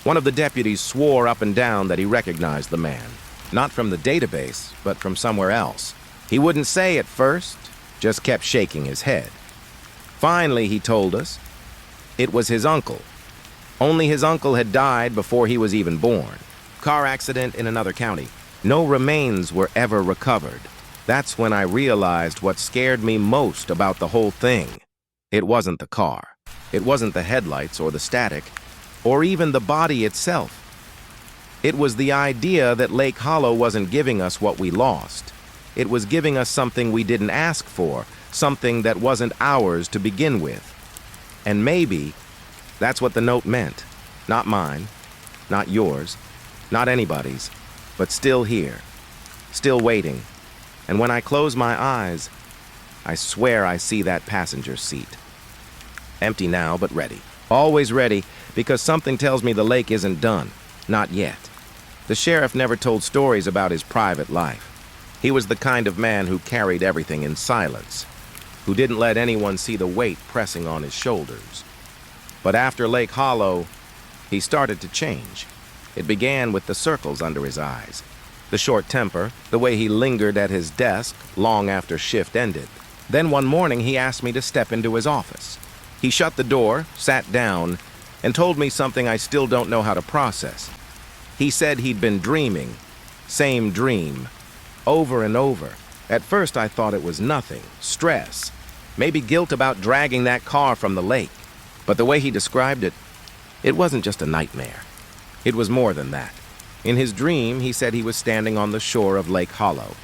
One of the deputies swore up and down that he recognized the man. Not from the database, but from somewhere else. He wouldn't say at first, just kept shaking his head. Finally, he told us, it was his uncle. Only his uncle had died before he was even born. Car accident in another county. No remains were ever recovered. That's when I realized what scared me most about the whole thing. It wasn't the car. It wasn't the headlights or the static, or even the body itself. It was the idea that Lake Hollow wasn't giving us what we lost. It was giving us something we didn't ask for, something that wasn't ours to begin with. And maybe that's what the note meant. Not mine, not yours, not anybody's, but still here, still waiting. And when I close my eyes, I swear I see that passenger seat. Empty now, but ready. Always ready, because something tells me the lake isn't done. Not yet. The sheriff never told stories about his private life. He was the kind of man who carried everything in silence, who didn't let anyone see the weight pressing on his shoulders. But after Lake Hollow, he started to change. It began with the circles under his eyes. The short temper, the way he lingered at his desk long after shift ended. Then one morning he asked me to step into his office. He shut the door, sat down, and told me something I still don't know how to process. He said he'd been dreaming, same dream, over and over. At first I thought it was nothing, stress, maybe guilt about dragging that car from the lake. But the way he described it, it wasn't just a nightmare. It was more than that. In his dream, he said he was standing on the shore of Lake Hollow.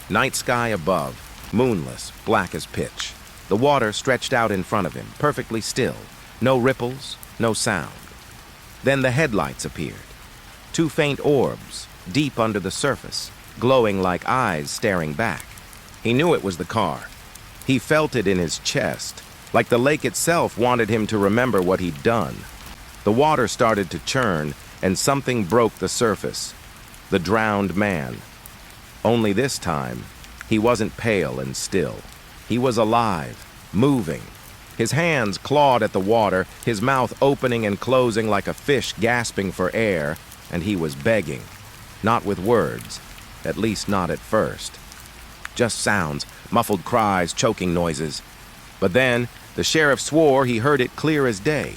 Night sky above, moonless, black as pitch. The water stretched out in front of him, perfectly still. No ripples, no sound. Then the headlights appeared. Two faint orbs, deep under the surface, glowing like eyes staring back. He knew it was the car. He felt it in his chest, like the lake itself wanted him to remember what he'd done. The water started to churn, and something broke the surface. The drowned man. Only this time, he wasn't pale and still. He was alive, moving. His hands clawed at the water, his mouth opening and closing like a fish gasping for air, and he was begging. Not with words, at least not at first. Just sounds, muffled cries, choking noises. But then, the sheriff swore he heard it clear as day.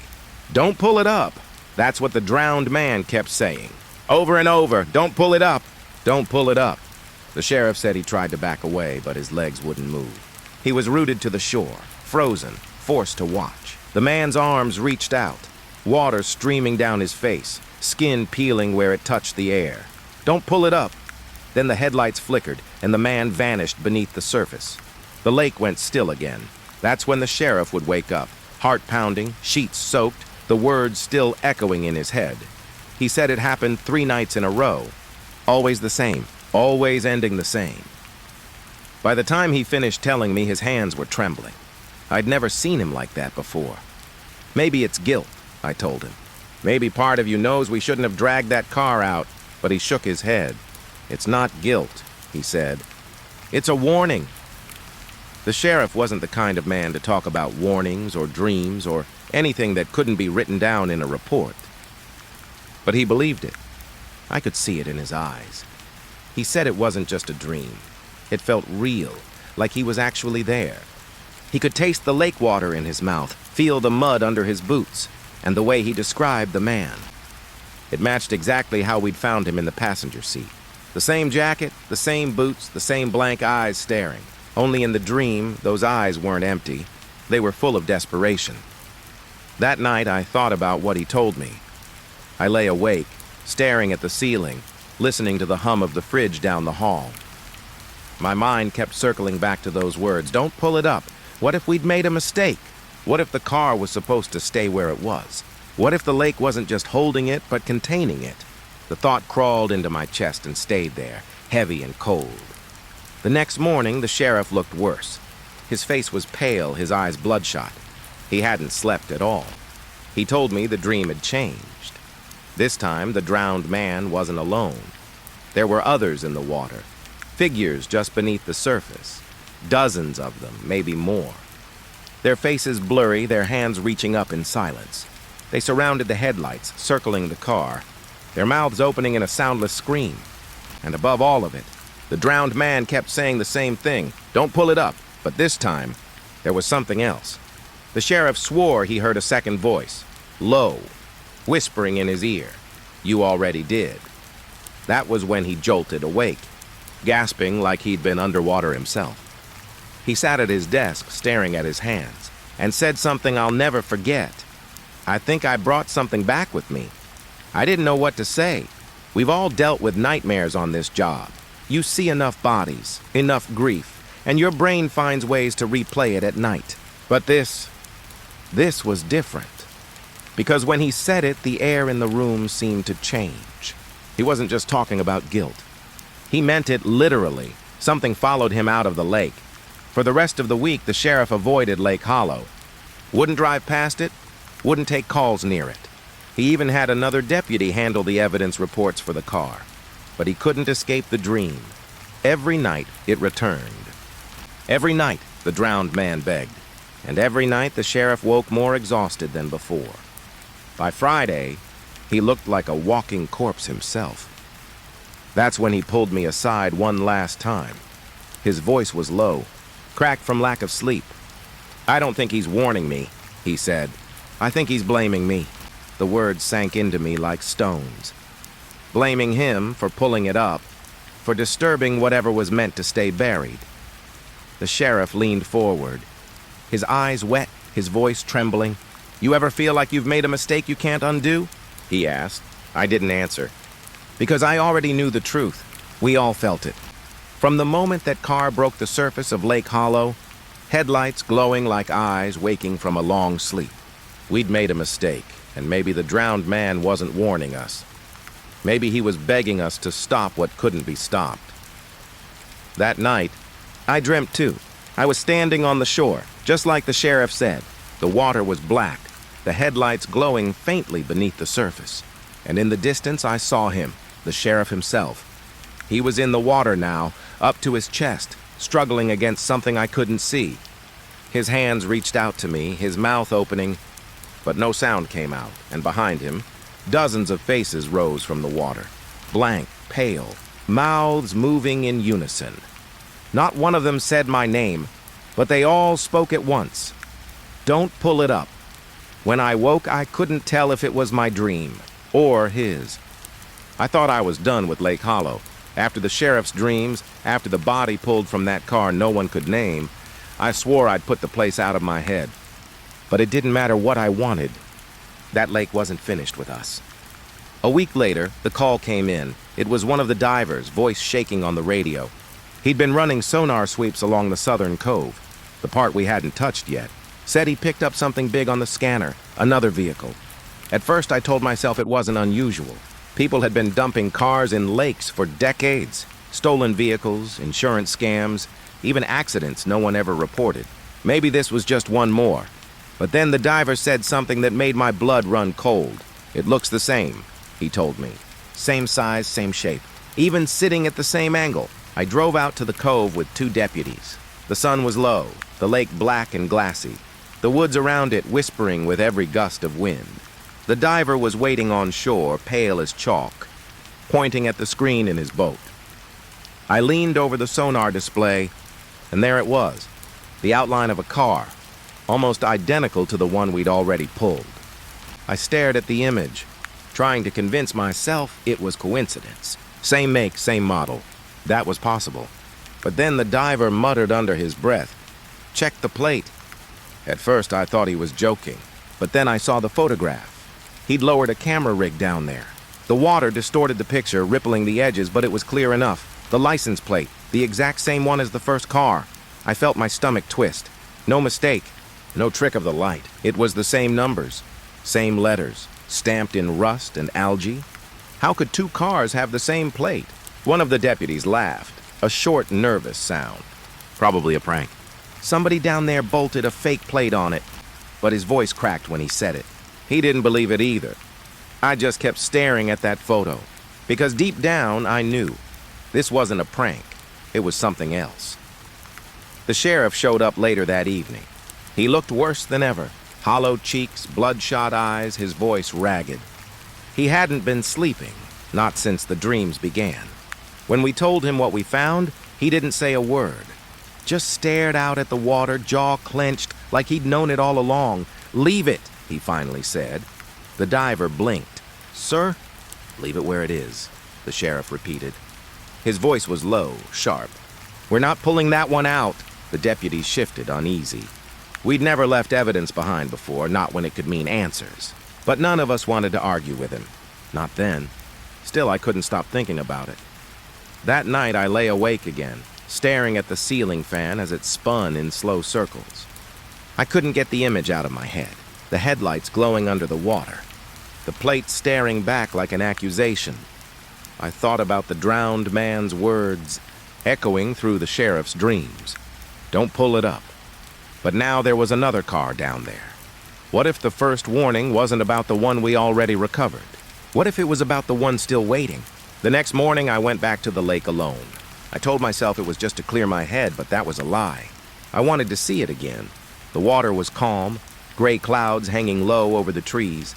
"Don't pull it up." That's what the drowned man kept saying. Over and over, "Don't pull it up, don't pull it up." The sheriff said he tried to back away, but his legs wouldn't move. He was rooted to the shore, frozen, forced to watch. The man's arms reached out, water streaming down his face, skin peeling where it touched the air. "Don't pull it up." Then the headlights flickered, and the man vanished beneath the surface. The lake went still again. That's when the sheriff would wake up, heart pounding, sheets soaked, the words still echoing in his head. He said it happened 3 nights in a row. Always the same, always ending the same. By the time he finished telling me, his hands were trembling. I'd never seen him like that before. "Maybe it's guilt," I told him. "Maybe part of you knows we shouldn't have dragged that car out," but he shook his head. "It's not guilt," he said. "It's a warning." The sheriff wasn't the kind of man to talk about warnings or dreams or anything that couldn't be written down in a report. But he believed it. I could see it in his eyes. He said it wasn't just a dream. It felt real, like he was actually there. He could taste the lake water in his mouth, feel the mud under his boots, and the way he described the man. It matched exactly how we'd found him in the passenger seat. The same jacket, the same boots, the same blank eyes staring. Only in the dream, those eyes weren't empty. They were full of desperation. That night, I thought about what he told me. I lay awake, staring at the ceiling, listening to the hum of the fridge down the hall. My mind kept circling back to those words. Don't pull it up. What if we'd made a mistake? What if the car was supposed to stay where it was? What if the lake wasn't just holding it, but containing it? The thought crawled into my chest and stayed there, heavy and cold. The next morning, the sheriff looked worse. His face was pale, his eyes bloodshot. He hadn't slept at all. He told me the dream had changed. This time, the drowned man wasn't alone. There were others in the water, figures just beneath the surface. Dozens of them, maybe more. Their faces blurry, their hands reaching up in silence. They surrounded the headlights, circling the car, their mouths opening in a soundless scream. And above all of it, the drowned man kept saying the same thing. Don't pull it up. But this time, there was something else. The sheriff swore he heard a second voice, low, whispering in his ear. You already did. That was when he jolted awake, gasping like he'd been underwater himself. He sat at his desk, staring at his hands, and said something I'll never forget. I think I brought something back with me. I didn't know what to say. We've all dealt with nightmares on this job. You see enough bodies, enough grief, and your brain finds ways to replay it at night. But this was different. Because when he said it, the air in the room seemed to change. He wasn't just talking about guilt. He meant it literally. Something followed him out of the lake. For the rest of the week, the sheriff avoided Lake Hollow. Wouldn't drive past it, wouldn't take calls near it. He even had another deputy handle the evidence reports for the car. But he couldn't escape the dream. Every night, it returned. Every night, the drowned man begged. And every night, the sheriff woke more exhausted than before. By Friday, he looked like a walking corpse himself. That's when he pulled me aside one last time. His voice was low, cracked from lack of sleep. "I don't think he's warning me," he said. "I think he's blaming me." The words sank into me like stones. Blaming him for pulling it up, for disturbing whatever was meant to stay buried. The sheriff leaned forward, his eyes wet, his voice trembling. "You ever feel like you've made a mistake you can't undo?" he asked. I didn't answer, because I already knew the truth. We all felt it. From the moment that car broke the surface of Lake Hollow, headlights glowing like eyes waking from a long sleep. We'd made a mistake, and maybe the drowned man wasn't warning us. Maybe he was begging us to stop what couldn't be stopped. That night, I dreamt too. I was standing on the shore, just like the sheriff said. The water was black, the headlights glowing faintly beneath the surface. And in the distance, I saw him, the sheriff himself. He was in the water now, up to his chest, struggling against something I couldn't see. His hands reached out to me, his mouth opening, but no sound came out, and behind him, dozens of faces rose from the water, blank, pale, mouths moving in unison. Not one of them said my name, but they all spoke at once. "Don't pull it up." When I woke, I couldn't tell if it was my dream or his. I thought I was done with Lake Hollow. After the sheriff's dreams, after the body pulled from that car no one could name, I swore I'd put the place out of my head. But it didn't matter what I wanted. That lake wasn't finished with us. A week later, the call came in. It was one of the divers, voice shaking on the radio. He'd been running sonar sweeps along the southern cove, the part we hadn't touched yet. Said he picked up something big on the scanner, another vehicle. At first, I told myself it wasn't unusual. People had been dumping cars in lakes for decades. Stolen vehicles, insurance scams, even accidents no one ever reported. Maybe this was just one more. But then the diver said something that made my blood run cold. "It looks the same," he told me. "Same size, same shape. Even sitting at the same angle." I drove out to the cove with 2 deputies. The sun was low, the lake black and glassy, the woods around it whispering with every gust of wind. The diver was waiting on shore, pale as chalk, pointing at the screen in his boat. I leaned over the sonar display, and there it was, the outline of a car, almost identical to the one we'd already pulled. I stared at the image, trying to convince myself it was coincidence. Same make, same model. That was possible. But then the diver muttered under his breath, "Check the plate." At first I thought he was joking, but then I saw the photograph. He'd lowered a camera rig down there. The water distorted the picture, rippling the edges, but it was clear enough. The license plate, the exact same one as the first car. I felt my stomach twist. No mistake, no trick of the light. It was the same numbers, same letters, stamped in rust and algae. How could 2 cars have the same plate? One of the deputies laughed, a short, nervous sound. Probably a prank. Somebody down there bolted a fake plate on it, but his voice cracked when he said it. He didn't believe it either. I just kept staring at that photo, because deep down I knew this wasn't a prank. It was something else. The sheriff showed up later that evening. He looked worse than ever. Hollow cheeks, bloodshot eyes, his voice ragged. He hadn't been sleeping, not since the dreams began. When we told him what we found, he didn't say a word. Just stared out at the water, jaw clenched, like he'd known it all along. "Leave it," he finally said. The diver blinked. "Sir?" "Leave it where it is," the sheriff repeated. His voice was low, sharp. "We're not pulling that one out." The deputies shifted, uneasy. We'd never left evidence behind before, not when it could mean answers. But none of us wanted to argue with him. Not then. Still, I couldn't stop thinking about it. That night, I lay awake again, staring at the ceiling fan as it spun in slow circles. I couldn't get the image out of my head, the headlights glowing under the water, the plate staring back like an accusation. I thought about the drowned man's words, echoing through the sheriff's dreams. "Don't pull it up." But now there was another car down there. What if the first warning wasn't about the one we already recovered? What if it was about the one still waiting? The next morning, I went back to the lake alone. I told myself it was just to clear my head, but that was a lie. I wanted to see it again. The water was calm, gray clouds hanging low over the trees.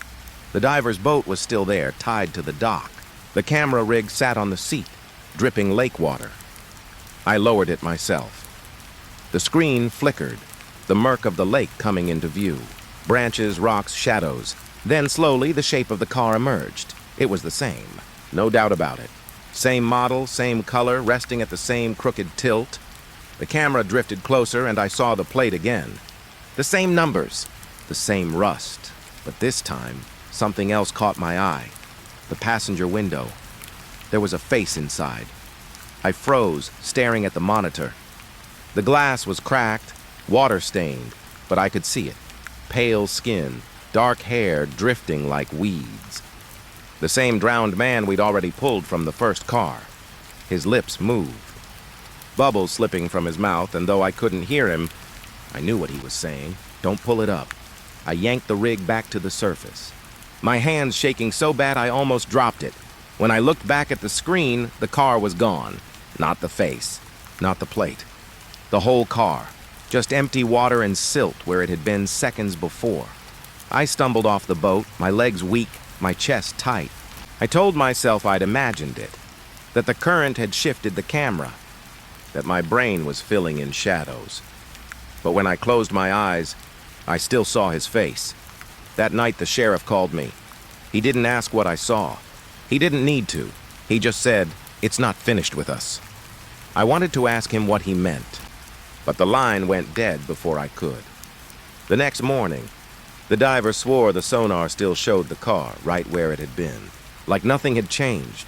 The diver's boat was still there, tied to the dock. The camera rig sat on the seat. dripping lake water. I lowered it myself. The screen flickered, the murk of the lake coming into view. Branches, rocks, shadows. Then slowly the shape of the car emerged. It was the same, no doubt about it. Same model, same color, resting at the same crooked tilt. The camera drifted closer and I saw the plate again. The same numbers, the same rust. But this time, something else caught my eye. The passenger window. There was a face inside. I froze, staring at the monitor. The glass was cracked, water-stained, but I could see it. Pale skin, dark hair drifting like weeds. The same drowned man we'd already pulled from the first car. His lips moved. Bubbles slipping from his mouth, and though I couldn't hear him, I knew what he was saying. Don't pull it up. I yanked the rig back to the surface. My hands shaking so bad I almost dropped it. When I looked back at the screen, the car was gone. Not the face, not the plate. The whole car. Just empty water and silt where it had been seconds before. I stumbled off the boat, my legs weak, my chest tight. I told myself I'd imagined it, that the current had shifted the camera, that my brain was filling in shadows. But when I closed my eyes, I still saw his face. That night the sheriff called me. He didn't ask what I saw. He didn't need to. He just said, "It's not finished with us." I wanted to ask him what he meant, but the line went dead before I could. The next morning, the diver swore the sonar still showed the car right where it had been, like nothing had changed.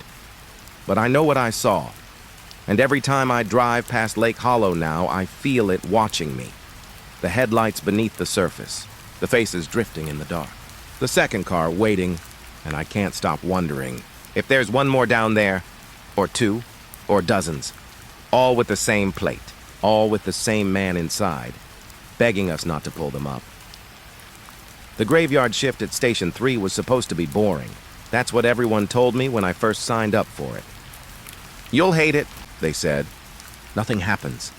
But I know what I saw, and every time I drive past Lake Hollow now, I feel it watching me. The headlights beneath the surface, the faces drifting in the dark. The second car waiting, and I can't stop wondering if there's one more down there, or two, or dozens, all with the same plate, all with the same man inside, begging us not to pull them up. The graveyard shift at Station 3 was supposed to be boring. That's what everyone told me when I first signed up for it. "You'll hate it," they said. "Nothing happens.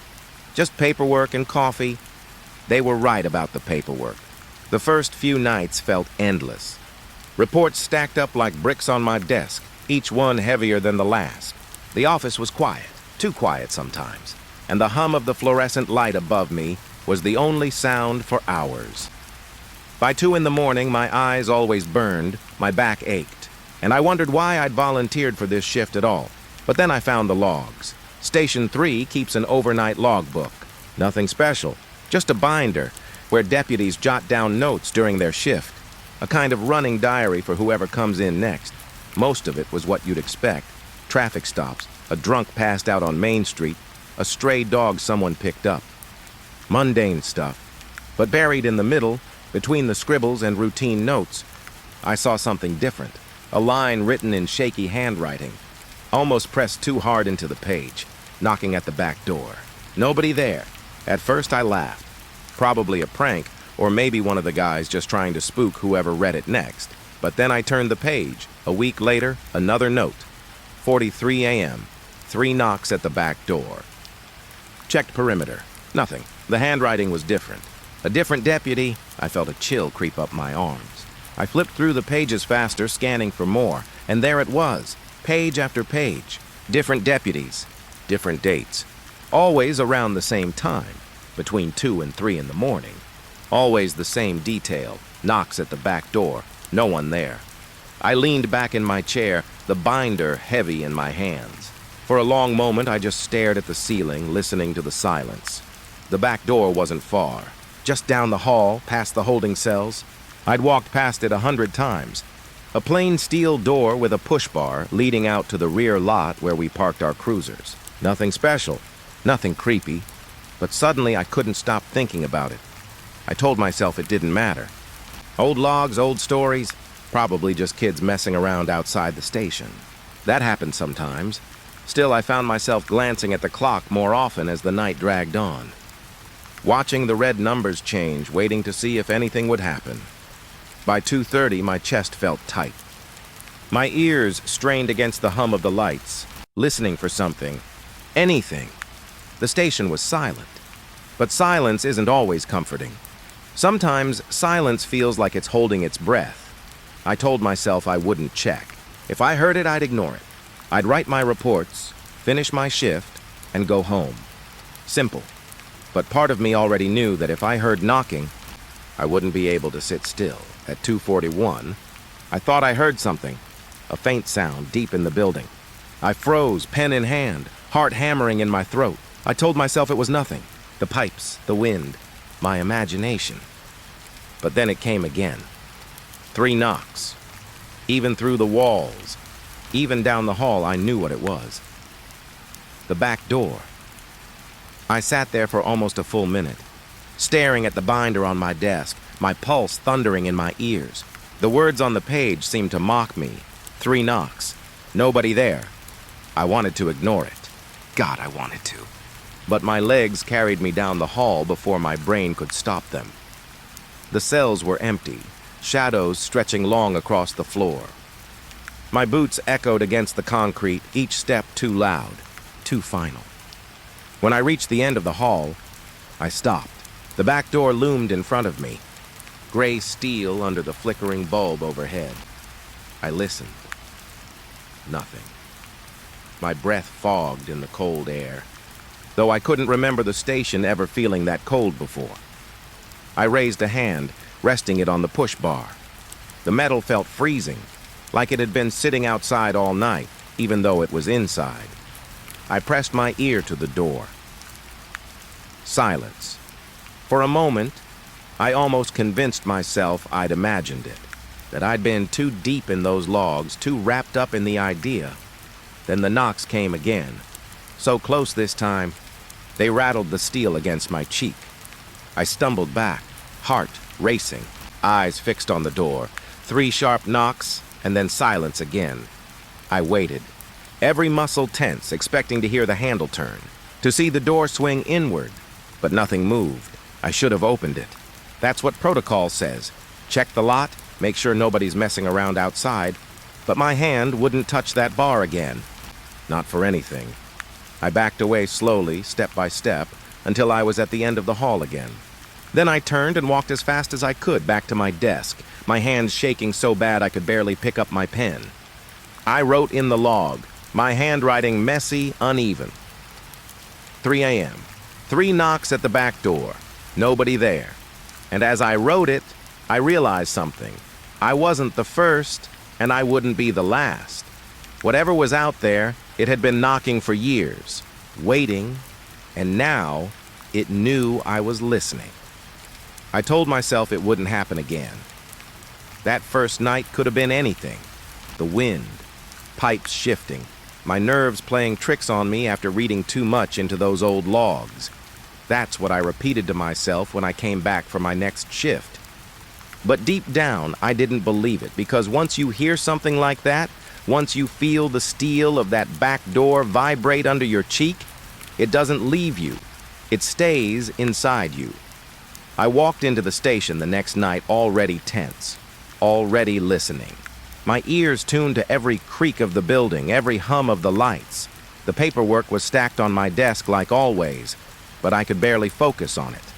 Just paperwork and coffee." They were right about the paperwork. The first few nights felt endless. Reports stacked up like bricks on my desk, each one heavier than the last. The office was quiet, too quiet sometimes, and the hum of the fluorescent light above me was the only sound for hours. By 2 in the morning, my eyes always burned, my back ached, and I wondered why I'd volunteered for this shift at all. But then I found the logs. Station 3 keeps an overnight logbook. Nothing special, just a binder where deputies jot down notes during their shift, a kind of running diary for whoever comes in next. Most of it was what you'd expect. Traffic stops, a drunk passed out on Main Street, a stray dog someone picked up. Mundane stuff. But buried in the middle, between the scribbles and routine notes, I saw something different. A line written in shaky handwriting, almost pressed too hard into the page, knocking at the back door. Nobody there. At first I laughed. Probably a prank, or maybe one of the guys just trying to spook whoever read it next. But then I turned the page. A week later, another note. 4:43 a.m. 3 knocks at the back door. Checked perimeter. Nothing. The handwriting was different. A different deputy. I felt a chill creep up my arms. I flipped through the pages faster, scanning for more, and there it was. Page after page. Different deputies. Different dates. Always around the same time. Between 2 and 3 in the morning. Always the same detail. Knocks at the back door. No one there. I leaned back in my chair, the binder heavy in my hands. For a long moment, I just stared at the ceiling, listening to the silence. The back door wasn't far. Just down the hall, past the holding cells. I'd walked past it 100 times. A plain steel door with a push bar leading out to the rear lot where we parked our cruisers. Nothing special, nothing creepy. But suddenly I couldn't stop thinking about it. I told myself it didn't matter. Old logs, old stories, probably just kids messing around outside the station. That happened sometimes. Still, I found myself glancing at the clock more often as the night dragged on. Watching the red numbers change, waiting to see if anything would happen. By 2:30, my chest felt tight. My ears strained against the hum of the lights, listening for something. Anything. The station was silent. But silence isn't always comforting. Sometimes silence feels like it's holding its breath. I told myself I wouldn't check. If I heard it, I'd ignore it. I'd write my reports, finish my shift, and go home. Simple. But part of me already knew that if I heard knocking, I wouldn't be able to sit still. At 2:41, I thought I heard something, a faint sound deep in the building. I froze, pen in hand, heart hammering in my throat. I told myself it was nothing. The pipes, the wind, my imagination. But then it came again. 3 knocks. Even through the walls, even down the hall, I knew what it was. The back door. I sat there for almost a full minute, staring at the binder on my desk, my pulse thundering in my ears. The words on the page seemed to mock me. 3 knocks. Nobody there. I wanted to ignore it. God, I wanted to. But my legs carried me down the hall before my brain could stop them. The cells were empty, shadows stretching long across the floor. My boots echoed against the concrete, each step too loud, too final. When I reached the end of the hall, I stopped. The back door loomed in front of me, gray steel under the flickering bulb overhead. I listened. Nothing. My breath fogged in the cold air, though I couldn't remember the station ever feeling that cold before. I raised a hand, resting it on the push bar. The metal felt freezing, like it had been sitting outside all night, even though it was inside. I pressed my ear to the door. Silence. For a moment, I almost convinced myself I'd imagined it, that I'd been too deep in those logs, too wrapped up in the idea. Then the knocks came again, so close this time, they rattled the steel against my cheek. I stumbled back, heart racing, eyes fixed on the door. 3 sharp knocks, and then silence again. I waited, every muscle tense, expecting to hear the handle turn, to see the door swing inward, but nothing moved. I should have opened it. That's what protocol says. Check the lot, make sure nobody's messing around outside, but my hand wouldn't touch that bar again. Not for anything. I backed away slowly, step by step, until I was at the end of the hall again. Then I turned and walked as fast as I could back to my desk, my hands shaking so bad I could barely pick up my pen. I wrote in the log, my handwriting messy, uneven. 3 a.m. 3 knocks at the back door. Nobody there. And as I wrote it, I realized something. I wasn't the first, and I wouldn't be the last. Whatever was out there, it had been knocking for years, waiting, and now it knew I was listening. I told myself it wouldn't happen again. That first night could have been anything. The wind, pipes shifting, my nerves playing tricks on me after reading too much into those old logs. That's what I repeated to myself when I came back for my next shift. But deep down, I didn't believe it, because once you hear something like that, once you feel the steel of that back door vibrate under your cheek, it doesn't leave you. It stays inside you. I walked into the station the next night already tense, already listening. My ears tuned to every creak of the building, every hum of the lights. The paperwork was stacked on my desk like always, but I could barely focus on it.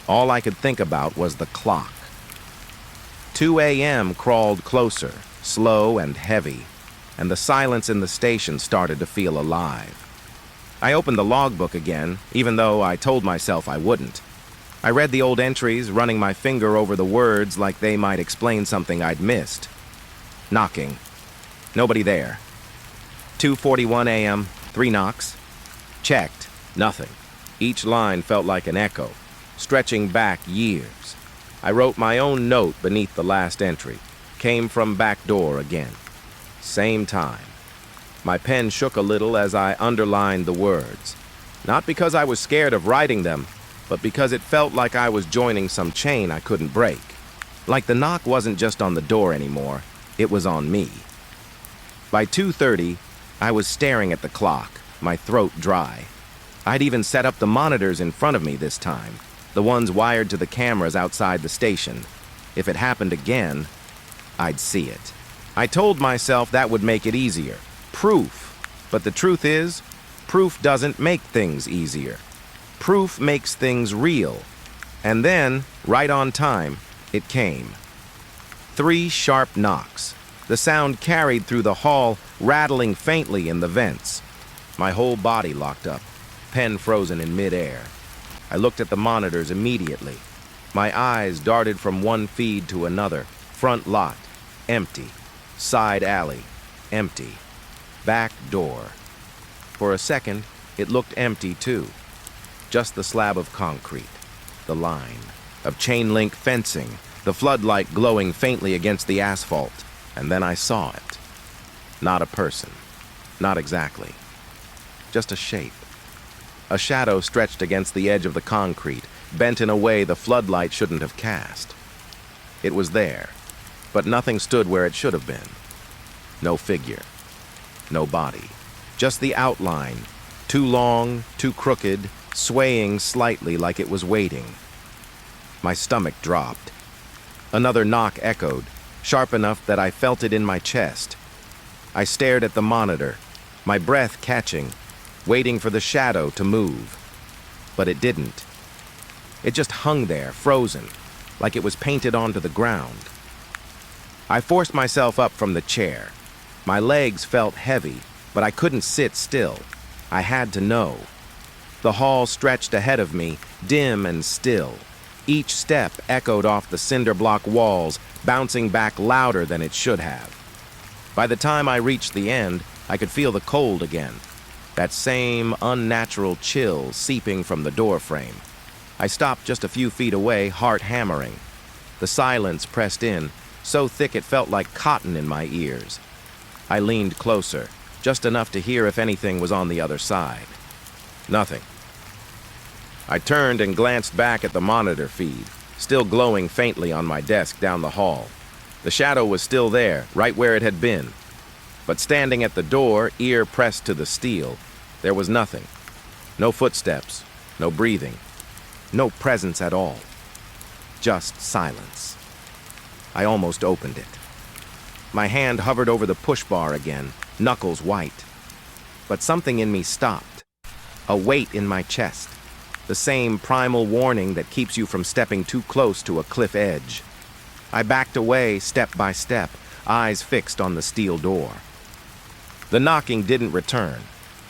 All I could think about was the clock. 2 a.m. crawled closer, slow and heavy, and the silence in the station started to feel alive. I opened the logbook again, even though I told myself I wouldn't. I read the old entries, running my finger over the words like they might explain something I'd missed. Knocking. Nobody there. 2:41 a.m., 3 knocks. Checked. Nothing. Each line felt like an echo, stretching back years. I wrote my own note beneath the last entry. Came from back door again. Same time. My pen shook a little as I underlined the words. Not because I was scared of writing them, but because it felt like I was joining some chain I couldn't break. Like the knock wasn't just on the door anymore, it was on me. By 2:30, I was staring at the clock, my throat dry. I'd even set up the monitors in front of me this time, the ones wired to the cameras outside the station. If it happened again, I'd see it. I told myself that would make it easier. Proof. But the truth is, proof doesn't make things easier. Proof makes things real. And then, right on time, it came. 3 sharp knocks. The sound carried through the hall, rattling faintly in the vents. My whole body locked up, pen frozen in midair. I looked at the monitors immediately. My eyes darted from one feed to another. Front lot, empty. Side alley, empty. Back door. For a second, it looked empty too. Just the slab of concrete, the line of chain link fencing, the floodlight glowing faintly against the asphalt. And then I saw it. Not a person. Not exactly. Just a shape. A shadow stretched against the edge of the concrete, bent in a way the floodlight shouldn't have cast. It was there, but nothing stood where it should have been. No figure. No body. Just the outline, too long, too crooked, swaying slightly like it was waiting. My stomach dropped. Another knock echoed, sharp enough that I felt it in my chest. I stared at the monitor, my breath catching, waiting for the shadow to move. But it didn't. It just hung there, frozen, like it was painted onto the ground. I forced myself up from the chair. My legs felt heavy, but I couldn't sit still. I had to know. The hall stretched ahead of me, dim and still. Each step echoed off the cinder block walls, bouncing back louder than it should have. By the time I reached the end, I could feel the cold again. That same unnatural chill seeping from the door frame. I stopped just a few feet away, heart hammering. The silence pressed in, so thick it felt like cotton in my ears. I leaned closer, just enough to hear if anything was on the other side. Nothing. I turned and glanced back at the monitor feed, still glowing faintly on my desk down the hall. The shadow was still there, right where it had been. But standing at the door, ear pressed to the steel, there was nothing. No footsteps, no breathing, no presence at all. Just silence. I almost opened it. My hand hovered over the push bar again, knuckles white. But something in me stopped. A weight in my chest. The same primal warning that keeps you from stepping too close to a cliff edge. I backed away step by step, eyes fixed on the steel door. The knocking didn't return,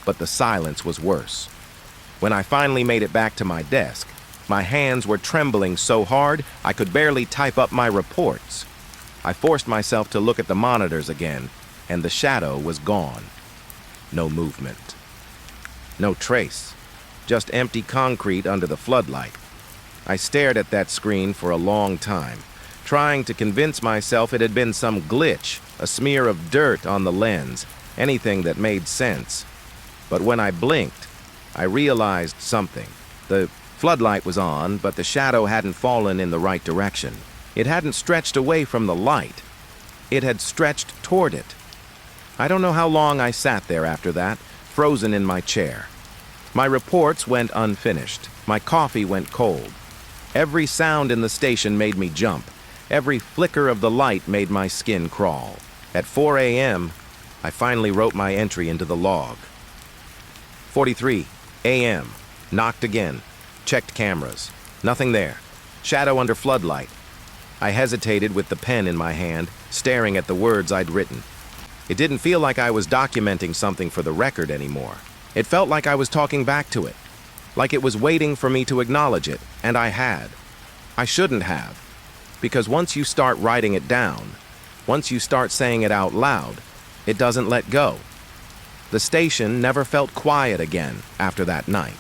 but the silence was worse. When I finally made it back to my desk, my hands were trembling so hard I could barely type up my reports. I forced myself to look at the monitors again, and the shadow was gone. No movement. No trace. Just empty concrete under the floodlight. I stared at that screen for a long time, trying to convince myself it had been some glitch, a smear of dirt on the lens, anything that made sense. But when I blinked, I realized something. The floodlight was on, but the shadow hadn't fallen in the right direction. It hadn't stretched away from the light. It had stretched toward it. I don't know how long I sat there after that, frozen in my chair. My reports went unfinished. My coffee went cold. Every sound in the station made me jump. Every flicker of the light made my skin crawl. At 4 a.m., I finally wrote my entry into the log. 43 a.m. Knocked again. Checked cameras. Nothing there. Shadow under floodlight. I hesitated with the pen in my hand, staring at the words I'd written. It didn't feel like I was documenting something for the record anymore. It felt like I was talking back to it, like it was waiting for me to acknowledge it, and I had. I shouldn't have, because once you start writing it down, once you start saying it out loud, it doesn't let go. The station never felt quiet again after that night.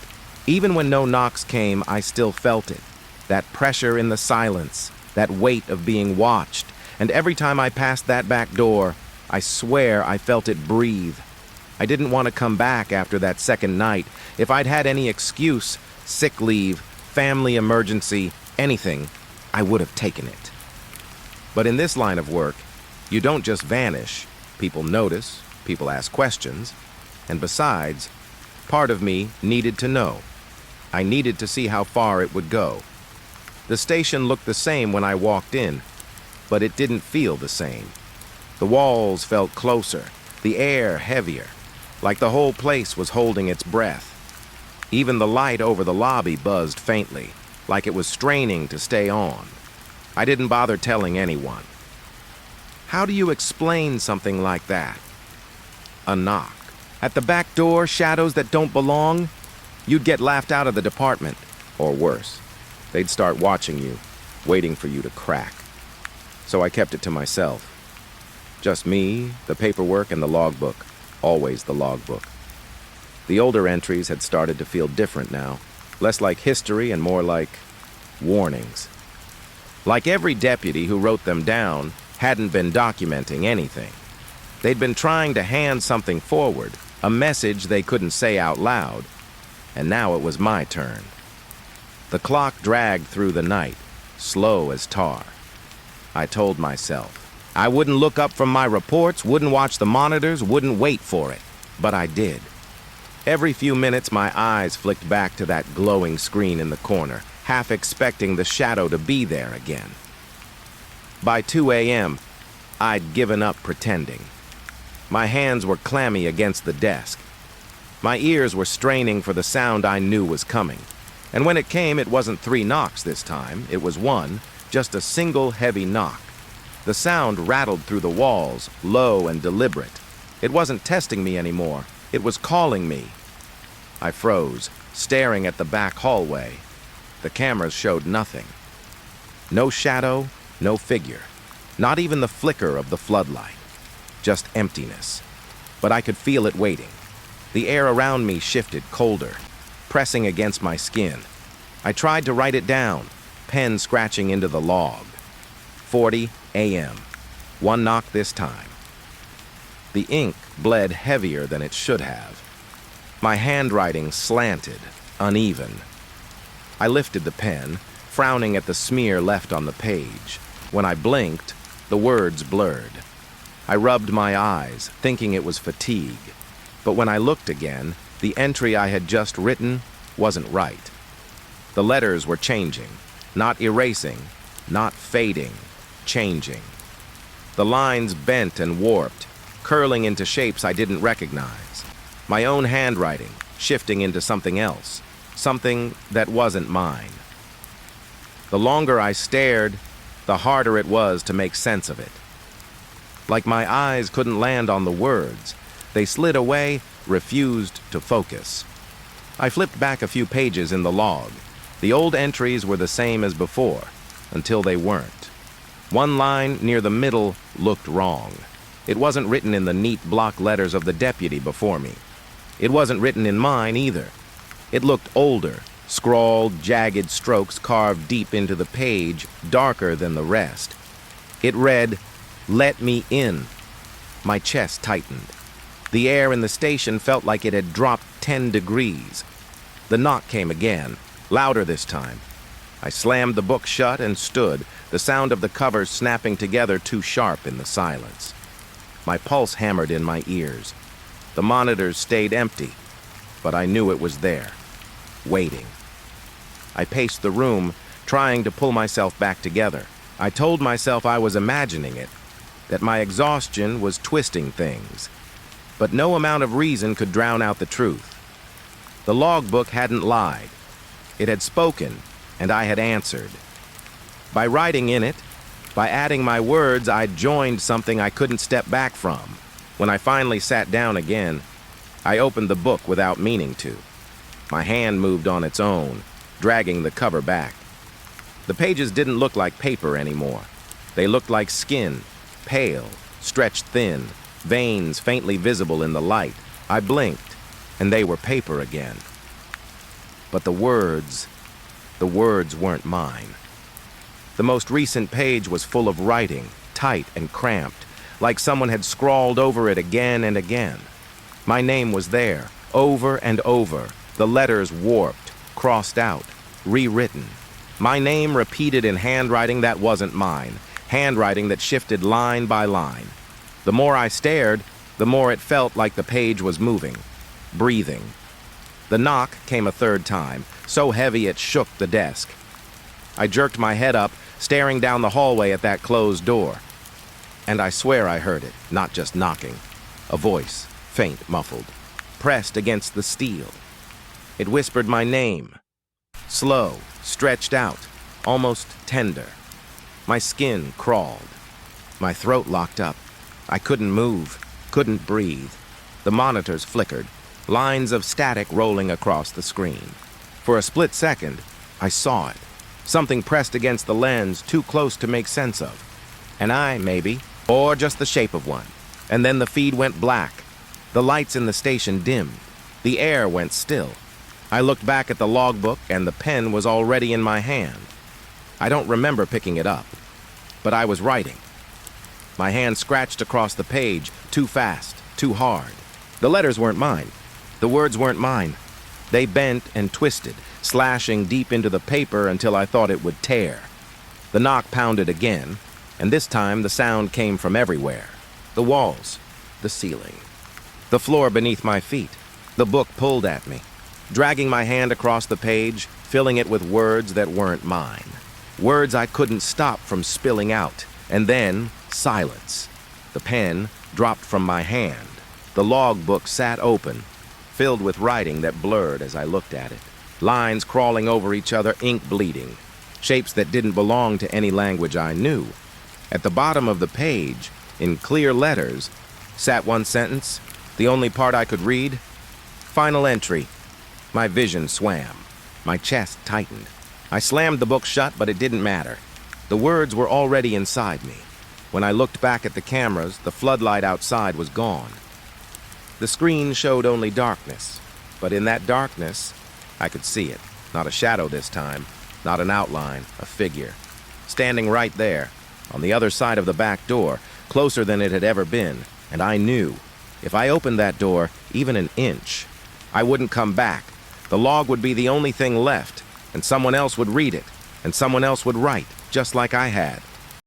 Even when no knocks came, I still felt it. That pressure in the silence, that weight of being watched, and every time I passed that back door, I swear I felt it breathe. I didn't want to come back after that second night. If I'd had any excuse, sick leave, family emergency, anything, I would have taken it. But in this line of work, you don't just vanish. People notice, people ask questions, and besides, part of me needed to know. I needed to see how far it would go. The station looked the same when I walked in, but it didn't feel the same. The walls felt closer, the air heavier, like the whole place was holding its breath. Even the light over the lobby buzzed faintly, like it was straining to stay on. I didn't bother telling anyone. How do you explain something like that? A knock. At the back door, shadows that don't belong, you'd get laughed out of the department. Or worse, they'd start watching you, waiting for you to crack. So I kept it to myself. Just me, the paperwork, and the logbook. Always the logbook. The older entries had started to feel different now. Less like history and more like warnings. Like every deputy who wrote them down hadn't been documenting anything. They'd been trying to hand something forward, a message they couldn't say out loud, and now it was my turn. The clock dragged through the night, slow as tar. I told myself I wouldn't look up from my reports, wouldn't watch the monitors, wouldn't wait for it, but I did. Every few minutes, my eyes flicked back to that glowing screen in the corner, half expecting the shadow to be there again. By 2 a.m., I'd given up pretending. My hands were clammy against the desk. My ears were straining for the sound I knew was coming. And when it came, it wasn't 3 knocks this time. It was one, just a single heavy knock. The sound rattled through the walls, low and deliberate. It wasn't testing me anymore. It was calling me. I froze, staring at the back hallway. The cameras showed nothing. No shadow, no figure. Not even the flicker of the floodlight. Just emptiness. But I could feel it waiting. The air around me shifted colder, pressing against my skin. I tried to write it down, pen scratching into the log. 40 a.m. 1 knock this time. The ink bled heavier than it should have. My handwriting slanted, uneven. I lifted the pen, frowning at the smear left on the page. When I blinked, the words blurred. I rubbed my eyes, thinking it was fatigue. But when I looked again, the entry I had just written wasn't right. The letters were changing, not erasing, not fading, changing. The lines bent and warped, curling into shapes I didn't recognize. My own handwriting shifting into something else, something that wasn't mine. The longer I stared, the harder it was to make sense of it. Like my eyes couldn't land on the words. They slid away, refused to focus. I flipped back a few pages in the log. The old entries were the same as before, until they weren't. One line near the middle looked wrong. It wasn't written in the neat block letters of the deputy before me. It wasn't written in mine either. It looked older, scrawled, jagged strokes carved deep into the page, darker than the rest. It read, "Let me in." My chest tightened. The air in the station felt like it had dropped 10 degrees. The knock came again, louder this time. I slammed the book shut and stood, the sound of the covers snapping together too sharp in the silence. My pulse hammered in my ears. The monitors stayed empty, but I knew it was there, waiting. I paced the room, trying to pull myself back together. I told myself I was imagining it, that my exhaustion was twisting things. But no amount of reason could drown out the truth. The logbook hadn't lied. It had spoken, and I had answered. By writing in it, by adding my words, I'd joined something I couldn't step back from. When I finally sat down again, I opened the book without meaning to. My hand moved on its own, dragging the cover back. The pages didn't look like paper anymore. They looked like skin, pale, stretched thin, veins faintly visible in the light. I blinked, and they were paper again. But the words weren't mine. The most recent page was full of writing, tight and cramped, like someone had scrawled over it again and again. My name was there, over and over, the letters warped, crossed out, rewritten. My name repeated in handwriting that wasn't mine, handwriting that shifted line by line. The more I stared, the more it felt like the page was moving, breathing. The knock came a third time, so heavy it shook the desk. I jerked my head up, staring down the hallway at that closed door. And I swear I heard it, not just knocking. A voice, faint, muffled, pressed against the steel. It whispered my name. Slow, stretched out, almost tender. My skin crawled. My throat locked up. I couldn't move, couldn't breathe. The monitors flickered, lines of static rolling across the screen. For a split second, I saw it. Something pressed against the lens too close to make sense of. An eye, maybe, or just the shape of one. And then the feed went black. The lights in the station dimmed. The air went still. I looked back at the logbook and the pen was already in my hand. I don't remember picking it up, but I was writing. My hand scratched across the page, too fast, too hard. The letters weren't mine. The words weren't mine. They bent and twisted, slashing deep into the paper until I thought it would tear. The knock pounded again, and this time the sound came from everywhere. The walls, the ceiling, the floor beneath my feet. The book pulled at me, dragging my hand across the page, filling it with words that weren't mine. Words I couldn't stop from spilling out, and then silence. The pen dropped from my hand. The logbook sat open, filled with writing that blurred as I looked at it. Lines crawling over each other, ink bleeding. Shapes that didn't belong to any language I knew. At the bottom of the page, in clear letters, sat one sentence, the only part I could read. Final entry. My vision swam. My chest tightened. I slammed the book shut, but it didn't matter. The words were already inside me. When I looked back at the cameras, the floodlight outside was gone. The screen showed only darkness, but in that darkness, I could see it. Not a shadow this time, not an outline, a figure. Standing right there, on the other side of the back door, closer than it had ever been, and I knew, if I opened that door even an inch, I wouldn't come back. The log would be the only thing left, and someone else would read it, and someone else would write, just like I had.